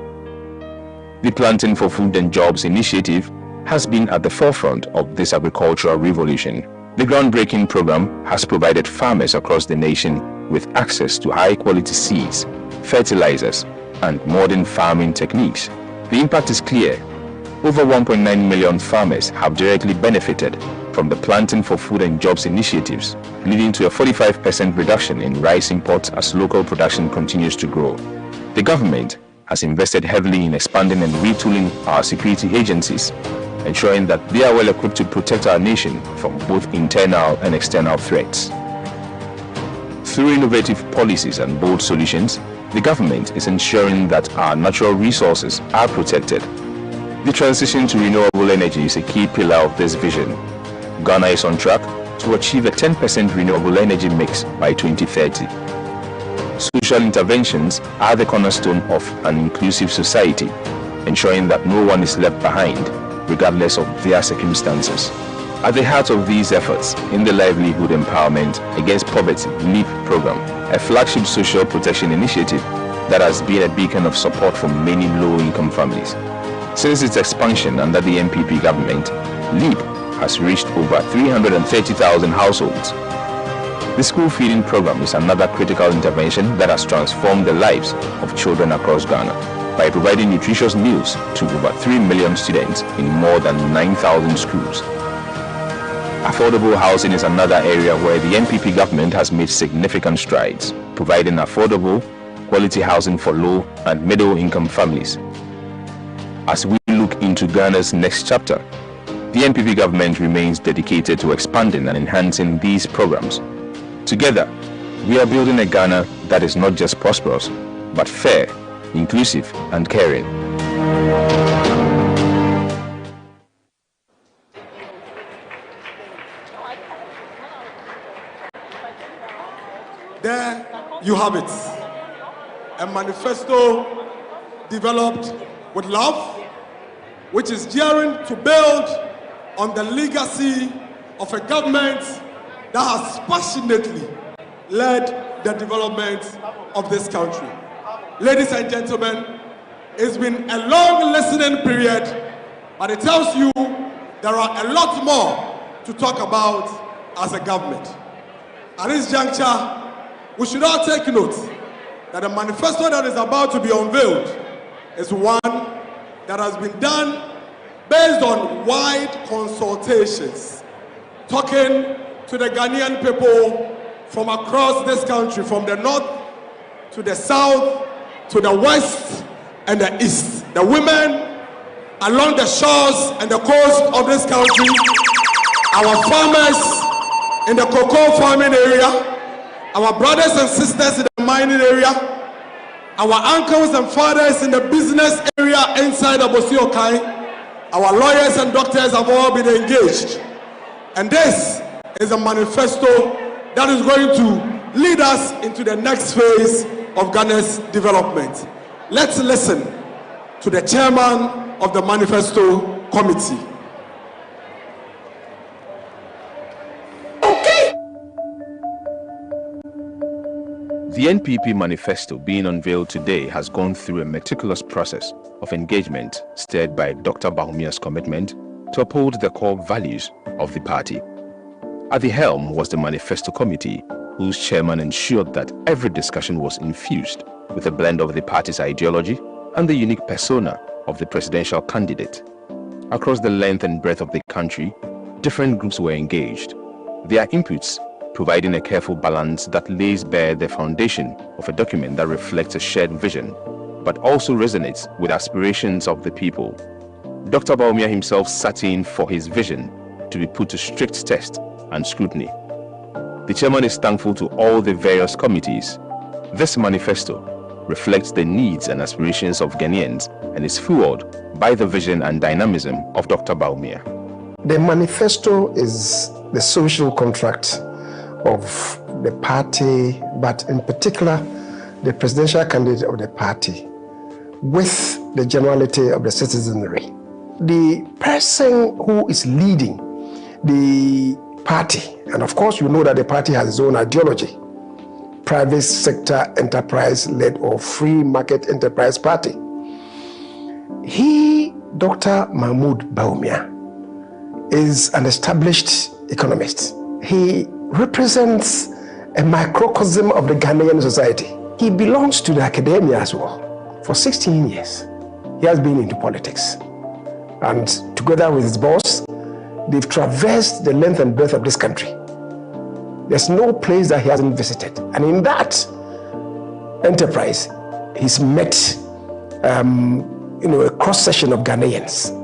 Speaker 16: The Planting for Food and Jobs initiative has been at the forefront of this agricultural revolution. The groundbreaking program has provided farmers across the nation with access to high-quality seeds, fertilizers, and modern farming techniques. The impact is clear. Over 1.9 million farmers have directly benefited from the Planting for Food and Jobs initiatives, leading to a 45% reduction in rice imports as local production continues to grow. The government has invested heavily in expanding and retooling our security agencies, ensuring that they are well equipped to protect our nation from both internal and external threats. Through innovative policies and bold solutions, the government is ensuring that our natural resources are protected. The transition to renewable energy is a key pillar of this vision. Ghana is on track to achieve a 10% renewable energy mix by 2030. Social interventions are the cornerstone of an inclusive society, ensuring that no one is left behind, regardless of their circumstances. At the heart of these efforts, in the Livelihood Empowerment Against Poverty LEAP program, a flagship social protection initiative that has been a beacon of support for many low-income families. Since its expansion under the NPP government, LEAP has reached over 330,000 households. The school feeding program is another critical intervention that has transformed the lives of children across Ghana by providing nutritious meals to over 3 million students in more than 9,000 schools. Affordable housing is another area where the NPP government has made significant strides, providing affordable, quality housing for low and middle-income families. As we look into Ghana's next chapter, the NPP government remains dedicated to expanding and enhancing these programs. Together, we are building a Ghana that is not just prosperous, but fair, inclusive, and caring.
Speaker 4: There you have it. A manifesto developed with love, which is daring to build on the legacy of a government that has passionately led the development of this country. Ladies and gentlemen, it's been a long listening period, but it tells you there are a lot more to talk about as a government. At this juncture, we should all take note that the manifesto that is about to be unveiled is one that has been done based on wide consultations, talking to the Ghanaian people from across this country, from the north to the south, to the west and the east. The women along the shores and the coast of this country, our farmers in the cocoa farming area, our brothers and sisters in the mining area, our uncles and fathers in the business area inside Obosi-Okai, our lawyers and doctors have all been engaged. And this is a manifesto that is going to lead us into the next phase of Ghana's development. Let's listen to the chairman of the Manifesto Committee.
Speaker 16: The NPP manifesto being unveiled today has gone through a meticulous process of engagement steered by Dr. Bahumia's commitment to uphold the core values of the party. At the helm was the Manifesto Committee, whose chairman ensured that every discussion was infused with a blend of the party's ideology and the unique persona of the presidential candidate. Across the length and breadth of the country, different groups were engaged. Their inputs providing a careful balance that lays bare the foundation of a document that reflects a shared vision, but also resonates with aspirations of the people. Dr. Bawumia himself sat in for his vision to be put to strict test and scrutiny. The chairman is thankful to all the various committees. This manifesto reflects the needs and aspirations of Ghanaians and is fueled by the vision and dynamism of Dr. Bawumia.
Speaker 11: The manifesto is the social contract of the party, but in particular the presidential candidate of the party with the generality of the citizenry. The person who is leading the party, and of course you know that the party has its own ideology, private sector enterprise-led or free market enterprise party. He, Dr. Mahmoud Bawumia, is an established economist. He represents a microcosm of the Ghanaian society. He belongs to the academia as well. For 16 years, he has been into politics. And together with his boss, they've traversed the length and breadth of this country. There's no place that he hasn't visited. And in that enterprise, he's met a cross-section of Ghanaians.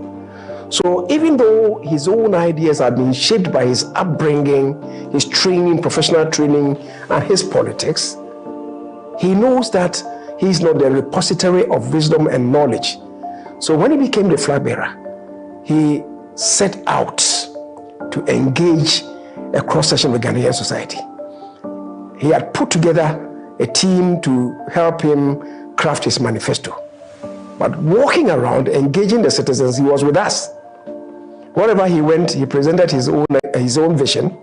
Speaker 11: So even though his own ideas have been shaped by his upbringing, his training, professional training, and his politics, he knows that he's not the repository of wisdom and knowledge. So when he became the flag bearer, he set out to engage a cross-section of the Ghanaian society. He had put together a team to help him craft his manifesto. But walking around, engaging the citizens, he was with us. Wherever he went, he presented his own vision,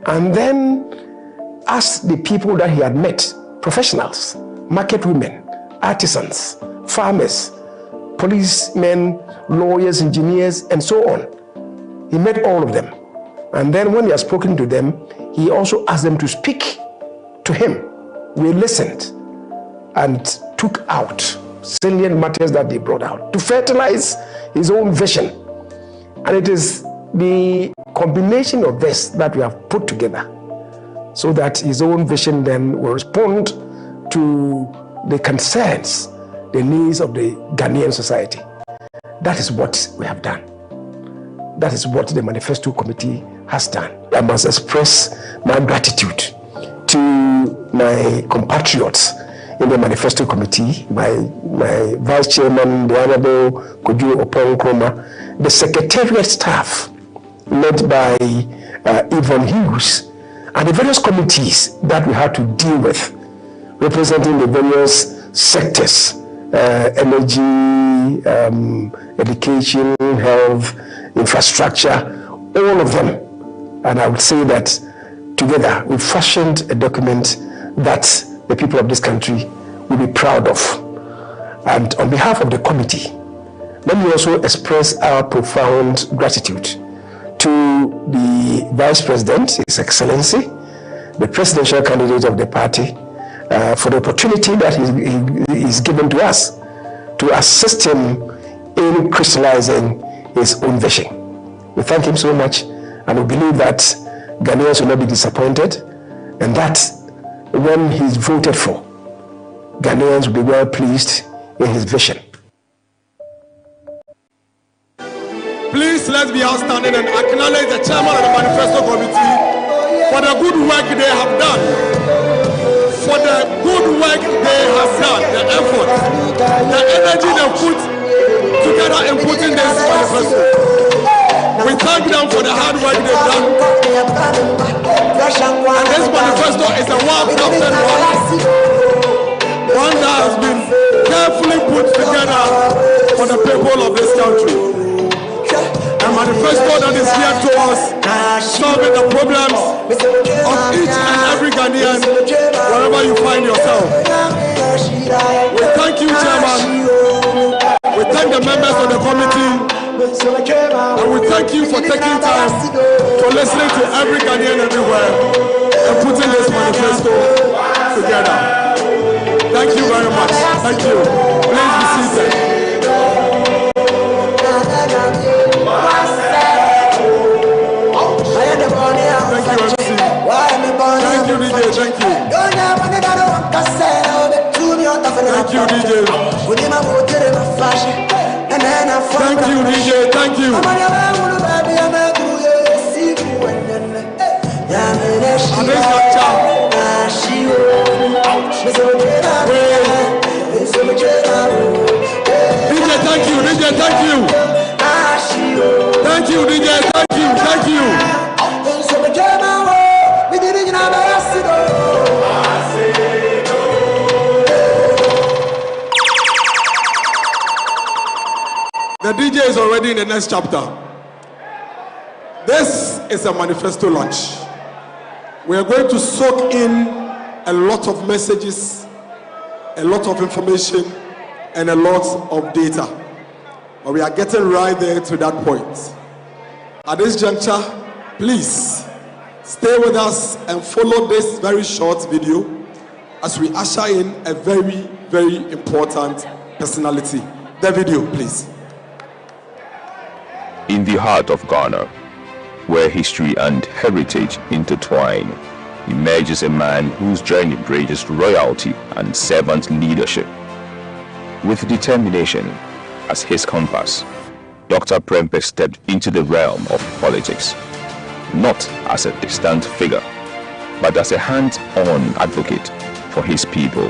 Speaker 11: and then asked the people that he had met, professionals, market women, artisans, farmers, policemen, lawyers, engineers, and so on. He met all of them. And then when he had spoken to them, he also asked them to speak to him. We listened and took out salient matters that they brought out to fertilize his own vision. And it is the combination of this that we have put together so that his own vision then will respond to the concerns, the needs of the Ghanaian society. That is what we have done. That is what the Manifesto Committee has done. I must express my gratitude to my compatriots in the Manifesto Committee, my Vice Chairman, the Honorable Kojo Opon-Nkrumah, the Secretariat staff led by Yvonne Hughes, and the various committees that we had to deal with, representing the various sectors, energy, education, health, infrastructure, all of them. And I would say that together we fashioned a document that the people of this country will be proud of. And on behalf of the committee, let me also express our profound gratitude to the Vice President, His Excellency, the presidential candidate of the party, for the opportunity that he is given to us to assist him in crystallizing his own vision. We thank him so much, and we believe that Ghanaians will not be disappointed, and that when he's voted for, Ghanaians will be well pleased in his vision.
Speaker 4: Please, let's be outstanding and acknowledge the chairman of the Manifesto Committee for the good work they have done. For the good work they have done, the effort, the energy they put together in putting this manifesto. We thank them for the hard work they've done. And this manifesto is a well-crafted one that has been carefully put together for the people of this country. A manifesto that is here to us, solving the problems of each and every Ghanaian, wherever you find yourself. We thank you, Chairman. We thank the members of the committee. And we thank you for taking time to listening to every Ghanaian everywhere and putting this manifesto together. Thank you very much. Thank you. Please be seated. Thank you, DJ. Thank you. Thank you, DJ. Thank you, DJ. Thank you. DJ, thank you. DJ, thank you. Thank you, DJ. Thank you. Thank you. The DJ is already in the next chapter. This is a manifesto launch. We are going to soak in a lot of messages, a lot of information, and a lot of data. But we are getting right there to that point. At this juncture, please stay with us and follow this very short video as we usher in a very, very important personality. The video, please.
Speaker 2: In the heart of Ghana, where history and heritage intertwine, emerges a man whose journey bridges royalty and servant leadership. With determination as his compass, Dr. Prempeh stepped into the realm of politics, not as a distant figure, but as a hands-on advocate for his people.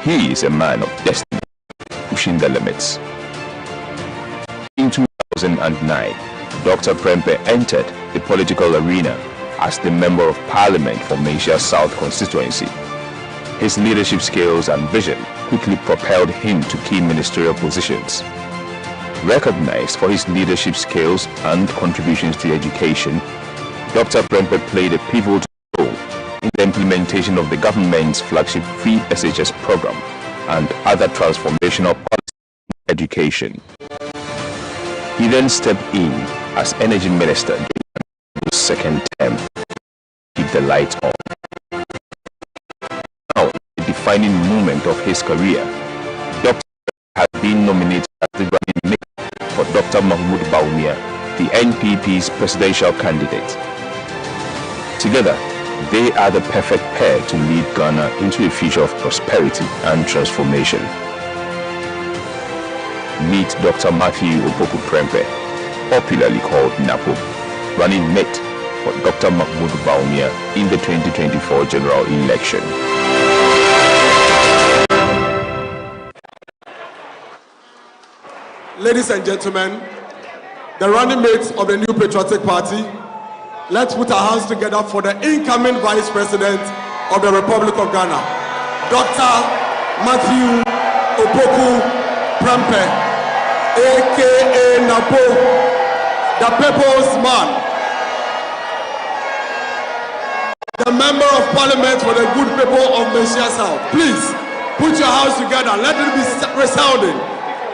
Speaker 2: He is a man of destiny, pushing the limits. In 2009, Dr. Prempeh entered the political arena as the Member of Parliament for Mansia South constituency. His leadership skills and vision quickly propelled him to key ministerial positions. Recognized for his leadership skills and contributions to education, Dr. Prempeh played a pivotal role in the implementation of the government's flagship free SHS program and other transformational policies in education. He then stepped in as Energy Minister during his second term to keep the lights on. Now, the defining moment of his career, Dr. has been nominated as the running mate for Dr. Mahmoud Bawumia, the NPP's presidential candidate. Together, they are the perfect pair to lead Ghana into a future of prosperity and transformation. Meet Dr. Matthew Opoku Prempeh, popularly called Napo, running mate for Dr. Mahmoud Bawumia in the 2024 general election.
Speaker 4: Ladies and gentlemen, the running mates of the New Patriotic Party, let's put our hands together for the incoming Vice President of the Republic of Ghana, Dr. Matthew Opoku Prempeh, aka Napo, the People's Man, the Member of Parliament for the good people of Mansia South. Please, put your hands together, let it be resounding.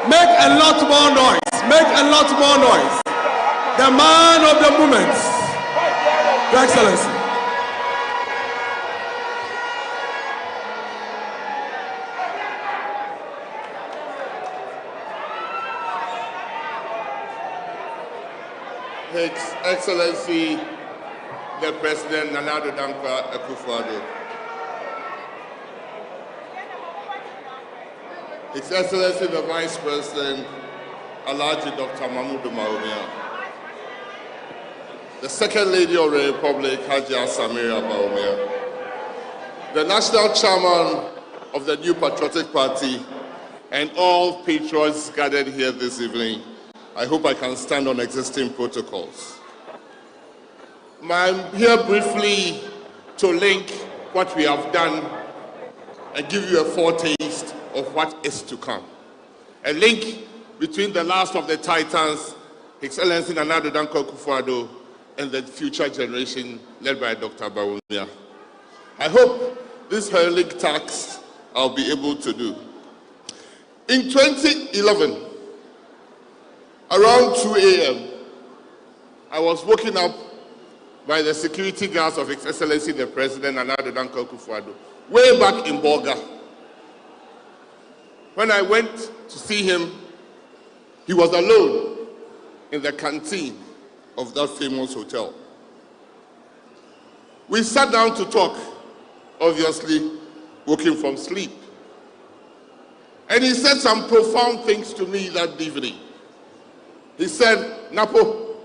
Speaker 4: Make a lot more noise, make a lot more noise. The man of the moment, Your Excellency.
Speaker 3: His Excellency, the President Nana Addo Dankwa Akufo-Addo. His Excellency, the Vice President, Alhaji Dr. Mahmood Bawumia. The Second Lady of the Republic, Hajia Samira Bawumia. The National Chairman of the New Patriotic Party, and all patriots gathered here this evening. I hope I can stand on existing protocols. I'm here briefly to link what we have done and give you a foretaste of what is to come. A link between the last of the Titans, His Excellency Nana Addo Dankwa Akufo-Addo, and the future generation led by Dr. Bawumia. I hope this heroic task I'll be able to do. In 2011, around 2 a.m., I was woken up by the security guards of His Excellency the President Nana Addo Dankwa Akufo-Addo, way back in Bolga. When I went to see him, he was alone in the canteen of that famous hotel. We sat down to talk, obviously waking from sleep. And he said some profound things to me that evening. He said, Napo,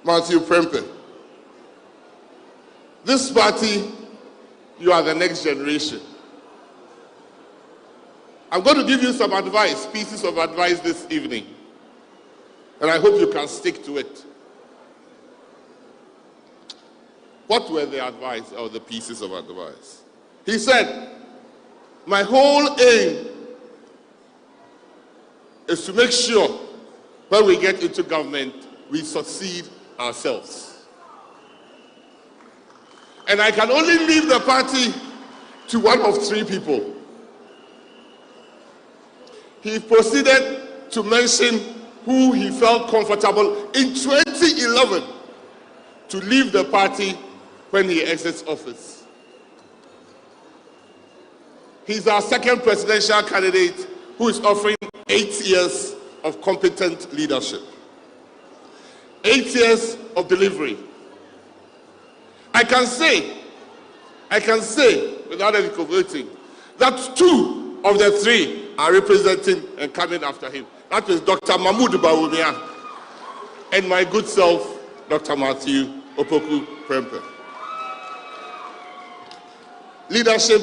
Speaker 3: Matthew Prempeh, this party, you are the next generation. I'm going to give you some advice, pieces of advice this evening. And I hope you can stick to it. What were the advice or the pieces of advice? He said, my whole aim is to make sure when we get into government, we succeed ourselves. And I can only leave the party to one of three people. He proceeded to mention who he felt comfortable in 2011 to leave the party when he exits office. He's our second presidential candidate who is offering 8 years of competent leadership. 8 years of delivery. I can say, without any converting, that 2 of the 3 are representing and coming after him. That is Dr. Mahmood Bawumia and my good self, Dr. Matthew Opoku Prempeh. Leadership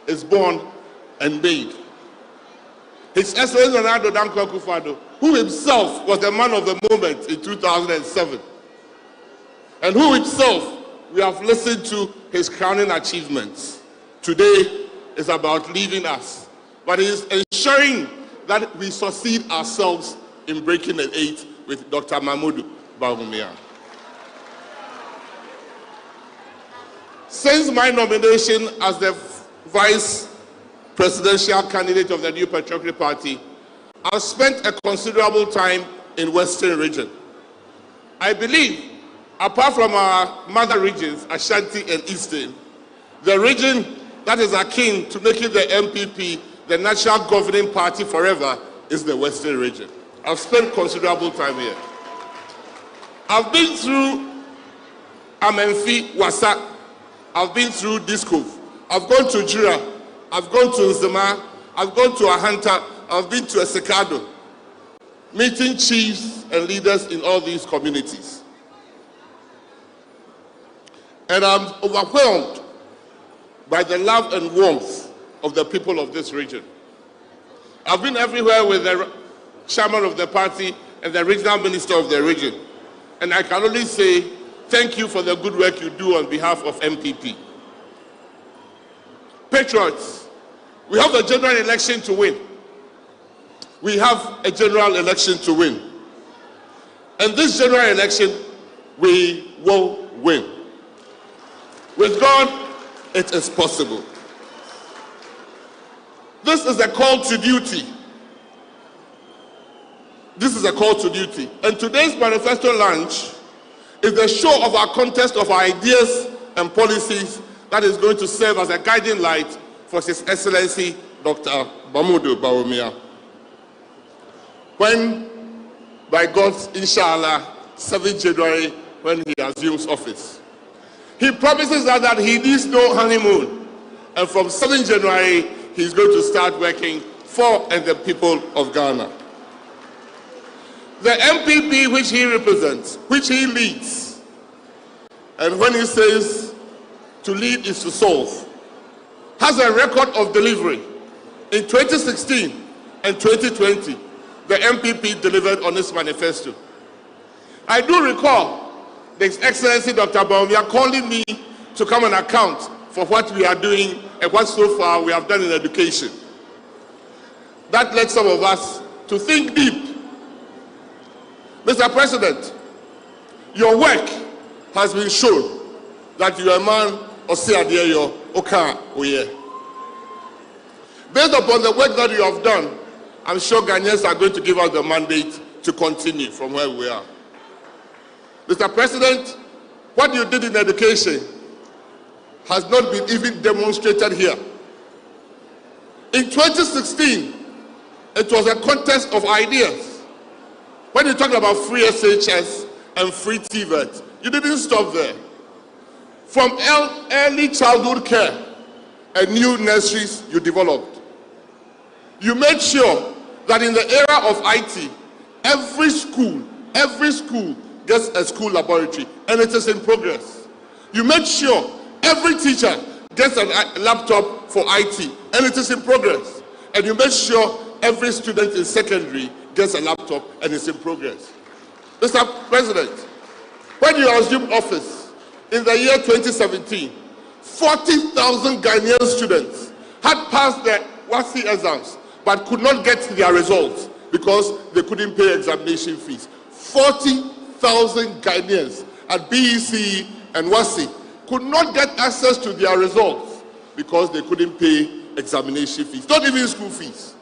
Speaker 3: is born and made. His Excellency Nana Addo Dankwa Akufo-Addo, who himself was the man of the moment in 2007, and who himself we have listened to his crowning achievements. Today is about leaving us, but he is ensuring that we succeed ourselves in breaking the 8 with Dr. Mahmood Bawumia. Since my nomination as the vice presidential candidate of the New Patriotic Party, I've spent a considerable time in Western region. I believe, apart from our mother regions, Ashanti and Eastern, the region that is akin to making the MPP the national governing party forever is the Western region. I've spent considerable time here. I've been through Amenfi, Wasa. I've been through Diskov. I've gone to Jura. I've gone to Nzema. I've gone to Ahanta. I've been to Esekado, meeting chiefs and leaders in all these communities. And I'm overwhelmed by the love and warmth of the people of this region. I've been everywhere with the chairman of the party and the regional minister of the region. And I can only say thank you for the good work you do on behalf of MPP. Patriots, we have a general election to win. We have a general election to win. And this general election, we will win. With God, it is possible. This is a call to duty. This is a call to duty. And today's manifesto launch is the show of our contest of our ideas and policies that is going to serve as a guiding light for His Excellency Dr. Mahmood Bawumia. When, by God's inshallah, 7th January when he assumes office. He promises us that he needs no honeymoon, and from 7th January, he's going to start working for and the people of Ghana. The MPP which he represents, which he leads, and when he says to lead is to solve, has a record of delivery. In 2016 and 2020, the MPP delivered on its manifesto. I do recall His Excellency Dr. Bawumia calling me to come and account for what we are doing and what so far we have done in education. That led some of us to think deep. Mr. President, your work has been shown that you are a man of Siadeyo Oka Oye. Based upon the work that you have done, I'm sure Ghanaians are going to give us the mandate to continue from where we are. Mr. President, what you did in education has not been even demonstrated here. In 2016, it was a contest of ideas. When you talk about free SHS and free TVET, you didn't stop there. From early childhood care and new nurseries you developed. You made sure that in the era of IT, every school gets a school laboratory, and it is in progress. You made sure every teacher gets a laptop for IT, and it is in progress. And you made sure every student in secondary gets a laptop, and it's in progress. Mr. President, when you assumed office in the year 2017, 40,000 Ghanaian students had passed their WASI exams but could not get their results because they couldn't pay examination fees. 40,000 Ghanaians at BEC and WASI could not get access to their results because they couldn't pay examination fees, not even school fees.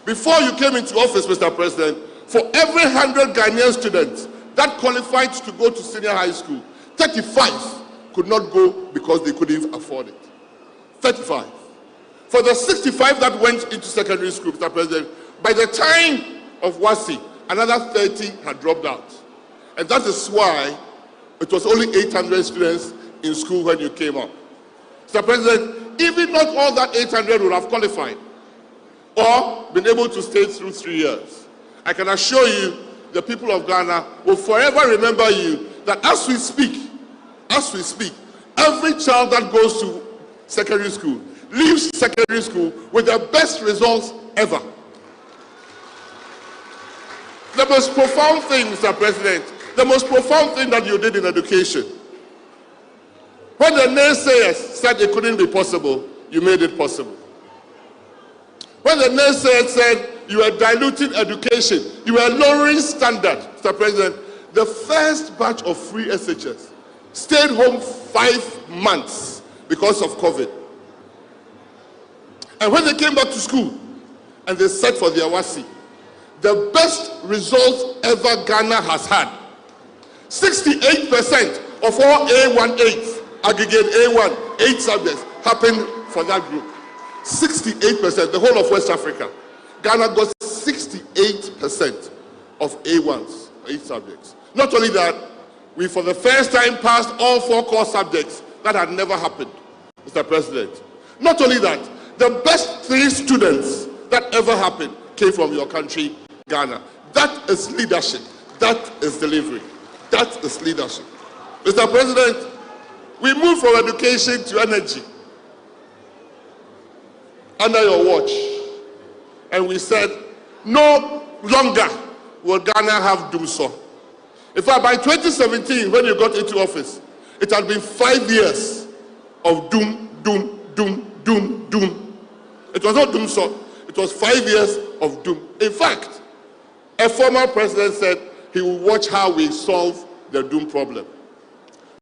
Speaker 3: Before you came into office, Mr. President, for every 100 Ghanaian students that qualified to go to senior high school, 35 could not go because they couldn't afford it. 35. For the 65 that went into secondary school, Mr. President, by the time of WASI, another 30 had dropped out. And that is why it was only 800 students in school when you came up. Mr. President, even not all that 800 would have qualified or been able to stay through 3 years. I can assure you the people of Ghana will forever remember you, that as we speak, every child that goes to secondary school leaves secondary school with the best results ever. The most profound thing, Mr. President, the most profound thing that you did in education, when the naysayers said it couldn't be possible, you made it possible. When the naysayers said you were diluting education, you were lowering standard, Mr. President, the first batch of free SHS stayed home 5 months because of COVID. And when they came back to school and they set for their WASI, the best results ever Ghana has had. 68% of all A18, aggregate A1, 8 subjects happened for that group. 68%, the whole of West Africa. Ghana got 68% of A1s, 8 subjects. Not only that, we for the first time passed all 4 core subjects. That had never happened, Mr. President. Not only that, the best 3 students that ever happened came from your country, Ghana. That is leadership. That is delivery. That is leadership. Mr. President, we moved from education to energy under your watch. And we said, no longer will Ghana have doom so. In fact, by 2017, when you got into office, it had been 5 years of doom, doom, doom, doom, doom. It was not doom so, it was 5 years of doom. In fact, a former president said he will watch how we solve the doom problem.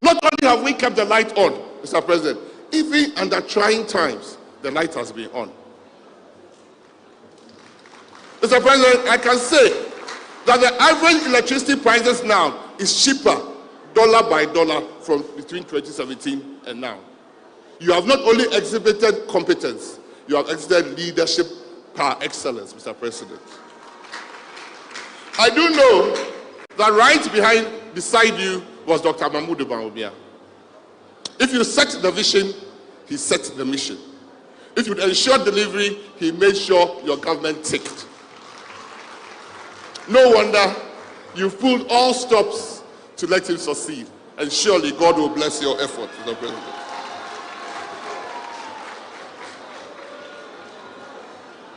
Speaker 3: Not only have we kept the light on, Mr. President, even under trying times, the light has been on. Mr. President, I can say that the average electricity prices now is cheaper, dollar by dollar, from between 2017 and now. You have not only exhibited competence, you have exhibited leadership par excellence, Mr. President. I do know that right behind beside you was Dr. Mahmoud Bawumia. If you set the vision, he set the mission. If you ensure delivery, he made sure your government ticked. No wonder you've pulled all stops to let him succeed. And surely God will bless your effort, Mr. President.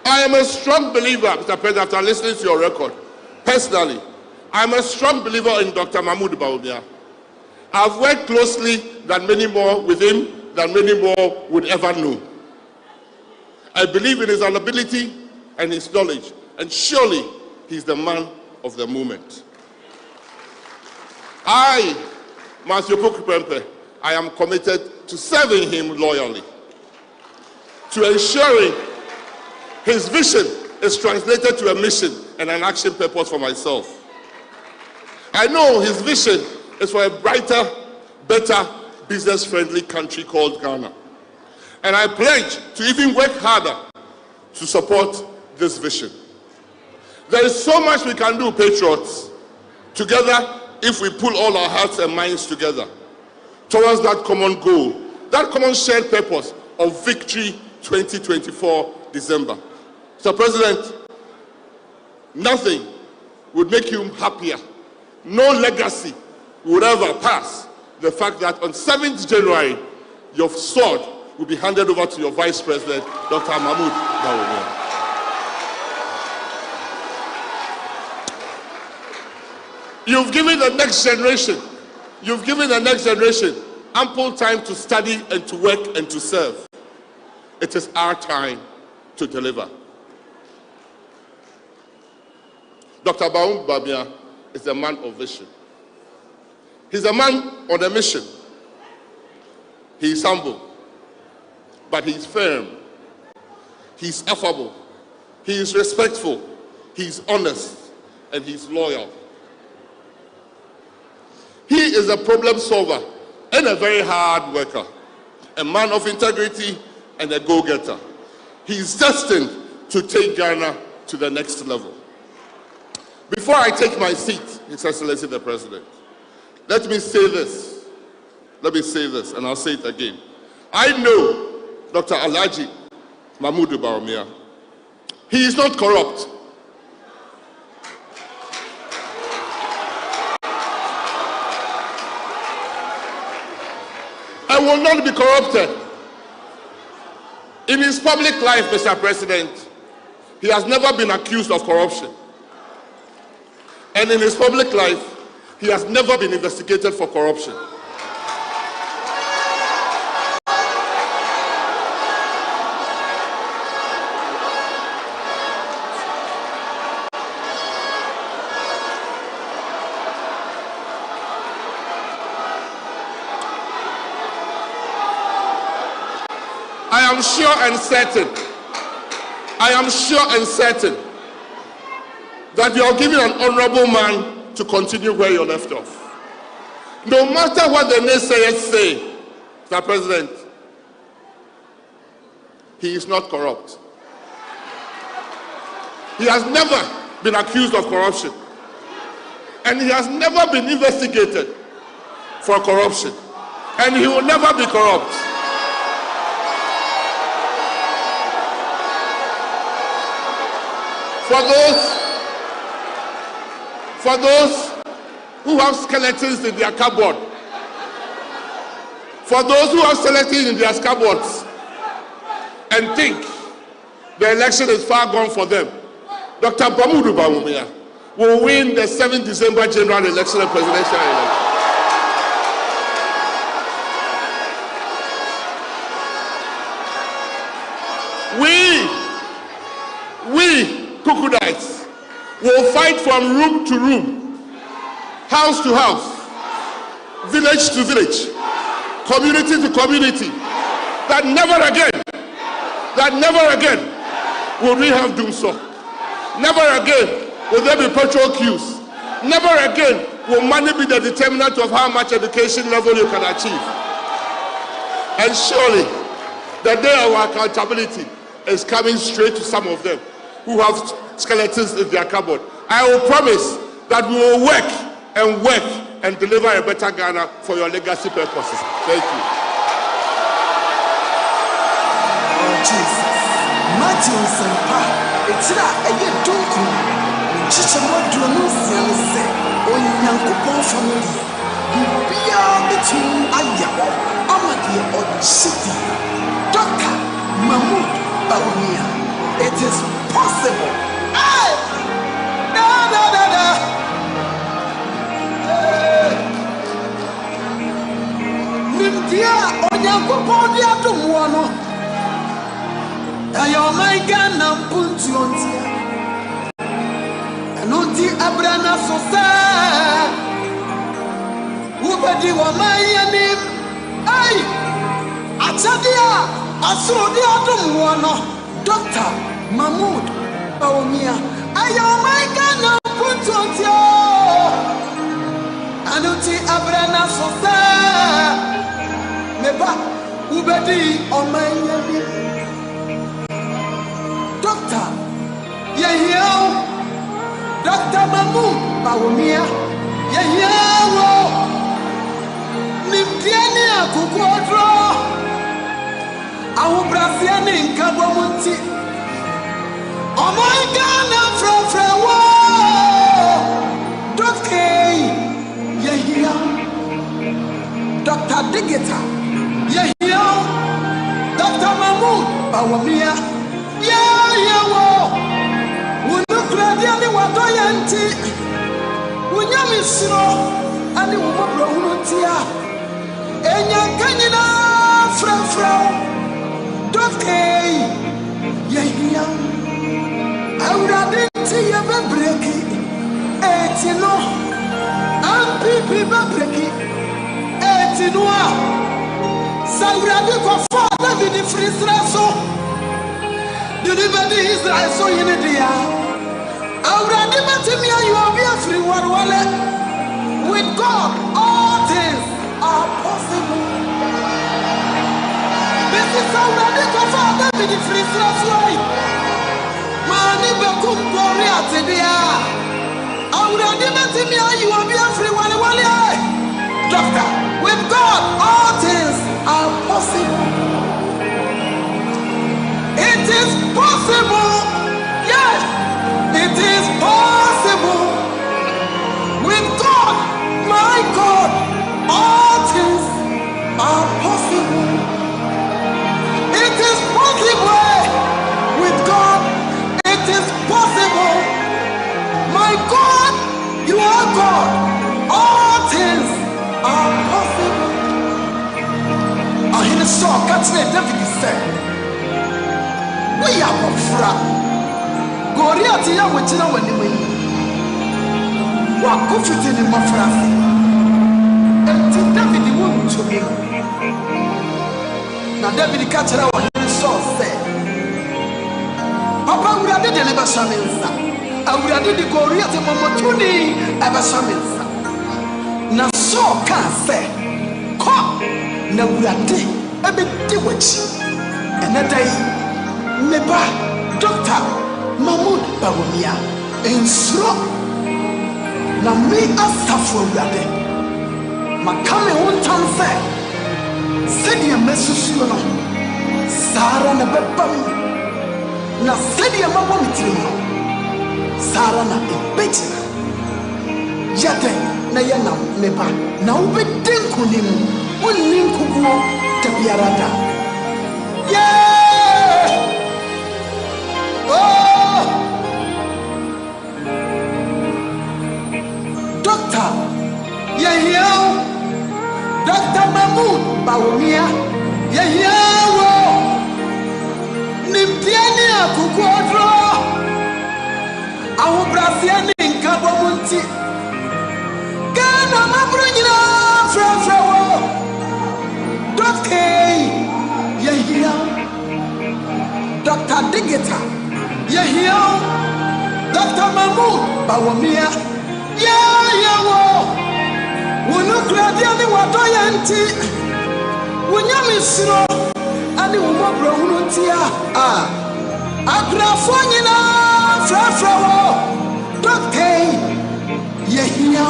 Speaker 3: I am a strong believer, Mr. President, after listening to your record, personally, I'm a strong believer in Dr. Mahmoud Bawumia. I've worked closely than many more with him, than many more would ever know. I believe in his ability and his knowledge, and surely he's the man of the moment. I, Monsieur Pokupempe, I am committed to serving him loyally, to ensuring his vision is translated to a mission and an action purpose for myself. I know his vision is for a brighter, better, business-friendly country called Ghana. And I pledge to even work harder to support this vision. There is so much we can do, patriots, together if we pull all our hearts and minds together towards that common goal, that common shared purpose of victory 2024 December. Mr. President, nothing would make you happier. No legacy would ever pass the fact that on 7th January, your sword will be handed over to your Vice President, Dr. Mahmoud Bawumia. You've given the next generation, ample time to study and to work and to serve. It is our time to deliver. Dr. Mahmoud Bawumia is a man of vision. He's a man on a mission. He is humble, but he's firm. He's affable. He is respectful. He's honest, and he's loyal. He is a problem solver and a very hard worker, a man of integrity and a go-getter. He is destined to take Ghana to the next level. Before I take my seat, His Excellency the President, let me say this, and I'll say it again. I know Dr. Alhaji Mahmoud Bawumia. He is not corrupt. And will not be corrupted. In his public life, Mr. President, he has never been accused of corruption. And in his public life, he has never been investigated for corruption. I am sure and certain that you are giving an honorable man to continue where you left off. No matter what the naysayers say, Mr. President, he is not corrupt. He has never been accused of corruption. And he has never been investigated for corruption. And he will never be corrupt. For those who have skeletons in their cupboard, for those who have skeletons in their cupboards and think the election is far gone for them, Dr. Mahmoud Bawumia will win the 7th December general election and presidential election. We Kukudites will fight from room to room, house to house, village to village, community to community, that never again will we have doom so. Never again will there be petrol queues. Never again will money be the determinant of how much education level you can achieve. And surely the day of our accountability is coming straight to some of them who have skeletons in their cupboard. I will promise that we will work and work and deliver a better Ghana for your legacy purposes. Thank you.
Speaker 10: Oh, Jesus. Matthew Sempa, it's not a year dunku. Chichamo Dronusia say, oh, Yankupo family. Beyond between Ayaho, Amadia, or City. Dr. Mahmoud Bawumia. It is possible. Hey! Da da da da. Nimdia Onyankupo dia tumuano. Ayo my Ghana punti ontia. Anonti abrana sosa. Ubedi wa mayanim. Ay! Achadia asudi atumuano. Dr. Mahmoud Bawumia. Ayo my Ghana punti ontia. Anonti abrana sosa. Neba ubedi omayani Doctor Yehio Dr. Mahmoud Bawumia Yehio Nimtiani akukodro Awu brasiani nkabomunti Omaigana frafrawo Dr. Yehio Dr. Digita Yehio Dr. Mahmoud Bawumia Yewo Unukradiani watoyanti Unyamisiro Ani umabro unutia Enyankanyina Frafra Dr. Yehio Auradinti Yebebreki Etino Ampipi Bebreki Etinua Sauradi kwa David Frisraso Deliver Israel so in India. Auradi Matimia, you are free wale. With God, all things are possible. This is Auradi kwa David Frisraso. Mani bekum Korea Tedia. Auradi Matimia, you are free wale. Doctor, with God, all things are possible. It is possible. Yes, it is possible. With God, my God, all things are possible. It is possible. With God, it is possible. My God, you are God. All things are possible. I hear the song. Catch me, David said. We are fra Goriati ya wechina waniwe wa kufiti ni mafrasi enti David wunchumi na David kachira wa so se Papa urade de leba shamensa urade di Goriati momotuni eba shamensa na so ka se ko na urade ebe diwachi enadai Meba Dr. Mahmoud Bawumia Ensro na me asafo urade makame wontam se sedia mesusu no sara na bebam na sedia mabo mitiri no sara na ebetina yade na yana meba na ubeden kunim wonni nkuguo tabiarada yeah. Oh, Doctor Yehio Dr. Mahmoud Bawumia Yehio Nimtiani akukodro Awu brasiani nkabomunti Kana mabrunyina frafrawo Dr. Yehio Dr. Digita Yehio Dr. Mahmoud Bawumia Yewo Unukradiani watoyanti Unyamisiro Ani umabro ununtia Agrafonyina Frafrawo Dr. Yehio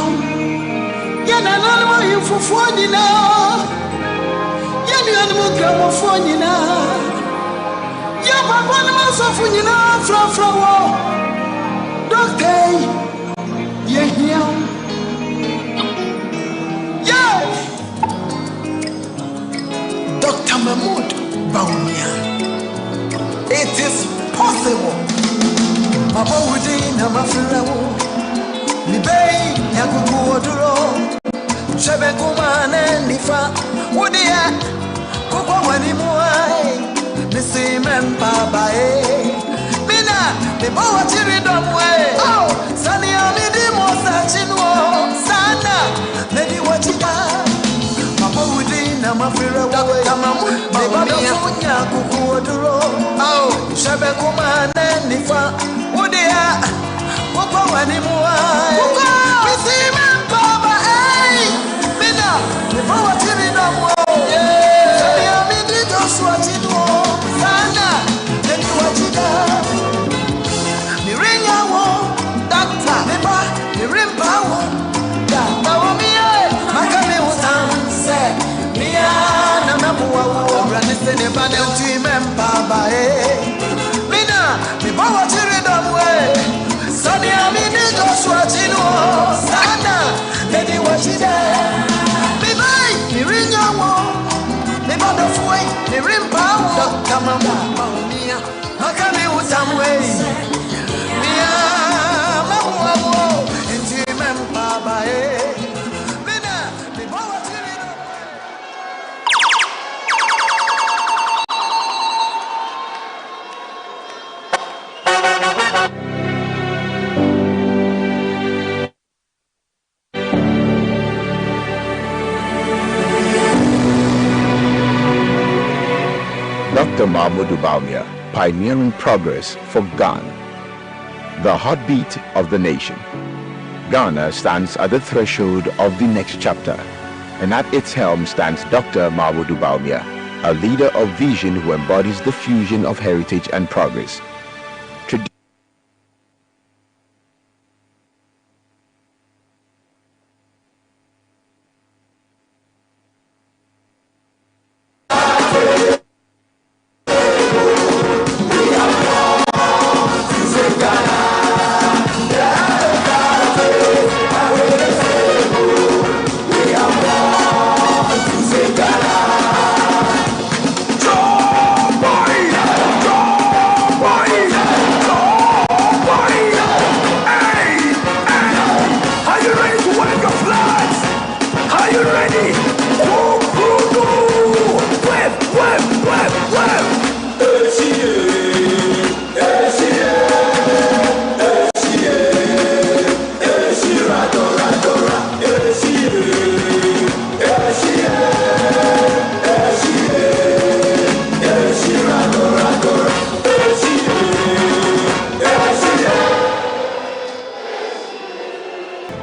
Speaker 10: Yena you for Fonina. Yanuanuka Fonina. Yababana Sofunina from Doctor. Yeah. Dr. Mahmoud Baumia. It is possible. Mabawudi na mafirawo. Libei ya kukuoduro. Shebe kumane nifa. Wudia kukwa wanimuai. Nisime mpabae. Mina nibawa chiridomwe. Sani amidi mosa chinwo. Sana nedi wachika. Na mafira wawe Baumia funya kukuoduro Shebe kumane nifa Udia Kukwa wanimuai Misime mpaba Mina Nifa watiri na mwo Shani amidi Joshua chinuo Sana Neni wachida Miringa wo Doctor Nipa Nirimpa wo Baumia Makame utamse na mabuwa Ranise ne bane utime mpaba Mina Mibawa chiridamwe Sani amini Joshua chinuo Sana Nedi wachide Mibai Mirinya wo Mibado fuwe Mirimpa wo Kama Baumia Makami utamwe Mia Mabuwa wo Intime mpaba Mina Mibawa
Speaker 14: Dr. Mahmoud Baumia, pioneering progress for Ghana, the heartbeat of the nation. Ghana stands at the threshold of the next chapter, and at its helm stands Dr. Mahmoud Baumia, a leader of vision who embodies the fusion of heritage and progress.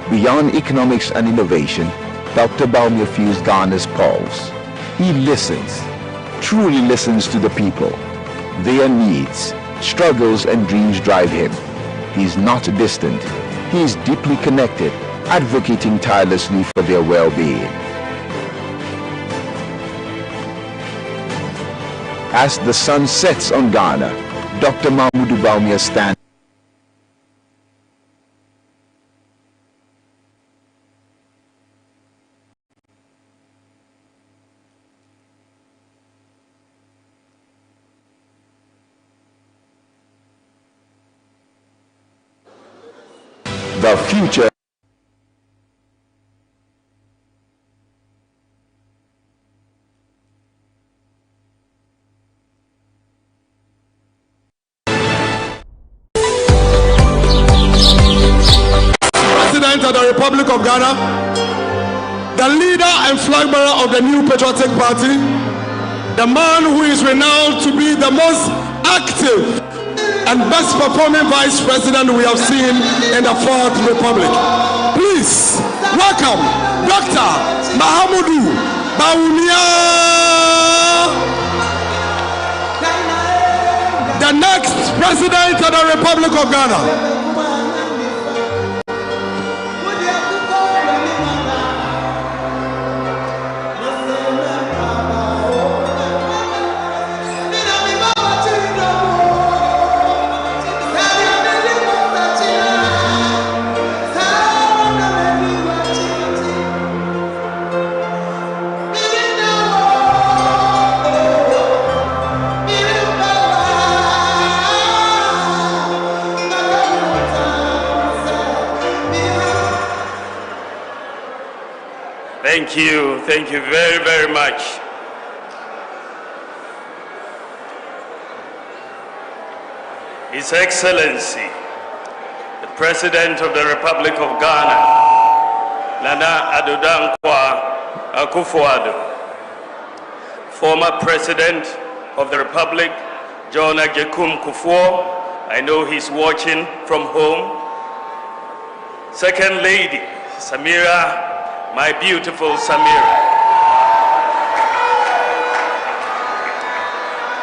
Speaker 16: Beyond economics and innovation, Dr. Baumia feels Ghana's pulse. He listens, truly listens to the people. Their needs, struggles and dreams drive him. He's not distant. He is deeply connected, advocating tirelessly for their well-being. As the sun sets on Ghana, Dr. Mahmoud Baumia stands the future.
Speaker 4: President of the Republic of Ghana, the leader and flag bearer of the new Patriotic Party, the man who is renowned to be the most active and best performing vice president we have seen in the Fourth Republic. Please welcome Dr. Mahmoud Baumia, the next president of the Republic of Ghana.
Speaker 12: Thank you very, very much. His Excellency, the President of the Republic of Ghana, Nana Addo Dankwa Akufo-Addo, former President of the Republic, John Agyekum Kufuor, I know he's watching from home. Second Lady, Samira, my beautiful Samira.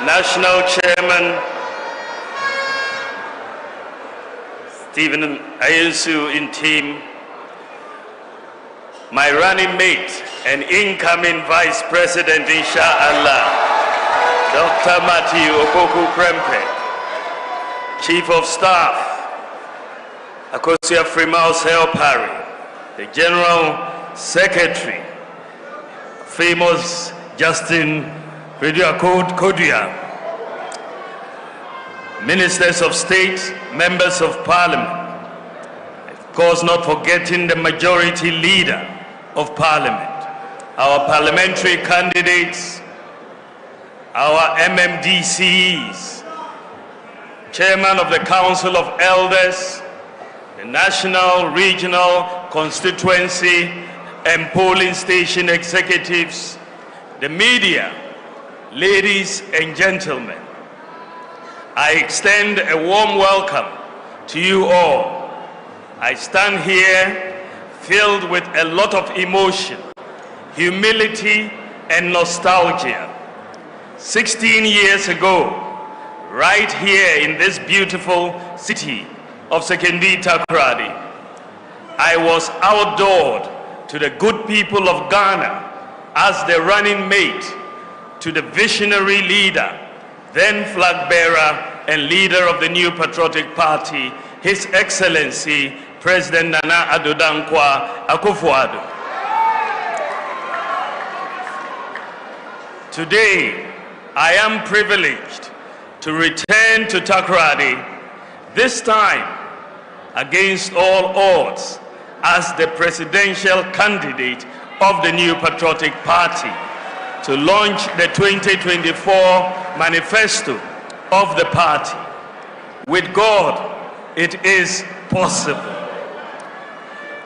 Speaker 12: National Chairman, Stephen Ayensu in team, my running mate and incoming Vice President, inshallah, Dr. Matthew Opoku Prempeh, Chief of Staff, Akosia Frimaus Helpari, the General Secretary, famous Justin Kodia, Ministers of State, Members of Parliament, of course not forgetting the Majority Leader of Parliament, our parliamentary candidates, our MMDCs, Chairman of the Council of Elders, the National, Regional, Constituency and Polling Station Executives, the media, ladies and gentlemen, I extend a warm welcome to you all. I stand here filled with a lot of emotion, humility, and nostalgia. 16 years ago, right here in this beautiful city of Sekondi Takoradi, I was outdoored to the good people of Ghana as the running mate to the visionary leader, then flag bearer and leader of the New Patriotic Party, His Excellency President Nana Addo Dankwa Akufo-Addo. Today, I am privileged to return to Takoradi, this time against all odds, as the presidential candidate of the New Patriotic Party to launch the 2024 Manifesto of the party. With God, it is possible.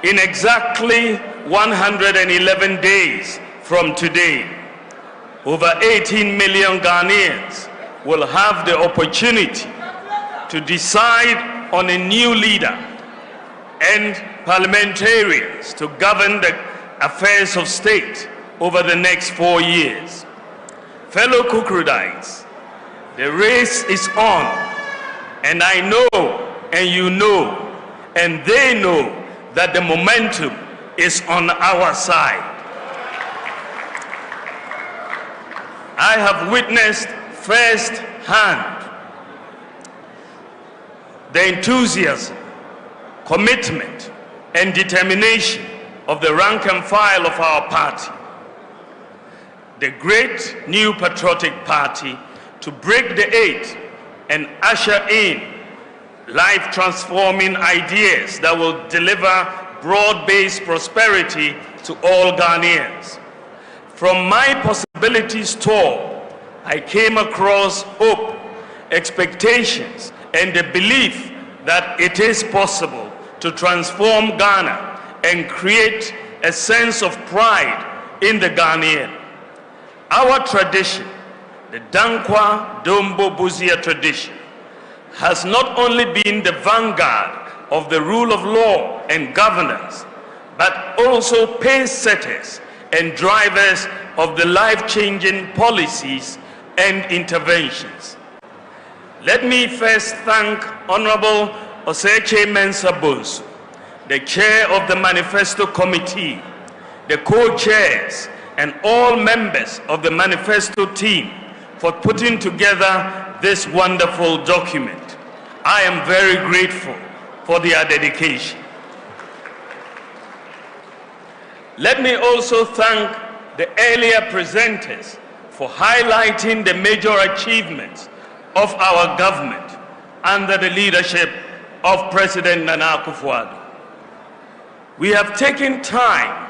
Speaker 12: In exactly 111 days from today, over 18 million Ghanaians will have the opportunity to decide on a new leader and parliamentarians to govern the affairs of state over the next 4 years. Fellow Kukrudites, the race is on, and I know, and you know, and they know that the momentum is on our side. I have witnessed firsthand the enthusiasm, commitment, and determination of the rank and file of our party, the great New Patriotic Party, to break the eight and usher in life-transforming ideas that will deliver broad-based prosperity to all Ghanaians. From my possibilities tour, I came across hope, expectations, and the belief that it is possible to transform Ghana and create a sense of pride in the Ghanaian. Our tradition, the Dankwa Dombo Buzia tradition, has not only been the vanguard of the rule of law and governance, but also pace setters and drivers of the life-changing policies and interventions. Let me first thank Honorable Oseche Mensah Bonsu, the chair of the Manifesto Committee, the co-chairs, and all members of the Manifesto team for putting together this wonderful document. I am very grateful for their dedication. Let me also thank the earlier presenters for highlighting the major achievements of our government under the leadership of President Nana Akufo-Addo. We have taken time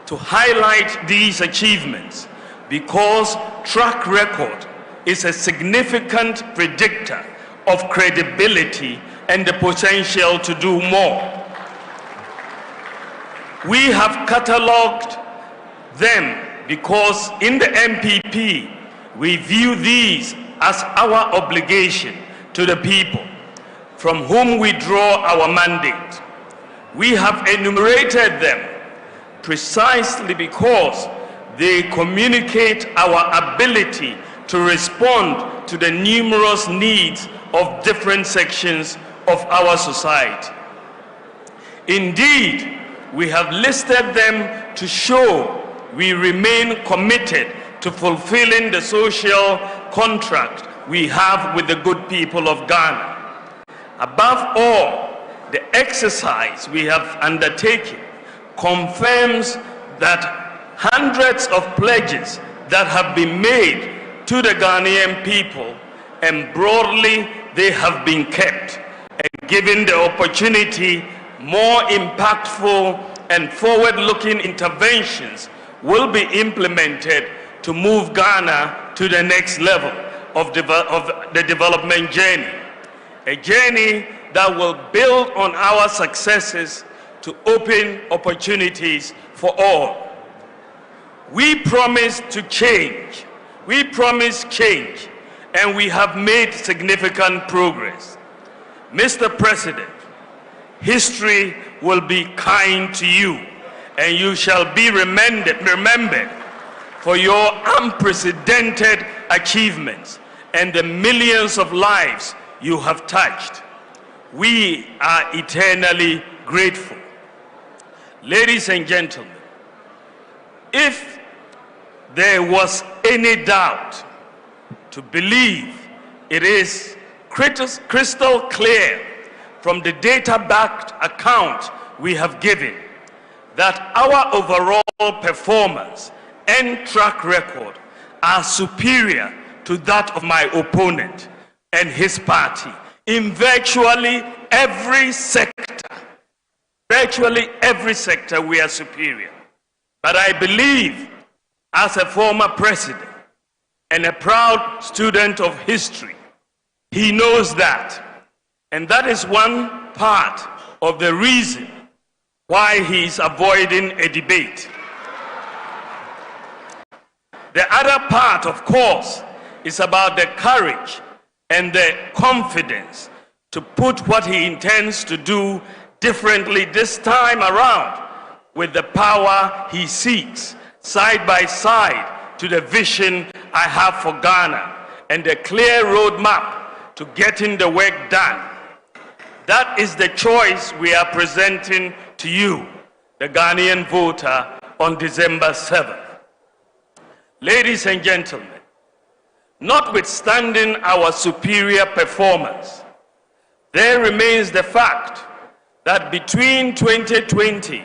Speaker 12: to highlight these achievements because track record is a significant predictor of credibility and the potential to do more. We have catalogued them because in the MPP, we view these as our obligation to the people from whom we draw our mandate. We have enumerated them precisely because they communicate our ability to respond to the numerous needs of different sections of our society. Indeed, we have listed them to show we remain committed to fulfilling the social contract we have with the good people of Ghana. Above all, the exercise we have undertaken confirms that hundreds of pledges that have been made to the Ghanaian people, and broadly they have been kept, and given the opportunity, more impactful and forward-looking interventions will be implemented to move Ghana to the next level of the development journey, a journey that will build on our successes to open opportunities for all. We promise to change. We promise change, and we have made significant progress. Mr. President, history will be kind to you, and you shall be remembered for your unprecedented achievements and the millions of lives you have touched. We are eternally grateful. Ladies and gentlemen, if there was any doubt, to believe it is crystal clear from the data-backed account we have given that our overall performance and track record are superior to that of my opponent and his party in virtually every sector. Virtually every sector we are superior. But I believe, as a former president and a proud student of history, he knows that. And that is one part of the reason why he is avoiding a debate. The other part, of course, is about the courage and the confidence to put what he intends to do differently this time around with the power he seeks, side by side to the vision I have for Ghana and the clear roadmap to getting the work done. That is the choice we are presenting to you, the Ghanaian voter, on December 7th. Ladies and gentlemen, notwithstanding our superior performance, there remains the fact that between 2020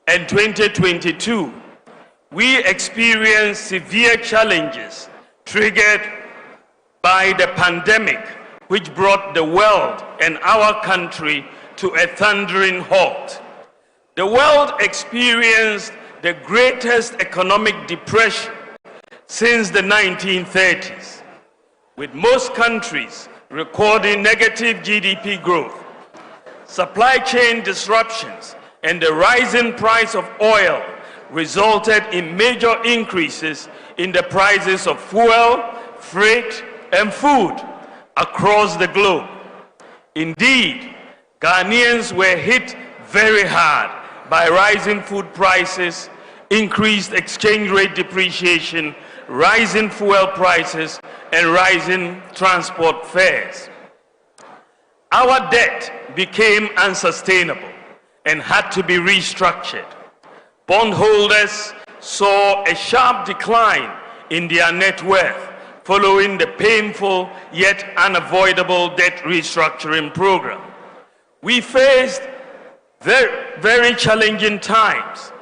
Speaker 12: and 2022, we experienced severe challenges triggered by the pandemic, which brought the world and our country to a thundering halt. The world experienced the greatest economic depression since the 1930s, with most countries recording negative GDP growth. Supply chain disruptions and the rising price of oil resulted in major increases in the prices of fuel, freight, and food across the globe. Indeed, Ghanaians were hit very hard by rising food prices, increased exchange rate depreciation, rising fuel prices, and rising transport fares. Our debt became unsustainable and had to be restructured. Bondholders saw a sharp decline in their net worth following the painful yet unavoidable debt restructuring program. We faced very challenging times,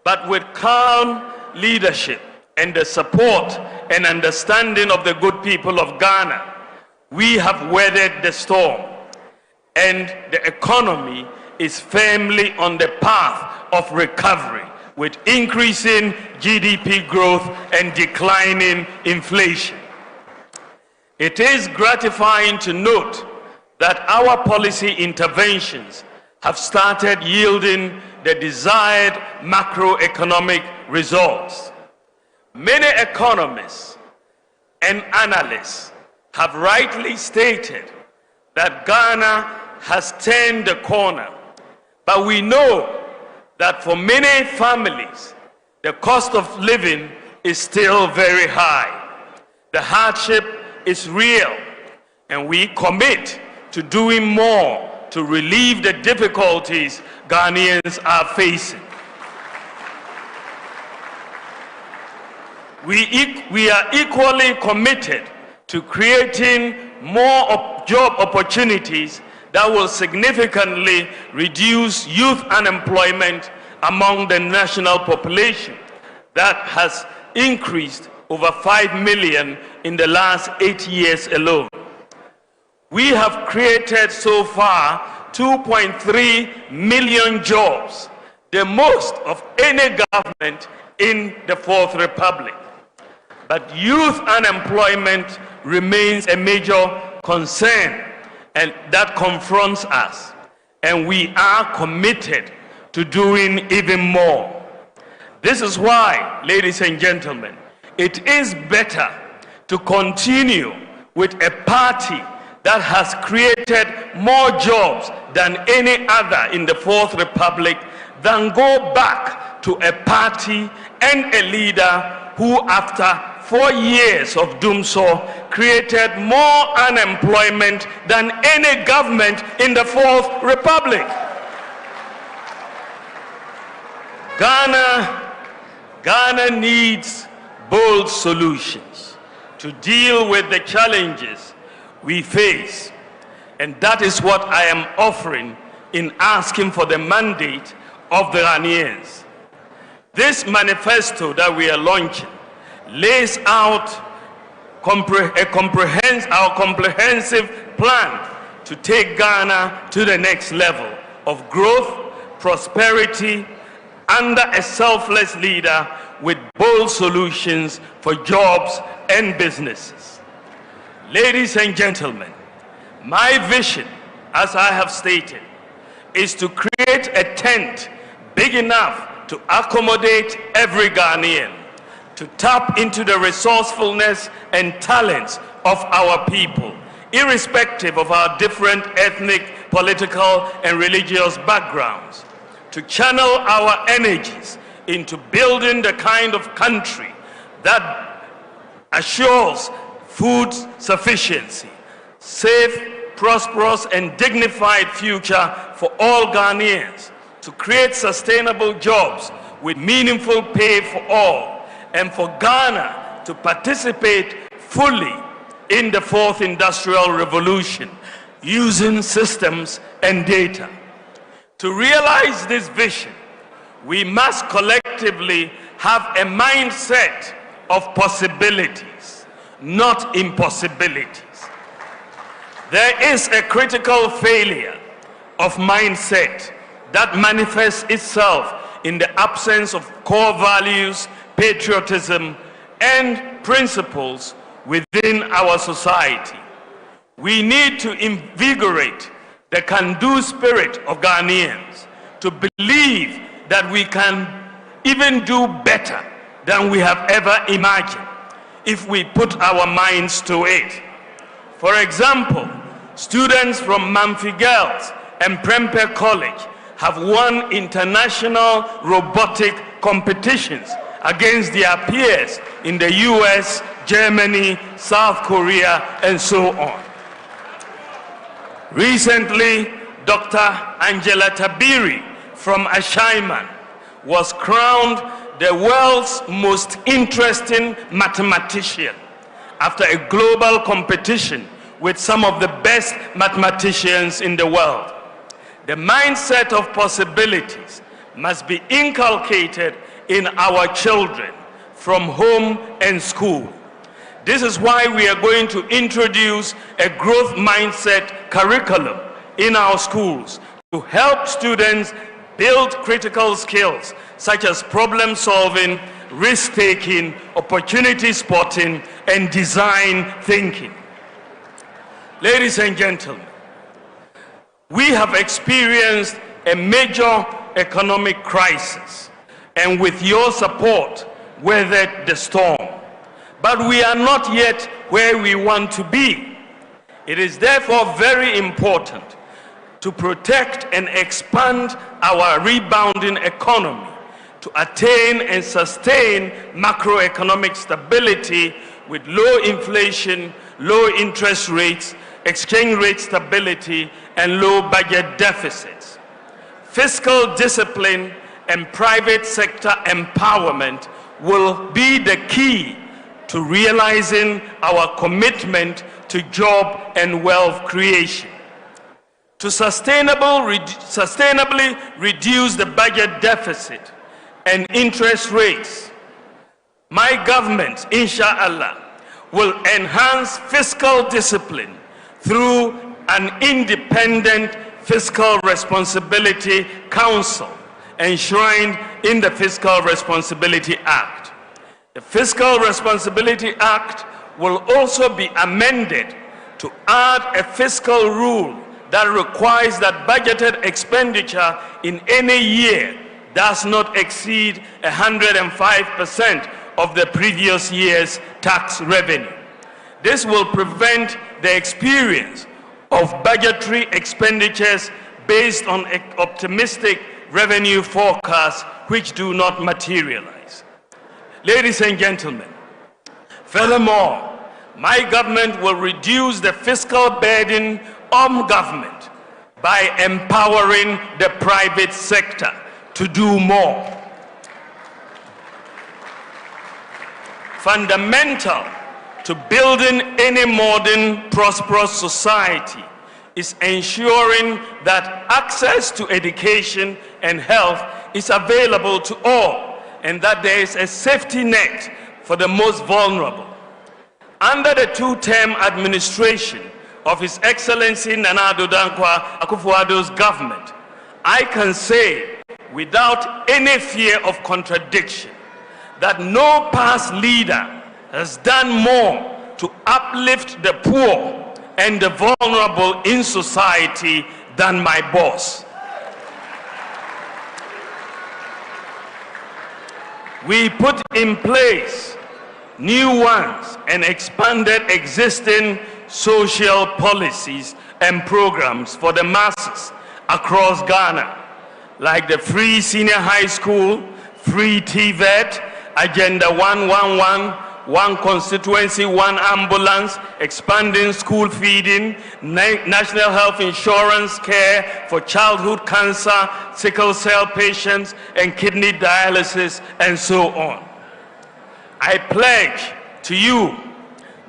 Speaker 12: but with calm leadership and the support and understanding of the good people of Ghana, we have weathered the storm, and the economy is firmly on the path of recovery with increasing GDP growth and declining inflation. It is gratifying to note that our policy interventions have started yielding the desired macroeconomic results. Many economists and analysts have rightly stated that Ghana has turned the corner, but we know that for many families, the cost of living is still very high. The hardship is real, and we commit to doing more to relieve the difficulties Ghanaians are facing. We are equally committed to creating more job opportunities that will significantly reduce youth unemployment among the national population that has increased over 5 million in the last 8 years alone. We have created so far 2.3 million jobs, the most of any government in the Fourth Republic. But youth unemployment remains a major concern and that confronts us, and we are committed to doing even more. This is why, ladies and gentlemen, it is better to continue with a party that has created more jobs than any other in the Fourth Republic than go back to a party and a leader who, after 4 years of doom so, created more unemployment than any government in the Fourth Republic. Ghana needs bold solutions to deal with the challenges we face, and that is what I am offering in asking for the mandate of the Ghanaians. This manifesto that we are launching lays out our comprehensive plan to take Ghana to the next level of growth, prosperity, under a selfless leader with bold solutions for jobs and businesses. Ladies and gentlemen, my vision, as I have stated, is to create a tent big enough to accommodate every Ghanaian, to tap into the resourcefulness and talents of our people, irrespective of our different ethnic, political, and religious backgrounds, to channel our energies into building the kind of country that assures food sufficiency, safe, prosperous, and dignified future for all Ghanaians, to create sustainable jobs with meaningful pay for all, and for Ghana to participate fully in the fourth industrial revolution using systems and data. To realize this vision, we must collectively have a mindset of possibilities, not impossibilities. There is a critical failure of mindset that manifests itself in the absence of core values, patriotism, and principles within our society. We need to invigorate the can-do spirit of Ghanaians, to believe that we can even do better than we have ever imagined if we put our minds to it. For example, students from Mamfi Girls and Prempeh College have won international robotic competitions against their peers in the US, Germany, South Korea, and so on. Recently, Dr. Angela Tabiri from Ashaiman was crowned the world's most interesting mathematician after a global competition with some of the best mathematicians in the world. The mindset of possibilities must be inculcated in our children from home and school. This is why we are going to introduce a growth mindset curriculum in our schools to help students build critical skills such as problem solving, risk-taking, opportunity spotting, and design thinking. Ladies and gentlemen, we have experienced a major economic crisis, and with your support, weathered the storm. But we are not yet where we want to be. It is therefore very important to protect and expand our rebounding economy, to attain and sustain macroeconomic stability with low inflation, low interest rates, exchange rate stability, and low budget deficits. Fiscal discipline and private sector empowerment will be the key to realizing our commitment to job and wealth creation. To sustainably reduce the budget deficit and interest rates, my government, inshallah, will enhance fiscal discipline through an independent Fiscal Responsibility Council enshrined in the Fiscal Responsibility Act. The Fiscal Responsibility Act will also be amended to add a fiscal rule that requires that budgeted expenditure in any year does not exceed 105% of the previous year's tax revenue. This will prevent the experience of budgetary expenditures based on optimistic revenue forecasts which do not materialize. Ladies and gentlemen, furthermore, my government will reduce the fiscal burden on government by empowering the private sector to do more. Fundamental to building any modern, prosperous society is ensuring that access to education and health is available to all, and that there is a safety net for the most vulnerable. Under the two-term administration of His Excellency Nana Addo Dankwa Akufo-Addo's government, I can say without any fear of contradiction that no past leader has done more to uplift the poor and the vulnerable in society than my boss. We put in place new ones and expanded existing social policies and programs for the masses across Ghana, like the free senior high school, free TVET, Agenda 111, one constituency, one ambulance, expanding school feeding, national health insurance care for childhood cancer, sickle cell patients, and kidney dialysis, and so on. I pledge to you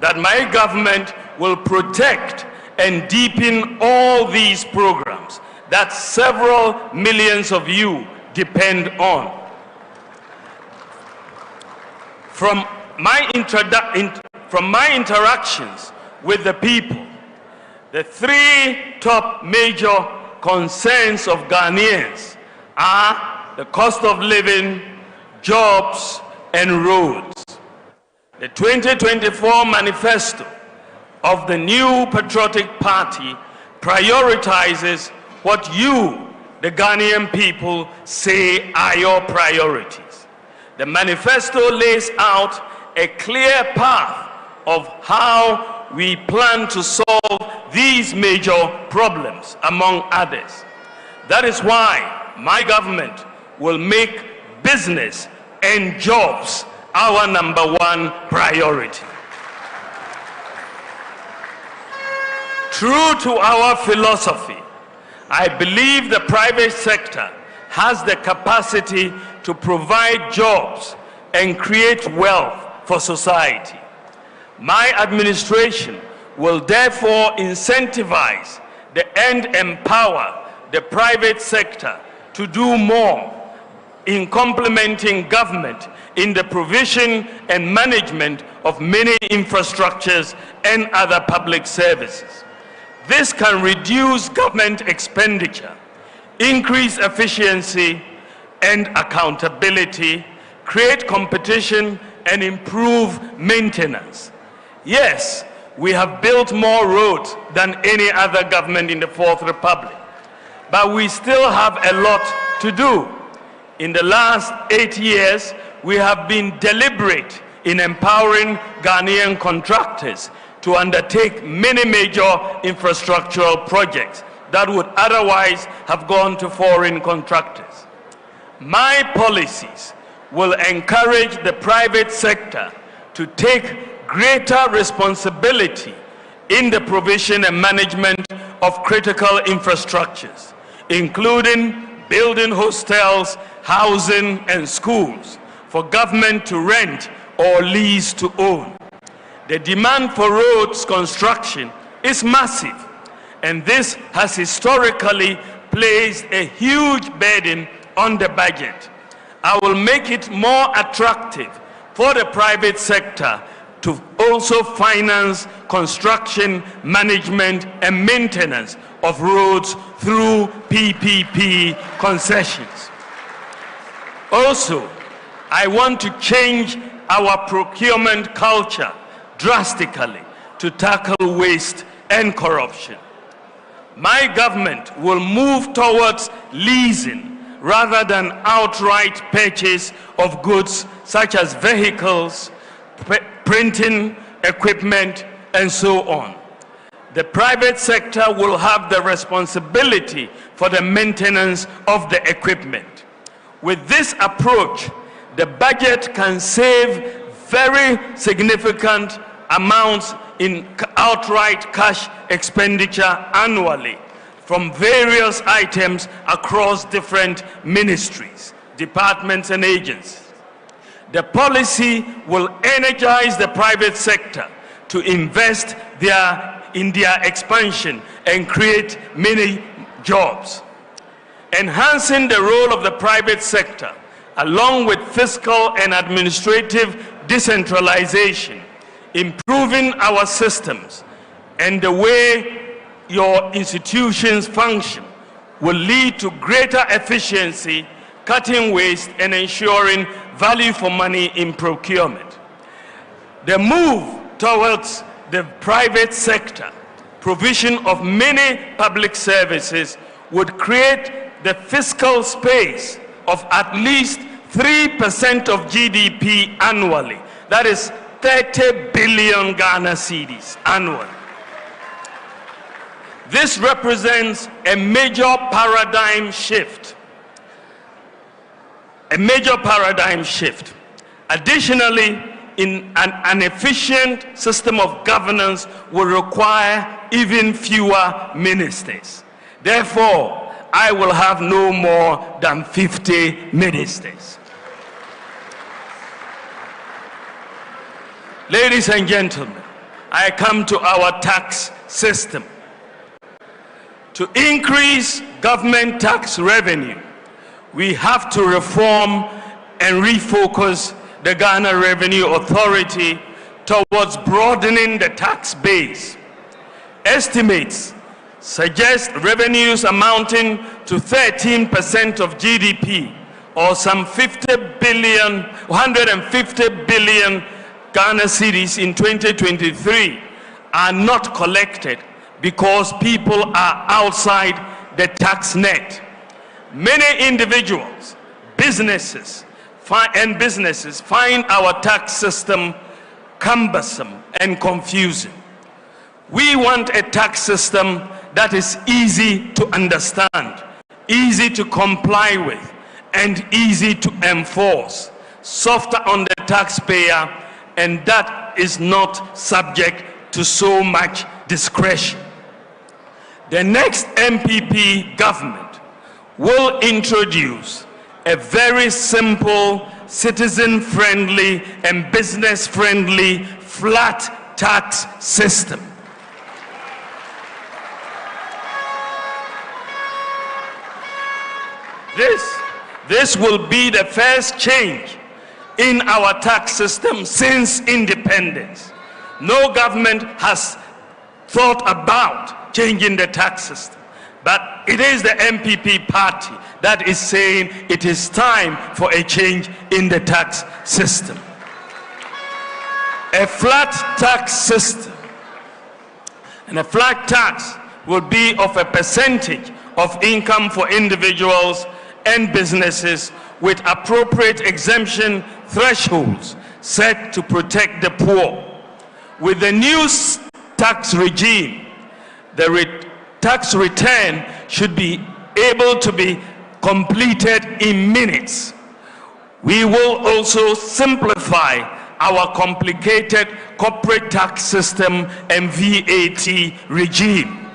Speaker 12: that my government will protect and deepen all these programs that several millions of you depend on. From my interactions with the people, the three top major concerns of Ghanaians are the cost of living, jobs, and roads. The 2024 Manifesto of the new Patriotic Party prioritizes what you, the Ghanaian people, say are your priorities. The manifesto lays out a clear path of how we plan to solve these major problems, among others. That is why my government will make business and jobs our #1 priority. True to our philosophy, I believe the private sector has the capacity to provide jobs and create wealth for society. My administration will therefore incentivize and empower the private sector to do more in complementing government in the provision and management of many infrastructures and other public services. This can reduce government expenditure, increase efficiency and accountability, create competition, and improve maintenance. Yes, we have built more roads than any other government in the Fourth Republic, but we still have a lot to do. In the last 8 years, we have been deliberate in empowering Ghanaian contractors to undertake many major infrastructural projects that would otherwise have gone to foreign contractors. My policies will encourage the private sector to take greater responsibility in the provision and management of critical infrastructures, including building hostels, housing, and schools for government to rent or lease to own. The demand for roads construction is massive, and this has historically placed a huge burden on the budget. I will make it more attractive for the private sector to also finance construction, management, and maintenance of roads through PPP concessions. Also, I want to change our procurement culture drastically to tackle waste and corruption. My government will move towards leasing rather than outright purchase of goods such as vehicles, printing equipment, and so on. The private sector will have the responsibility for the maintenance of the equipment. With this approach, the budget can save very significant amounts in outright cash expenditure annually from various items across different ministries, departments, and agencies. The policy will energize the private sector to invest in their expansion and create many jobs. Enhancing the role of the private sector, along with fiscal and administrative decentralization, improving our systems and the way your institutions function, will lead to greater efficiency, cutting waste, and ensuring value for money in procurement. The move towards the private sector provision of many public services would create the fiscal space of at least 3% of GDP annually. That is 30 billion Ghana cedis annually. This represents a major paradigm shift. Additionally, an efficient system of governance will require even fewer ministers. Therefore, I will have no more than 50 ministers. Ladies and gentlemen, I come to our tax system. To increase government tax revenue, we have to reform and refocus the Ghana Revenue Authority towards broadening the tax base. Estimates suggest revenues amounting to 13% of GDP, or some 150 billion Ghana cedis in 2023, are not collected because people are outside the tax net. Many individuals, businesses find our tax system cumbersome and confusing. We want a tax system that is easy to understand, easy to comply with, and easy to enforce, softer on the taxpayer, and that is not subject to so much discretion. The next MPP government will introduce a very simple, citizen-friendly, and business-friendly flat tax system. This will be the first change in our tax system since independence. No government has thought about changing the tax system. But it is the MPP party that is saying it is time for a change in the tax system. A flat tax system, and a flat tax will be of a percentage of income for individuals and businesses with appropriate exemption thresholds set to protect the poor. With the new tax regime, the tax return should be able to be completed in minutes. We will also simplify our complicated corporate tax system and VAT regime.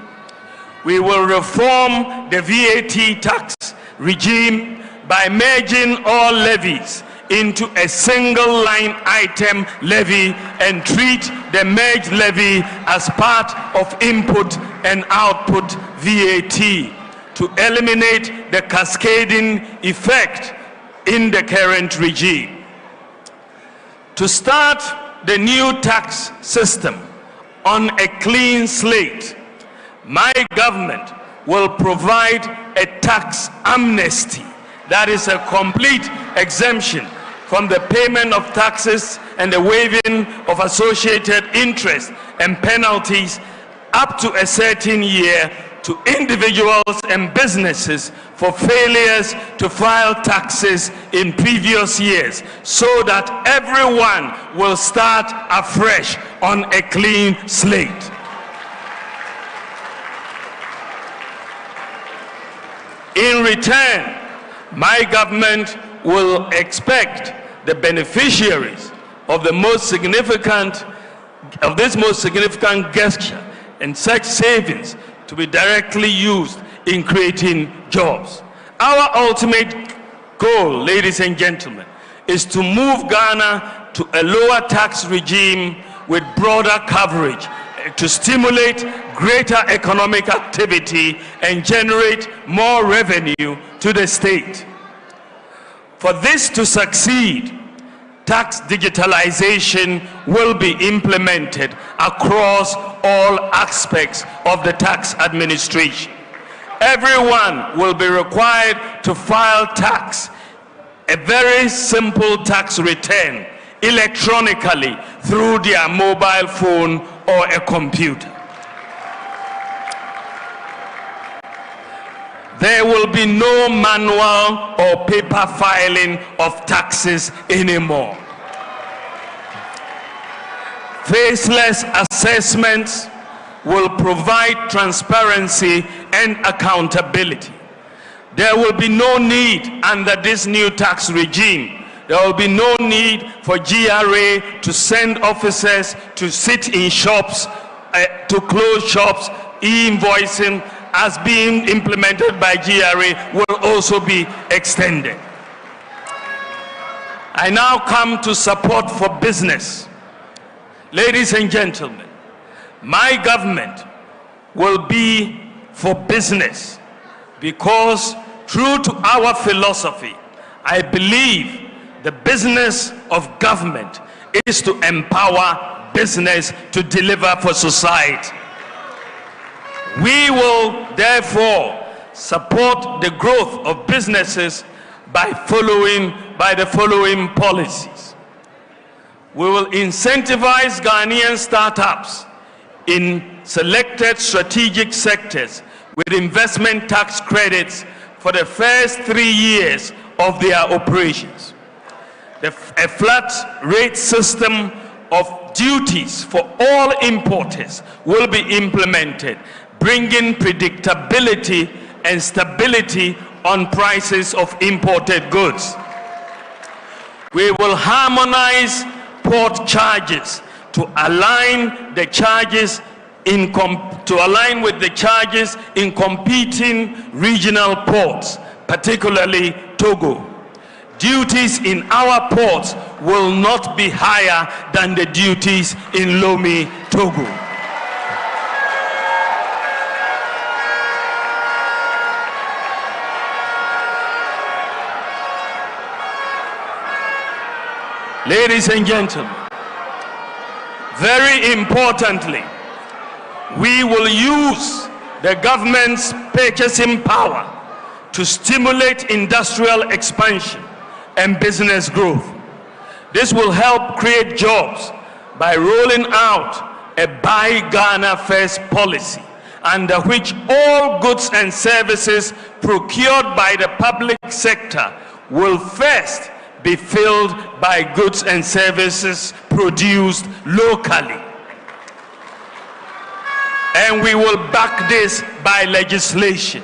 Speaker 12: We will reform the VAT tax regime by merging all levies into a single line item levy and treat the merged levy as part of input and output VAT to eliminate the cascading effect in the current regime. To start the new tax system on a clean slate, my government will provide a tax amnesty, that is a complete exemption from the payment of taxes and the waiving of associated interest and penalties up to a certain year to individuals and businesses for failures to file taxes in previous years, so that everyone will start afresh on a clean slate. In return, my government will expect the beneficiaries of this most significant gesture and such savings to be directly used in creating jobs. Our ultimate goal, ladies and gentlemen, is to move Ghana to a lower tax regime with broader coverage to stimulate greater economic activity and generate more revenue to the state. For this to succeed, tax digitalization will be implemented across all aspects of the tax administration. Everyone will be required to file tax, a very simple tax return, electronically through their mobile phone or a computer. There will be no manual or paper filing of taxes anymore. Faceless assessments will provide transparency and accountability. There will be no need under this new tax regime. There will be no need for GRA to send officers to sit in shops, to close shops. E-invoicing, as being implemented by GRA, will also be extended. I now come to support for business. Ladies and gentlemen, my government will be for business because, true to our philosophy, I believe the business of government is to empower business to deliver for society. We will therefore support the growth of businesses by the following policies. We will incentivize Ghanaian startups in selected strategic sectors with investment tax credits for the first 3 years of their operations. A flat rate system of duties for all importers will be implemented, bringing predictability and stability on prices of imported goods. We will harmonize port charges to align the charges with the charges in competing regional ports, particularly Togo. Duties in our ports will not be higher than the duties in Lomé, Togo. Ladies and gentlemen, very importantly, we will use the government's purchasing power to stimulate industrial expansion and business growth. This will help create jobs by rolling out a Buy Ghana First policy, under which all goods and services procured by the public sector will first be filled by goods and services produced locally. And we will back this by legislation.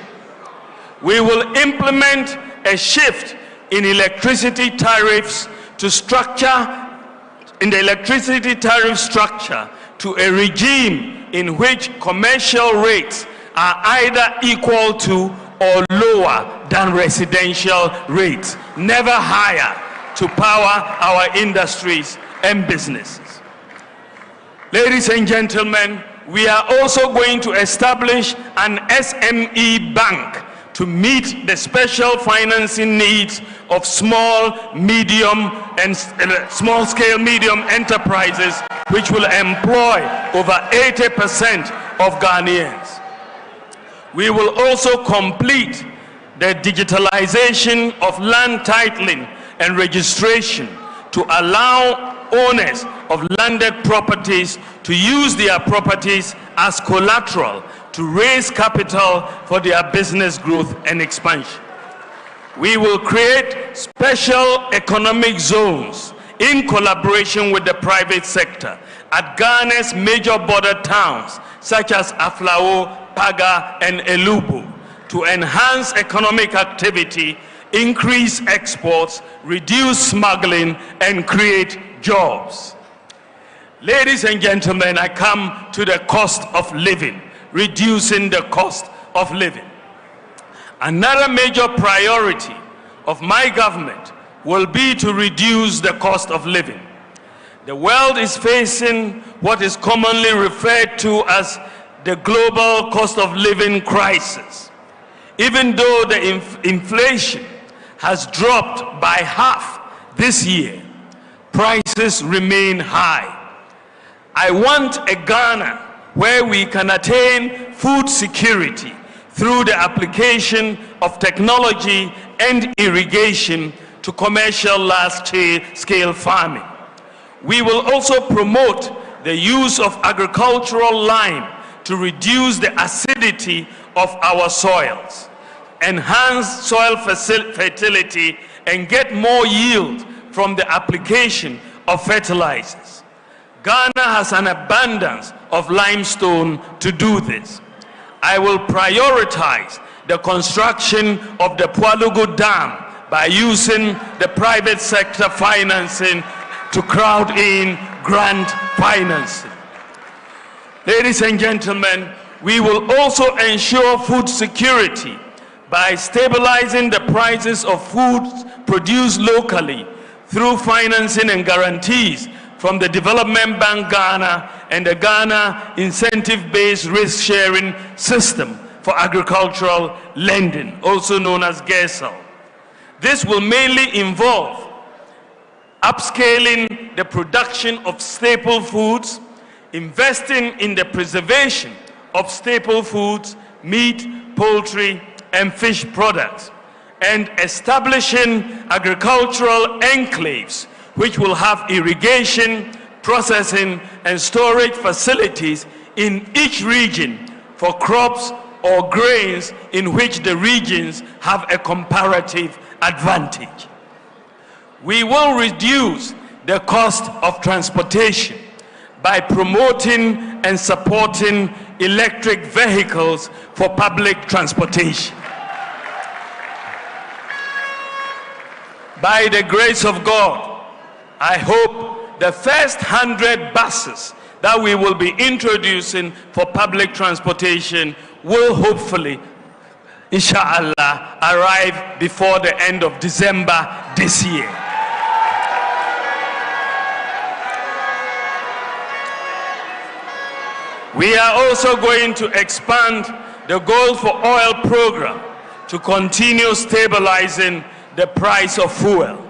Speaker 12: We will implement a shift in electricity tariffs to the electricity tariff structure to a regime in which commercial rates are either equal to or lower than residential rates, never higher, to power our industries and businesses. Ladies and gentlemen, we are also going to establish an SME bank to meet the special financing needs of small, medium, and small-scale medium enterprises, which will employ over 80% of Ghanaians. We will also complete the digitalization of land titling and registration to allow owners of landed properties to use their properties as collateral to raise capital for their business growth and expansion. We will create special economic zones in collaboration with the private sector at Ghana's major border towns such as Aflao, Paga, and Elubu to enhance economic activity, increase exports, reduce smuggling, and create jobs. Ladies and gentlemen, I come to the cost of living, reducing the cost of living. Another major priority of my government will be to reduce the cost of living. The world is facing what is commonly referred to as the global cost of living crisis. Even though the inflation has dropped by half this year, prices remain high. I want a Ghana where we can attain food security through the application of technology and irrigation to commercial large-scale farming. We will also promote the use of agricultural lime to reduce the acidity of our soils, enhance soil fertility, and get more yield from the application of fertilizers. Ghana has an abundance of limestone to do this. I will prioritize the construction of the Pualugu Dam by using the private sector financing to crowd in grant financing. Ladies and gentlemen, we will also ensure food security by stabilizing the prices of foods produced locally through financing and guarantees from the Development Bank Ghana and the Ghana Incentive-Based Risk-Sharing System for Agricultural Lending, also known as GESL. This will mainly involve upscaling the production of staple foods, investing in the preservation of staple foods, meat, poultry, and fish products, and establishing agricultural enclaves which will have irrigation, processing, and storage facilities in each region for crops or grains in which the regions have a comparative advantage. We will reduce the cost of transportation by promoting and supporting electric vehicles for public transportation. By the grace of God, I hope the first 100 buses that we will be introducing for public transportation will hopefully, inshallah, arrive before the end of December this year. We are also going to expand the Gold for Oil program to continue stabilizing the price of fuel.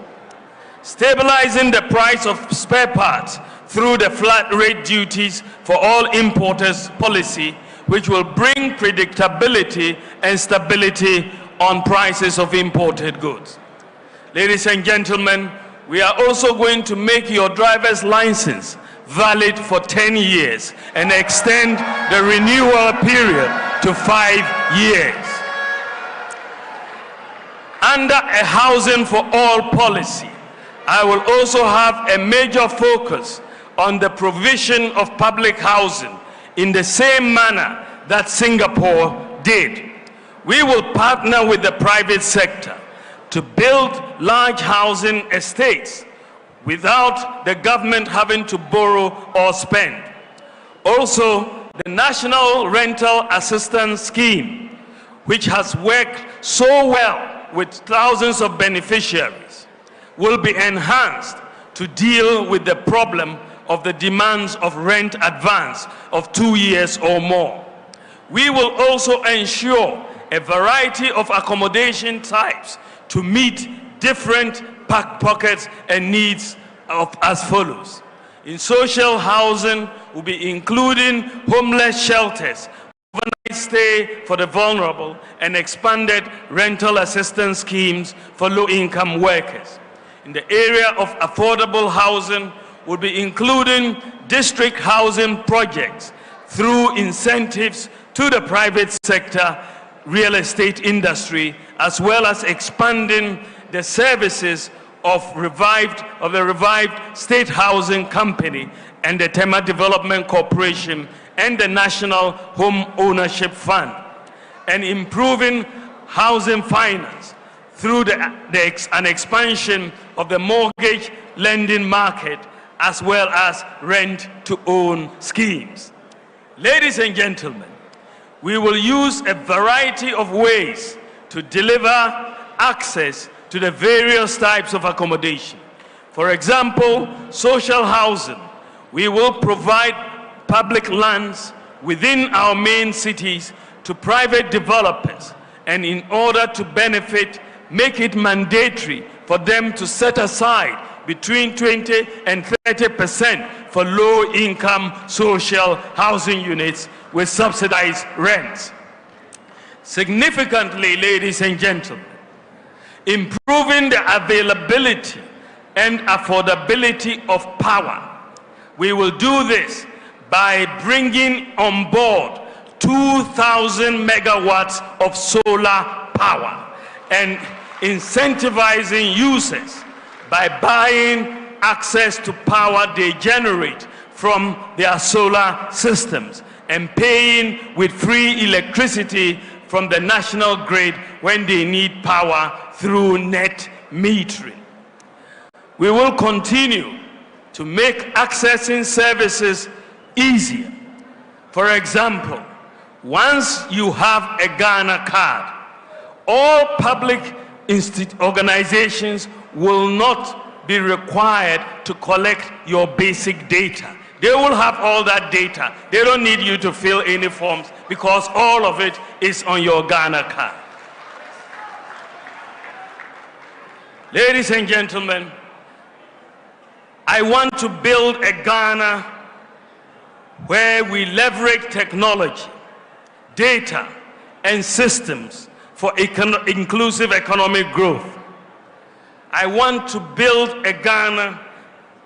Speaker 12: Stabilizing the price of spare parts through the flat rate duties for all importers policy which will bring predictability and stability on prices of imported goods. Ladies and gentlemen, we are also going to make your driver's license valid for 10 years and extend the renewal period to 5 years. Under a housing for all policy, I will also have a major focus on the provision of public housing in the same manner that Singapore did. We will partner with the private sector to build large housing estates without the government having to borrow or spend. Also, the National Rental Assistance Scheme, which has worked so well with thousands of beneficiaries, will be enhanced to deal with the problem of the demands of rent advance of 2 years or more. We will also ensure a variety of accommodation types to meet different pockets and needs as follows. In social housing, we'll be including homeless shelters, overnight stay for the vulnerable, and expanded rental assistance schemes for low-income workers. In the area of affordable housing, we'll be including district housing projects through incentives to the private sector real estate industry, as well as expanding the services of the revived State Housing Company and the Tema Development Corporation and the National Home Ownership Fund, and improving housing finance through an expansion of the mortgage lending market, as well as rent-to-own schemes. Ladies and gentlemen, we will use a variety of ways to deliver access to the various types of accommodation. For example, social housing. We will provide public lands within our main cities to private developers, and in order to benefit, make it mandatory for them to set aside between 20 and 30% for low-income social housing units with subsidized rents. Significantly, ladies and gentlemen, improving the availability and affordability of power. We will do this by bringing on board 2,000 megawatts of solar power and incentivizing users by buying access to power they generate from their solar systems and paying with free electricity from the national grid when they need power through net metering. We will continue to make accessing services easier. For example, once you have a Ghana card, all public organizations will not be required to collect your basic data. They will have all that data. They don't need you to fill any forms because all of it is on your Ghana card. Ladies and gentlemen, I want to build a Ghana where we leverage technology, data, and systems for inclusive economic growth. I want to build a Ghana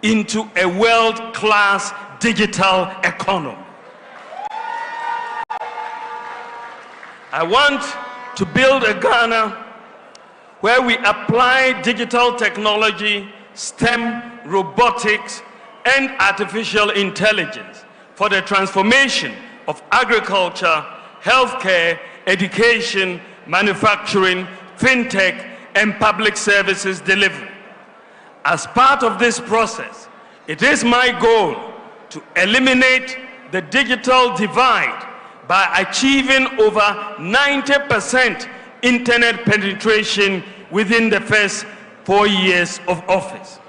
Speaker 12: into a world-class digital economy. I want to build a Ghana where we apply digital technology, STEM, robotics, and artificial intelligence for the transformation of agriculture, healthcare, education, manufacturing, fintech, and public services delivery. As part of this process, it is my goal to eliminate the digital divide by achieving over 90% internet penetration within the first 4 years of office.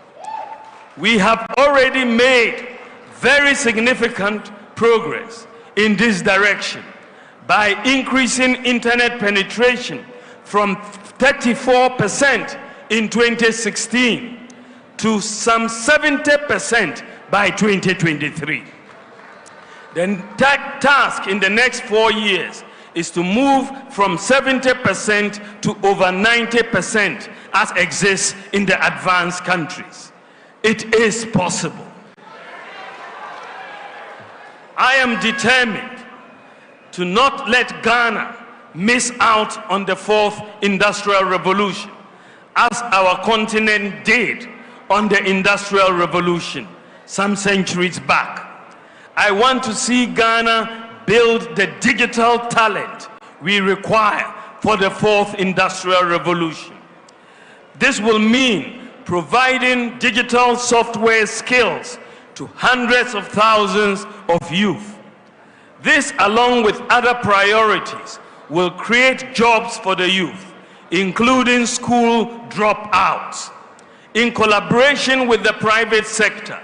Speaker 12: We have already made very significant progress in this direction by increasing internet penetration from 34% in 2016 to some 70% by 2023. The task in the next 4 years is to move from 70% to over 90% as exists in the advanced countries. It is possible. I am determined to not let Ghana miss out on the fourth industrial revolution, as our continent did on the industrial revolution some centuries back. I want to see Ghana build the digital talent we require for the fourth industrial revolution. This will mean providing digital software skills to hundreds of thousands of youth. This, along with other priorities, will create jobs for the youth, including school dropouts. In collaboration with the private sector,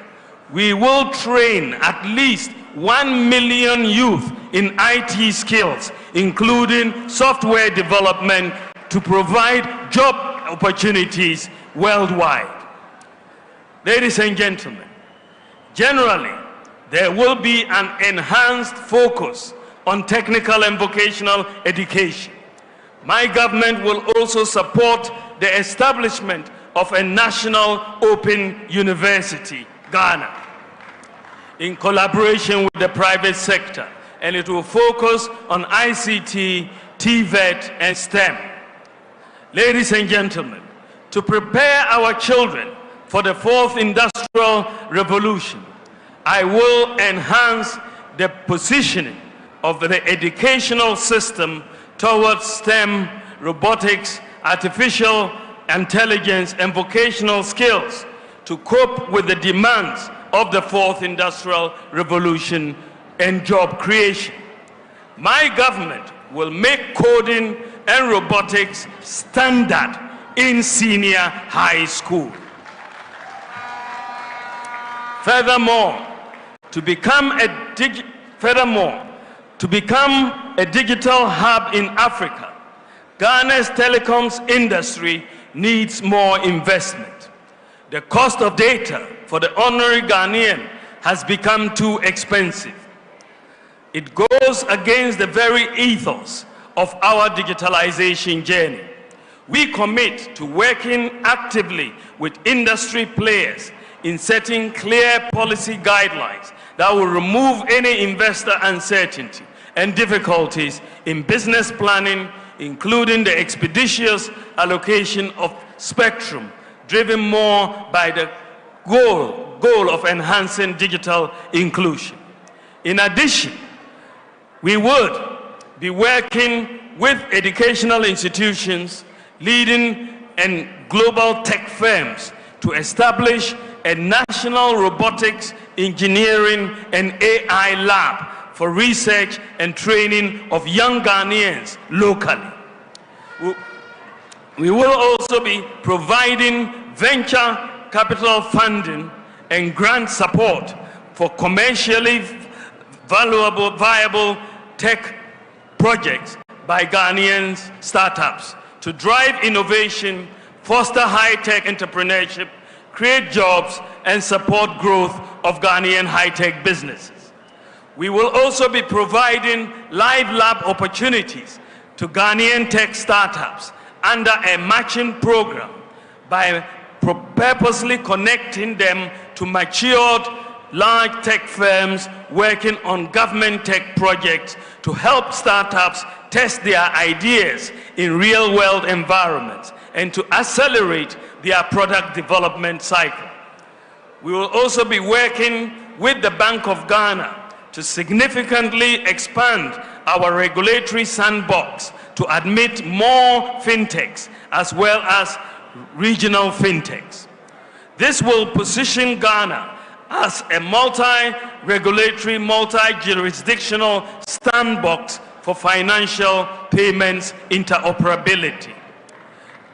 Speaker 12: we will train at least 1 million youth in IT skills, including software development, to provide job opportunities worldwide. Ladies and gentlemen, generally, there will be an enhanced focus on technical and vocational education. My government will also support the establishment of a national open university, Ghana, in collaboration with the private sector, and it will focus on ICT, TVET, and STEM. Ladies and gentlemen, to prepare our children for the fourth industrial revolution, I will enhance the positioning of the educational system towards STEM, robotics, artificial intelligence, and vocational skills to cope with the demands of the fourth industrial revolution and job creation. My government will make coding and robotics standard in senior high school. Furthermore, to become a digital hub in Africa, Ghana's telecoms industry needs more investment. The cost of data for the ordinary Ghanaian has become too expensive. It goes against the very ethos of our digitalization journey. We commit to working actively with industry players in setting clear policy guidelines that will remove any investor uncertainty and difficulties in business planning, including the expeditious allocation of spectrum, driven more by the goal of enhancing digital inclusion. In addition, we would be working with educational institutions, leading and global tech firms to establish a national robotics, engineering, and AI lab for research and training of young Ghanaians locally. We will also be providing venture capital funding and grant support for commercially viable tech projects by Ghanaian startups to drive innovation, foster high-tech entrepreneurship, create jobs, and support growth of Ghanaian high-tech businesses. We will also be providing live lab opportunities to Ghanaian tech startups under a matching program by purposely connecting them to matured large tech firms working on government tech projects to help startups test their ideas in real-world environments and to accelerate their product development cycle. We will also be working with the Bank of Ghana to significantly expand our regulatory sandbox to admit more fintechs as well as regional fintechs. This will position Ghana as a multi-regulatory, multi-jurisdictional sandbox for financial payments interoperability.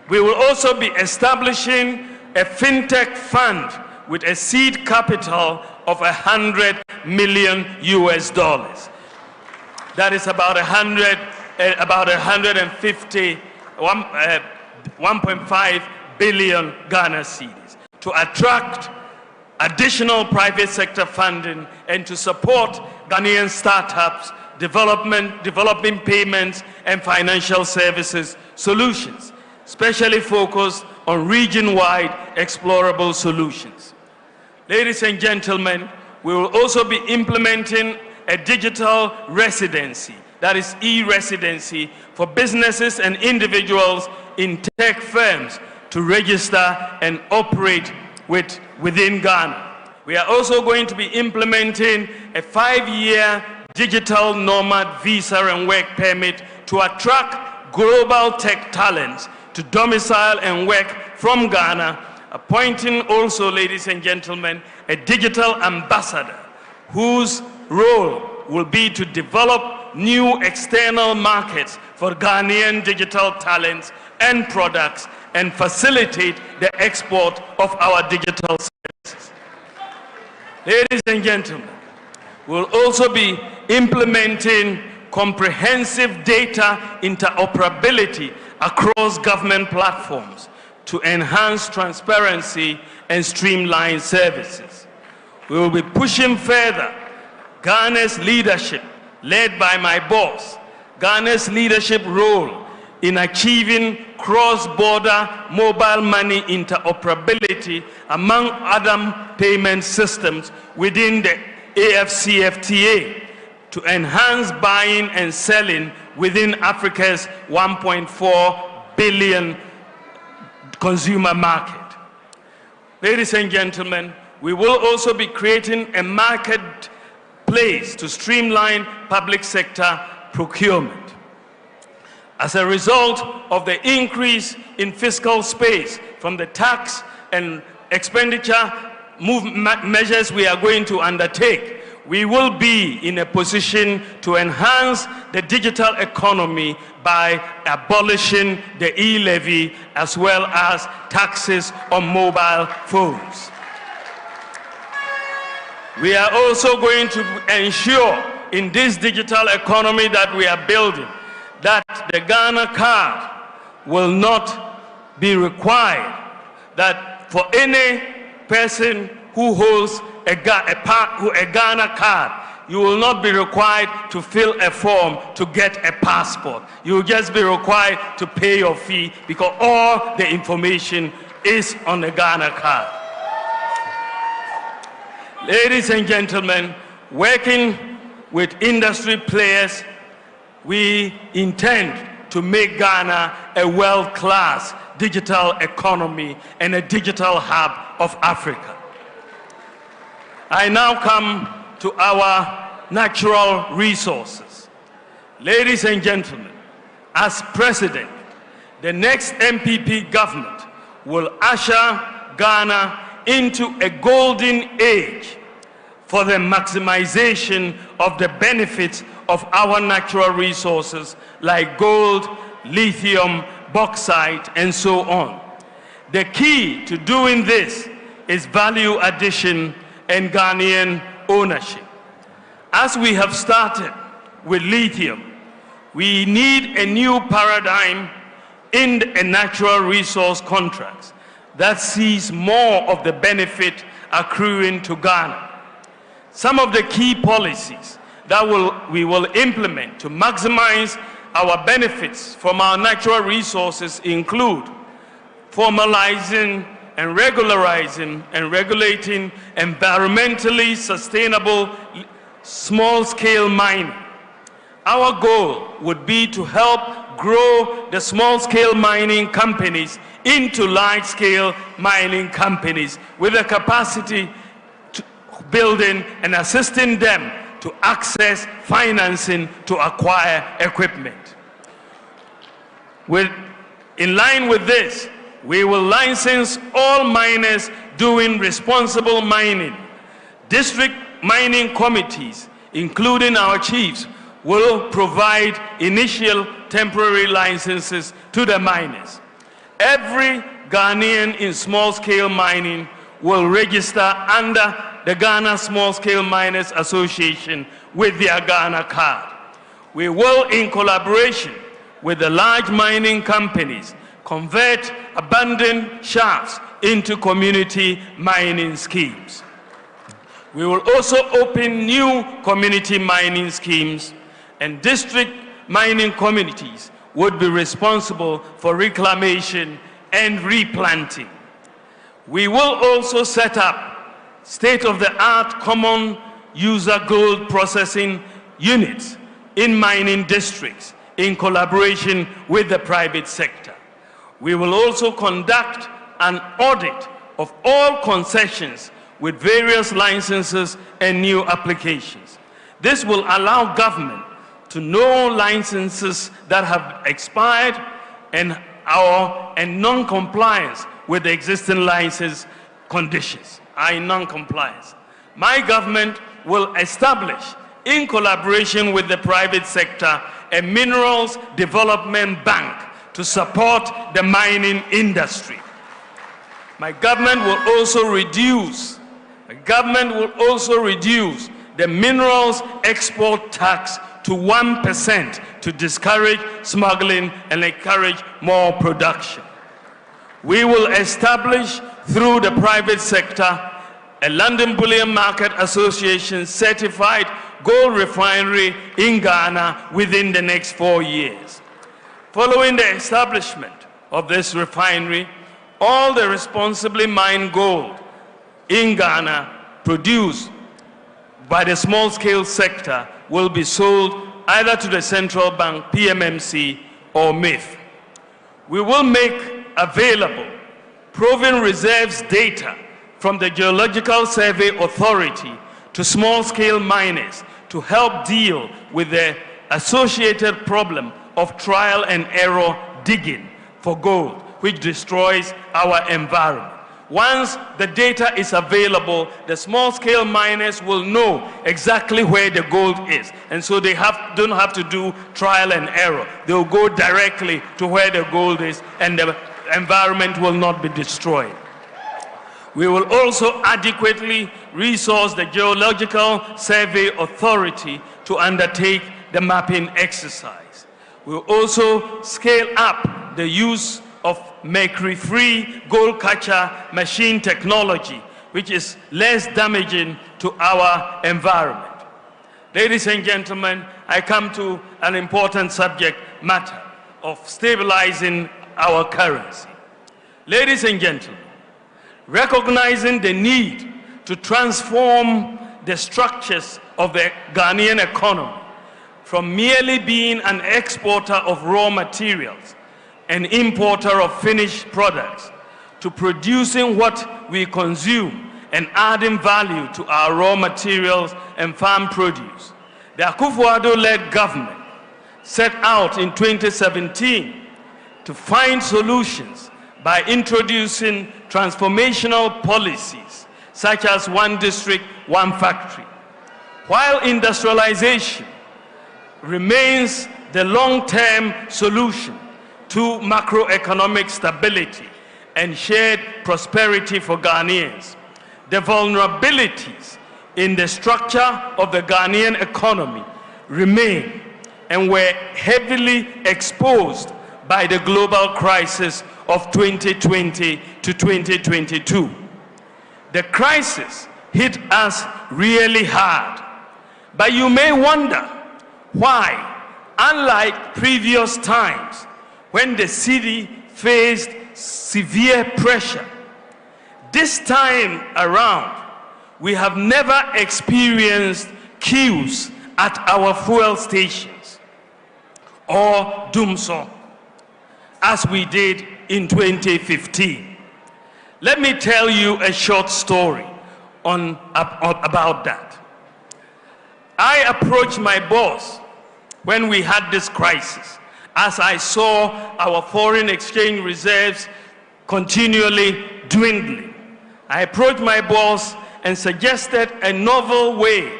Speaker 12: We will also be establishing a fintech fund with a seed capital of $100 million. That is about 1.5 billion Ghana cedis to attract additional private sector funding and to support Ghanaian startups, developing payments and financial services solutions, especially focused on region-wide explorable solutions. Ladies and gentlemen, we will also be implementing a digital residency, that is e-residency, for businesses and individuals in tech firms to register and operate within Ghana. We are also going to be implementing a 5-year digital nomad visa and work permit to attract global tech talents to domicile and work from Ghana, appointing also, ladies and gentlemen, a digital ambassador whose role will be to develop new external markets for Ghanaian digital talents and products and facilitate the export of our digital services. Ladies and gentlemen, we'll also be implementing comprehensive data interoperability across government platforms to enhance transparency and streamline services. We will be pushing further Ghana's leadership, led by my boss, Ghana's leadership role in achieving cross-border mobile money interoperability among other payment systems within the AFCFTA to enhance buying and selling within Africa's 1.4 billion consumer market. Ladies and gentlemen, we will also be creating a marketplace to streamline public sector procurement. As a result of the increase in fiscal space from the tax and expenditure measures we are going to undertake, we will be in a position to enhance the digital economy by abolishing the e-levy as well as taxes on mobile phones. We are also going to ensure in this digital economy that we are building that the Ghana card will not be required, that for any person who holds a Ghana card, you will not be required to fill a form to get a passport. You will just be required to pay your fee because all the information is on the Ghana card. Ladies and gentlemen, working with industry players, we intend to make Ghana a world-class digital economy and a digital hub of Africa. I now come to our natural resources. Ladies and gentlemen, as president, the next MPP government will usher Ghana into a golden age for the maximization of the benefits of our natural resources like gold, lithium, bauxite, and so on. The key to doing this is value addition and Ghanaian ownership. As we have started with lithium, we need a new paradigm in the natural resource contracts that sees more of the benefit accruing to Ghana. Some of the key policies that we will implement to maximize our benefits from our natural resources include formalizing and regularizing and regulating environmentally sustainable small-scale mining. Our goal would be to help grow the small-scale mining companies into large-scale mining companies with the capacity to building and assisting them to access financing to acquire equipment. In line with this, we will license all miners doing responsible mining. District mining committees, including our chiefs, will provide initial temporary licenses to the miners. Every Ghanaian in small-scale mining will register under the Ghana Small-Scale Miners Association with their Ghana card. We will, in collaboration with the large mining companies, convert abandoned shafts into community mining schemes. We will also open new community mining schemes, and district mining communities would be responsible for reclamation and replanting. We will also set up state-of-the-art common user gold processing units in mining districts in collaboration with the private sector. We will also conduct an audit of all concessions with various licenses and new applications. This will allow government to know licenses that have expired and non-compliance with the existing license conditions are in non-compliance. My government will establish, in collaboration with the private sector, a minerals development bank to support the mining industry. My government will also reduce the minerals export tax to 1% to discourage smuggling and encourage more production. We will establish, through the private sector, a London Bullion Market Association certified gold refinery in Ghana within the next 4 years. Following the establishment of this refinery, all the responsibly mined gold in Ghana produced by the small-scale sector will be sold either to the central bank, PMMC, or MIF. We will make available proven reserves data from the Geological Survey Authority to small-scale miners to help deal with the associated problem of trial and error digging for gold, which destroys our environment. Once the data is available, the small-scale miners will know exactly where the gold is, and so they don't have to do trial and error. They'll go directly to where the gold is, and the environment will not be destroyed. We will also adequately resource the Geological Survey Authority to undertake the mapping exercise. We'll also scale up the use of mercury-free gold catcher machine technology, which is less damaging to our environment. Ladies and gentlemen, I come to an important subject matter of stabilizing our currency. Ladies and gentlemen, recognizing the need to transform the structures of the Ghanaian economy from merely being an exporter of raw materials, an importer of finished products, to producing what we consume and adding value to our raw materials and farm produce. The Akufo-Addo-led government set out in 2017 to find solutions by introducing transformational policies such as one district, one factory. While industrialization remains the long-term solution to macroeconomic stability and shared prosperity for Ghanaians, the vulnerabilities in the structure of the Ghanaian economy remain and were heavily exposed by the global crisis of 2020 to 2022. The crisis hit us really hard, but you may wonder why, unlike previous times when the city faced severe pressure, this time around we have never experienced queues at our fuel stations or dumso as we did in 2015. Let me tell you a short story about that. I approached my boss when we had this crisis, as I saw our foreign exchange reserves continually dwindling. I approached my boss and suggested a novel way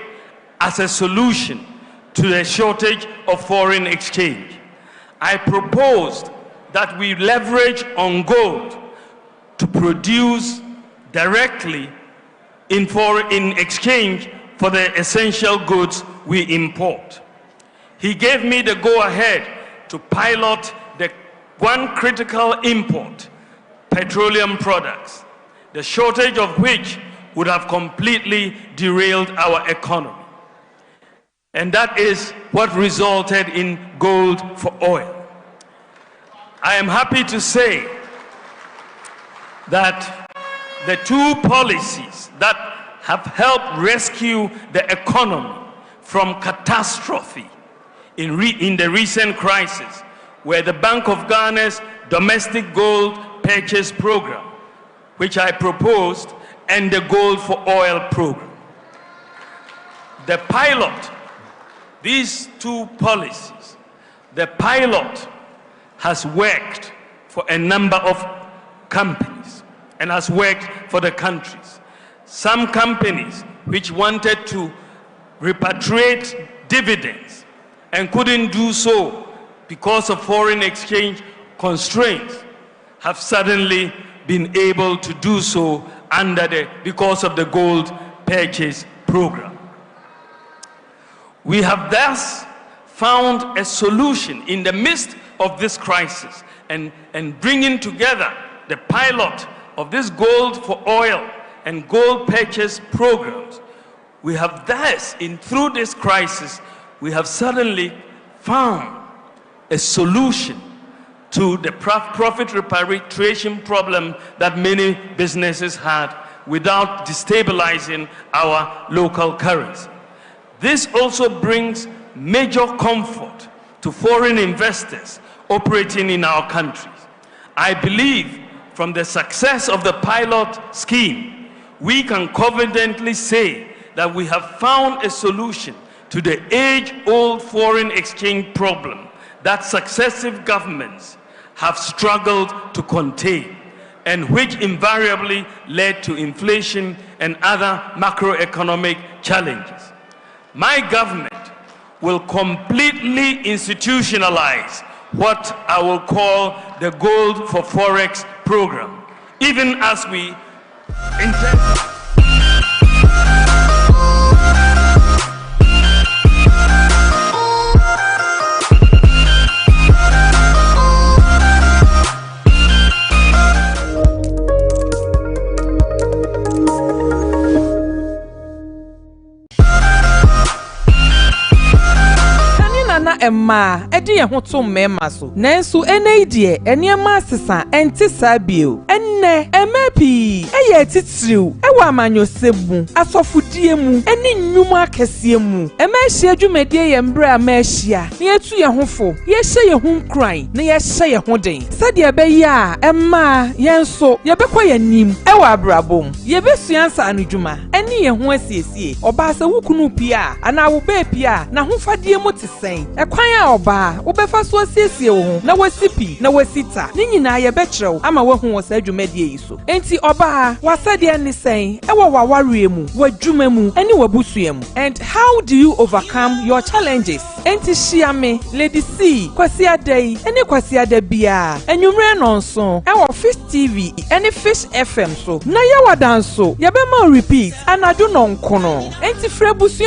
Speaker 12: as a solution to the shortage of foreign exchange. I proposed that we leverage on gold to produce directly in exchange for the essential goods we import. He gave me the go-ahead to pilot the one critical import, petroleum products, the shortage of which would have completely derailed our economy. And that is what resulted in gold for oil. I am happy to say that the two policies that have helped rescue the economy from catastrophe in the recent crisis were the Bank of Ghana's domestic gold purchase program, which I proposed, and the gold for oil program. The pilot, these two policies, the pilot has worked for a number of companies and has worked for the countries. Some companies which wanted to repatriate dividends and couldn't do so because of foreign exchange constraints have suddenly been able to do so because of the gold purchase program. We have thus found a solution in the midst of this crisis, and bringing together the pilot of this gold for oil and gold purchase programs. We have thus, through this crisis, we have suddenly found a solution to the profit repatriation problem that many businesses had without destabilizing our local currency. This also brings major comfort to foreign investors operating in our countries. I believe from the success of the pilot scheme, we can confidently say that we have found a solution to the age-old foreign exchange problem that successive governments have struggled to contain, and which invariably led to inflation and other macroeconomic challenges. My government will completely institutionalize what I will call the Gold for Forex program, even as we intend.
Speaker 13: Emma, edi ye ho to mema so. Nanso ene die, eniema sesa enti sabio. Enne emepi, eye titiriu, ewa amanyosebu, asofudie mu, eni nnwuma akese mu. Emehia dwumedie ye mbre amehia. Ne yetu ye hofo, ye hye ye hu nkran, ne ye hye ye ho den. Sade ebeyi a emma yenso, ye bekwa ye nim, ewa abrabom. Ye besuansa anudwuma, eni ye ho asiesie. Oba se wukunu pia, ana wo be pia, na ho fadie mo tesen. Kwanya oba obefa so asiesie wo na wasipi na wasita ni nyina ye bekrew ama wahu wo sa dwumadie yi so enti oba wasade ne sen e wo wawareɛ mu wadwuma mu ani wabusua mu. And how do you overcome your challenges? Enti shiame Lady C Kwasi Adai ene Kwasi Adabia enwumre nonso e wo Fish TV ene Fish FM so na ye wadanso ye be ma repeat anadu nonko no enti frabusua